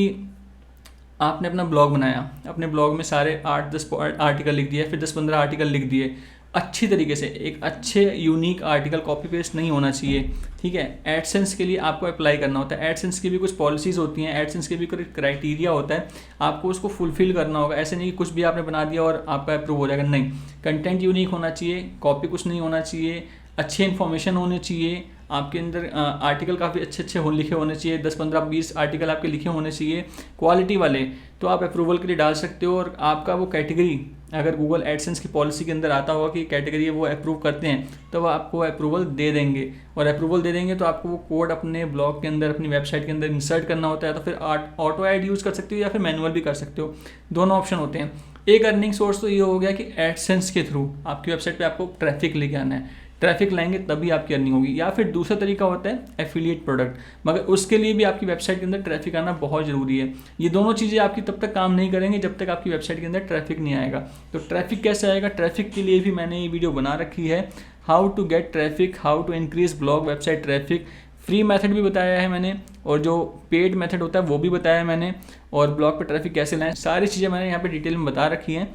आपने अपना ब्लॉग बनाया, अपने ब्लॉग में सारे 8-10 आर्टिकल लिख दिए, फिर 10-15 आर्टिकल लिख दिए अच्छी तरीके से, एक अच्छे यूनिक आर्टिकल कॉपी पेस्ट नहीं होना चाहिए। ठीक है, एडसेंस के लिए आपको अप्लाई करना होता है, एडसेंस की भी कुछ पॉलिसीज़ होती हैं, एडसेंस के भी कुछ क्राइटेरिया होता है, आपको उसको फुलफिल करना होगा। ऐसे नहीं कि कुछ भी आपने बना दिया और आपका अप्रूव हो जाएगा, नहीं। कंटेंट यूनिक होना चाहिए, कॉपी कुछ नहीं होना चाहिए, अच्छे इन्फॉर्मेशन होने चाहिए, आपके अंदर आर्टिकल काफ़ी अच्छे लिखे होने चाहिए, 10-15-20 आर्टिकल आपके लिखे होने चाहिए क्वालिटी वाले, तो आप अप्रूवल के लिए डाल सकते हो। और आपका वो कैटेगरी अगर गूगल एडसेंस की पॉलिसी के अंदर आता होगा कि कैटेगरी वो अप्रूव करते हैं तो वो आपको अप्रूवल दे देंगे, और अप्रूवल दे देंगे तो आपको वो कोड अपने ब्लॉग के अंदर अपनी वेबसाइट के अंदर इंसर्ट करना होता है। तो फिर ऑटो ऐड यूज़ कर सकते हो या फिर मैनुअल भी कर सकते हो, दोनों ऑप्शन होते हैं। एक अर्निंग सोर्स तो ये हो गया कि एडसेंस के थ्रू आपकी वेबसाइट पर आपको ट्रैफिक लेके आना है, ट्रैफिक लाएंगे तभी आपकी अर्निंग होगी। या फिर दूसरा तरीका होता है एफिलिएट प्रोडक्ट, मगर उसके लिए भी आपकी वेबसाइट के अंदर ट्रैफिक आना बहुत ज़रूरी है। ये दोनों चीज़ें आपकी तब तक काम नहीं करेंगे जब तक आपकी वेबसाइट के अंदर ट्रैफिक नहीं आएगा। तो ट्रैफिक कैसे आएगा, ट्रैफिक के लिए भी मैंने ये वीडियो बना रखी है, how to get traffic, how to increase blog website traffic free method भी बताया है मैंने, और जो पेड मेथड होता है वो भी बताया है मैंने, और ब्लॉग पे ट्रैफिक कैसे लाएं, सारी चीज़ें मैंने यहाँ पे डिटेल में बता रखी हैं।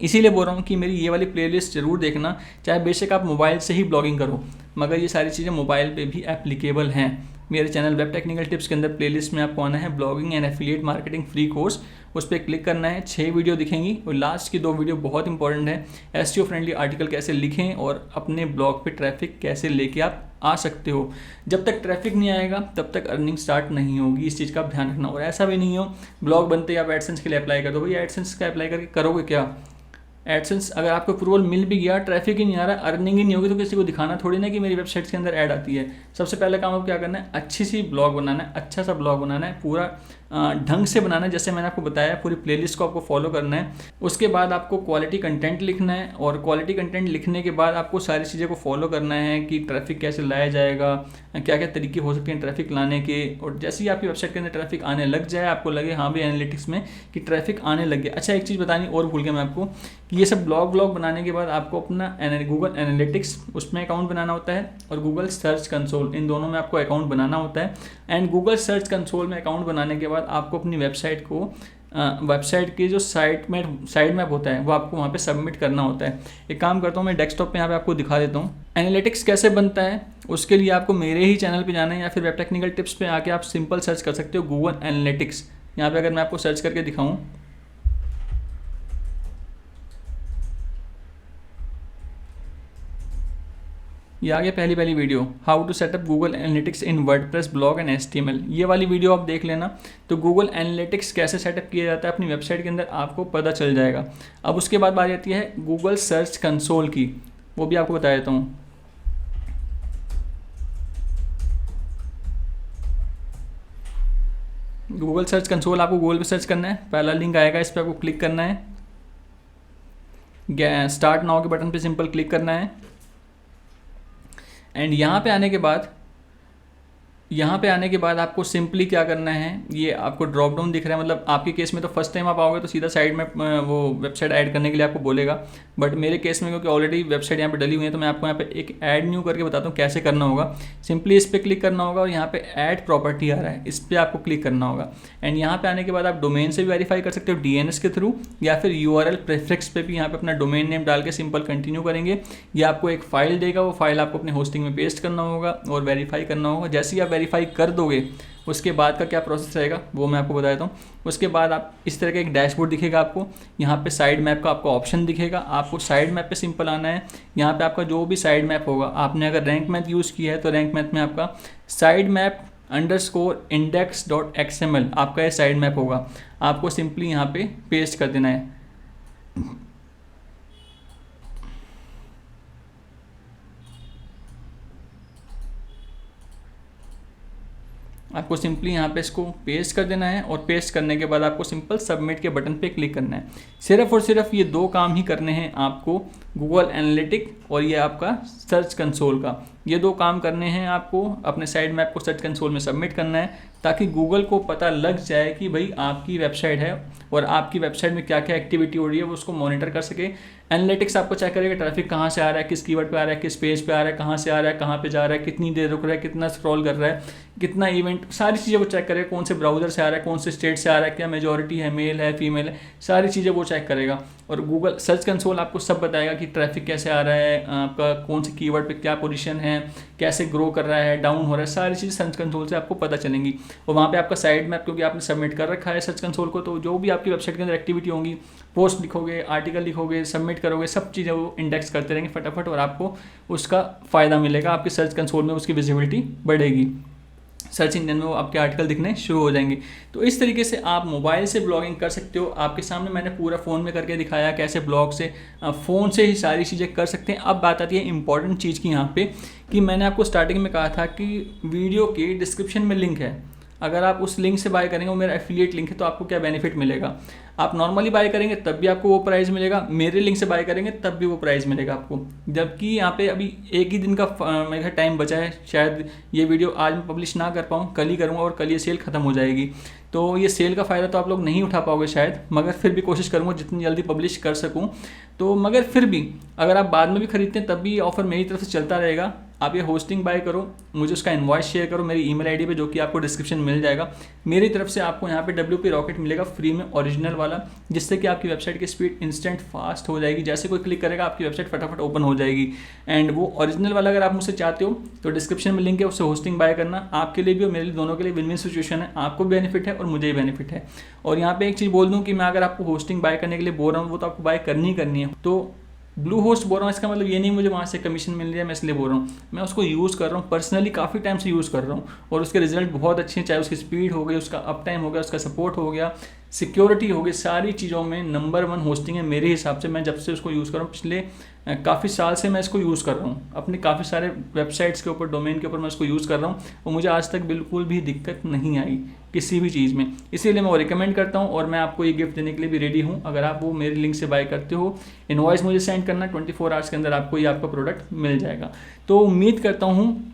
इसीलिए बोल रहा हूँ कि मेरी ये वाली प्लेलिस्ट ज़रूर देखना, चाहे बेशक आप मोबाइल से ही ब्लॉगिंग करो, मगर ये सारी चीज़ें मोबाइल पे भी एप्लीकेबल हैं। मेरे चैनल वेब टेक्निकल टिप्स के अंदर प्लेलिस्ट में आपको आना है blogging and affiliate marketing free course, उस पर क्लिक करना है। 6 वीडियो दिखेंगी और लास्ट की 2 वीडियो बहुत इंपॉर्टेंट है, एसईओ फ्रेंडली आर्टिकल कैसे लिखें और अपने ब्लॉग पे ट्रैफिक कैसे लेके आप आ सकते हो। जब तक ट्रैफिक नहीं आएगा तब तक अर्निंग स्टार्ट नहीं होगी, इस चीज़ का आप ध्यान रखना। और ऐसा भी नहीं हो ब्लॉग बनते ही आप एडसेंस के लिए अप्लाई कर दो, भाई एडसेंस का अप्लाई करके करोगे क्या? एडसेंस अगर आपको अप्रूवल मिल भी गया, ट्रैफिक ही नहीं आ रहा, अर्निंग ही नहीं होगी, तो किसी को दिखाना थोड़ी ना कि मेरी वेबसाइट के अंदर ऐड आती है। सबसे पहले काम आपको क्या करना है, अच्छी सी ब्लॉग बनाना है, अच्छा सा ब्लॉग बनाना है, पूरा ढंग से बनाना है, जैसे मैंने आपको बताया पूरी प्लेलिस्ट को आपको फॉलो करना है। उसके बाद आपको क्वालिटी कंटेंट लिखना है, और क्वालिटी कंटेंट लिखने के बाद आपको सारी चीज़ें को फॉलो करना है कि ट्रैफिक कैसे लाया जाएगा, क्या क्या तरीके हो सकते हैं ट्रैफिक लाने के। और जैसे ही आपकी वेबसाइट के अंदर ट्रैफिक आने लग जाए, आपको लगे हाँ भी एनालिटिक्स में कि ट्रैफिक आने लग गया। अच्छा, एक चीज़ बतानी और भूल गया मैं आपको कि ये सब ब्लॉग बनाने के बाद आपको अपना गूगल एनालिटिक्स उसमें अकाउंट बनाना होता है, और गूगल सर्च कंसोल, इन दोनों में आपको अकाउंट बनाना होता है। एंड गूगल सर्च कंसोल में अकाउंट बनाने के बाद आपको अपनी वेबसाइट को वेबसाइट की जो साइड मैप होता है वो आपको वहाँ पे सबमिट करना होता है। एक काम करता हूँ, मैं डेस्कटॉप पे यहाँ पे आपको दिखा देता हूँ एनालिटिक्स कैसे बनता है। उसके लिए आपको मेरे ही चैनल पे जाना है, या फिर वेब टेक्निकल टिप्स पे आके आप सिंपल सर्च कर सकते हो गूगल एनालिटिक्स। यहाँ पे अगर मैं आपको सर्च करके दिखाऊँ, ये आ गया पहली video, how to setup Google Analytics in WordPress blog and HTML। ये वाली वीडियो आप देख लेना। तो गूगल एनालिटिक्स कैसे सेटअप किया जाता है अपनी वेबसाइट के अंदर आपको पता चल जाएगा। अब उसके बाद बात आती है गूगल सर्च कंसोल की, वो भी आपको बता देता हूँ। गूगल सर्च कंसोल आपको गूगल पे सर्च करना है, पहला लिंक आएगा, इस पर आपको क्लिक करना है, स्टार्ट नाउ के बटन पे सिंपल क्लिक करना है। एंड यहाँ पे आने के बाद आपको सिंपली क्या करना है, ये आपको ड्रॉप डाउन दिख रहा है, मतलब आपके केस में तो फर्स्ट टाइम आप आओगे तो सीधा साइड में वो वेबसाइट ऐड करने के लिए आपको बोलेगा, बट मेरे केस में क्योंकि ऑलरेडी वेबसाइट यहाँ पे डली हुई है तो मैं आपको यहाँ पे एक ऐड न्यू करके बताता हूँ कैसे करना होगा। सिंपली इस पर क्लिक करना होगा और यहाँ पे ऐड प्रॉपर्टी आ रहा है, इस पर आपको क्लिक करना होगा। एंड यहाँ पे आने के बाद आप डोमेन से भी वेरीफाई कर सकते हो DNS के थ्रू, या फिर URL प्रेफिक्स पे भी यहाँ पे अपना डोमेन नेम डाल के सिंपल कंटिन्यू करेंगे। ये आपको एक फाइल देगा, वो फाइल आपको अपने होस्टिंग में पेस्ट करना होगा और वेरीफाई करना होगा। जैसे ही आप वेरीफाई कर दोगे उसके बाद का क्या प्रोसेस रहेगा वो मैं आपको बता देता हूँ। उसके बाद आप इस तरह का एक डैशबोर्ड दिखेगा आपको, यहाँ पे साइड मैप का आपको ऑप्शन दिखेगा। आपको साइड मैप पे सिंपल आना है, यहाँ पे आपका जो भी साइड मैप होगा, आपने अगर रैंक मैथ यूज़ किया है तो रैंक मैथ में आपका साइड मैप _index.xml आपका ये साइड मैप होगा, आपको सिंपली यहाँ पे पेस्ट कर देना है। आपको सिंपली यहाँ पे इसको पेस्ट कर देना है, और पेस्ट करने के बाद आपको सिंपल सबमिट के बटन पे क्लिक करना है। सिर्फ और सिर्फ ये 2 काम ही करने हैं आपको, गूगल एनालिटिक और ये आपका सर्च कंसोल का, ये 2 काम करने हैं आपको। अपने साइड मैप को सर्च कंसोल में सबमिट करना है ताकि गूगल को पता लग जाए कि भाई आपकी वेबसाइट है और आपकी वेबसाइट में क्या क्या एक्टिविटी हो रही है, वो उसको मॉनिटर कर सके। एनालिटिक्स आपको चेक करेगा ट्रैफिक कहाँ से आ रहा है, किस कीवर्ड पे आ रहा है, किस पेज पे आ रहा है, कहाँ से आ रहा है, कहाँ पे जा रहा है, कितनी देर रुक रहा है, कितना स्क्रॉल कर रहा है, कितना इवेंट, सारी चीज़ें वो चेक करेगा। कौन से ब्राउजर से आ रहा है, कौन से स्टेट से आ रहा है, क्या मेजॉरिटी है, मेल है, फीमेल है, सारी चीज़ें वो चेक करेगा। और गूगल सर्च कंसोल आपको सब बताएगा कि ट्रैफिक कैसे आ रहा है, आपका कौन से कीवर्ड पे क्या पोजीशन है, कैसे ग्रो कर रहा है, डाउन हो रहा है, सारी चीज़ें सर्च कंसोल से आपको पता चलेंगी। और वहाँ पे आपका साइड मैप, क्योंकि आपने सबमिट कर रखा है सर्च कंसोल को, तो जो भी आपकी वेबसाइट के अंदर एक्टिविटी होंगी, पोस्ट लिखोगे, आर्टिकल लिखोगे, सबमिट करोगे, सब चीज़ें वो इंडेक्स करते रहेंगे फटाफट, और आपको उसका फ़ायदा मिलेगा। आपके सर्च कंसोल में उसकी विजिबिलिटी बढ़ेगी, सर्च इंजन में वो आपके आर्टिकल दिखने शुरू हो जाएंगे। तो इस तरीके से आप मोबाइल से ब्लॉगिंग कर सकते हो। आपके सामने मैंने पूरा फ़ोन में करके दिखाया कैसे ब्लॉग से, फ़ोन से ही सारी चीज़ें कर सकते हैं। अब बात आती है इंपॉर्टेंट चीज़ की यहाँ पे, कि मैंने आपको स्टार्टिंग में कहा था कि वीडियो के डिस्क्रिप्शन में लिंक है, अगर आप उस लिंक से बाय करेंगे, वो मेरा एफिलिएट लिंक है, तो आपको क्या बेनिफिट मिलेगा। आप नॉर्मली बाय करेंगे तब भी आपको वो प्राइस मिलेगा, मेरे लिंक से बाय करेंगे तब भी वो प्राइस मिलेगा आपको। जबकि यहाँ पे अभी एक ही दिन का मेरा टाइम बचा है, शायद ये वीडियो आज मैं पब्लिश ना कर पाऊँ, कल ही करूँगा, और कल ये सेल ख़त्म हो जाएगी। तो ये सेल का फ़ायदा तो आप लोग नहीं उठा पाओगे शायद, मगर फिर भी कोशिश करूँगा जितनी जल्दी पब्लिश कर सकूँ। तो मगर फिर भी अगर आप बाद में भी खरीदते हैं तब भी ऑफ़र मेरी तरफ से चलता रहेगा। आप ये होस्टिंग बाय करो, मुझे उसका इनवॉइस शेयर करो मेरी ईमेल आईडी पे, जो कि आपको डिस्क्रिप्शन मिल जाएगा। मेरी तरफ से आपको यहाँ पे WP रॉकेट मिलेगा फ्री में, ओरिजिनल वाला, जिससे कि आपकी वेबसाइट की स्पीड इंस्टेंट फास्ट हो जाएगी। जैसे कोई क्लिक करेगा आपकी वेबसाइट फटाफट ओपन हो जाएगी। एंड वो ओरिजिनल वाला अगर आप मुझसे चाहते हो तो डिस्क्रिप्शन में लिंक है, उससे होस्टिंग बाय करना। आपके लिए भी और मेरे लिए, दोनों के लिए विन विन सिचुएशन है। आपको भी बेनिफिट है और मुझे भी बेनिफिट है। और यहाँ पे एक चीज़ बोल दूँ कि मैं अगर आपको होस्टिंग बाय करने के लिए बोल रहा हूँ, वो तो आपको बाय करनी है। तो ब्लू होस्ट बोल रहा हूँ, इसका मतलब ये नहीं मुझे वहाँ से कमीशन मिल रही है मैं इसलिए बोल रहा हूँ। मैं उसको यूज़ कर रहा हूँ पर्सनली, काफ़ी टाइम से यूज़ कर रहा हूँ और उसके रिजल्ट बहुत अच्छे हैं। चाहे उसकी स्पीड हो गई, उसका अप टाइम हो गया, उसका सपोर्ट हो गया, सिक्योरिटी हो गई, सारी चीज़ों में नंबर 1 होस्टिंग है मेरे हिसाब से। मैं जब से उसको यूज़ कर रहा हूँ, पिछले काफ़ी साल से मैं इसको यूज़ कर रहा हूँ। अपने काफ़ी सारे वेबसाइट्स के ऊपर, डोमेन के ऊपर मैं इसको यूज़ कर रहा हूँ और मुझे आज तक बिल्कुल भी दिक्कत नहीं आई किसी भी चीज़ में। इसीलिए मैं वो रिकमेंड करता हूँ और मैं आपको ये गिफ्ट देने के लिए भी रेडी हूँ। अगर आप वो मेरे लिंक से बाय करते हो, इनवॉइस मुझे सेंड करना, 24 आवर्स के अंदर आपको ये आपका प्रोडक्ट मिल जाएगा। तो उम्मीद करता हूँ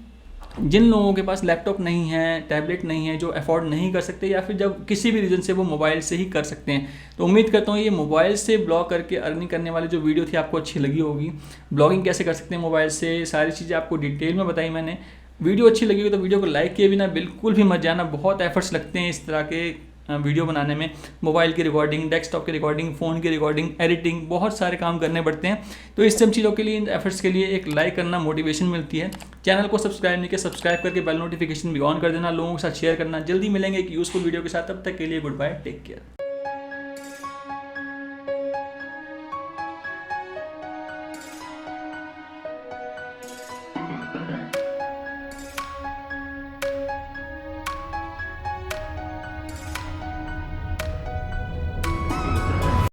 जिन लोगों के पास लैपटॉप नहीं है, टैबलेट नहीं है, जो अफोर्ड नहीं कर सकते या फिर जब किसी भी रीज़न से वो मोबाइल से ही कर सकते हैं, तो उम्मीद करता हूँ ये मोबाइल से ब्लॉग करके अर्निंग करने वाली जो वीडियो थी आपको अच्छी लगी होगी। ब्लॉगिंग कैसे कर सकते हैं मोबाइल से, सारी चीज़ें आपको डिटेल में बताई मैंने। वीडियो अच्छी लगी हुई तो वीडियो को लाइक किए बिना बिल्कुल भी मत जाना। बहुत एफर्ट्स लगते हैं इस तरह के वीडियो बनाने में। मोबाइल की रिकॉर्डिंग, डेस्कटॉप की रिकॉर्डिंग, फ़ोन की रिकॉर्डिंग, एडिटिंग, बहुत सारे काम करने पड़ते हैं। तो इस सब चीज़ों के लिए, इन एफर्ट्स के लिए एक लाइक करना मोटिवेशन मिलती है। चैनल को सब्सक्राइब नहीं किया, सब्सक्राइब करके बेल नोटिफिकेशन भी ऑन कर देना, लोगों के साथ शेयर करना। जल्दी मिलेंगे एक यूज़फुल वीडियो के साथ, तब तक के लिए गुड बाय, टेक केयर।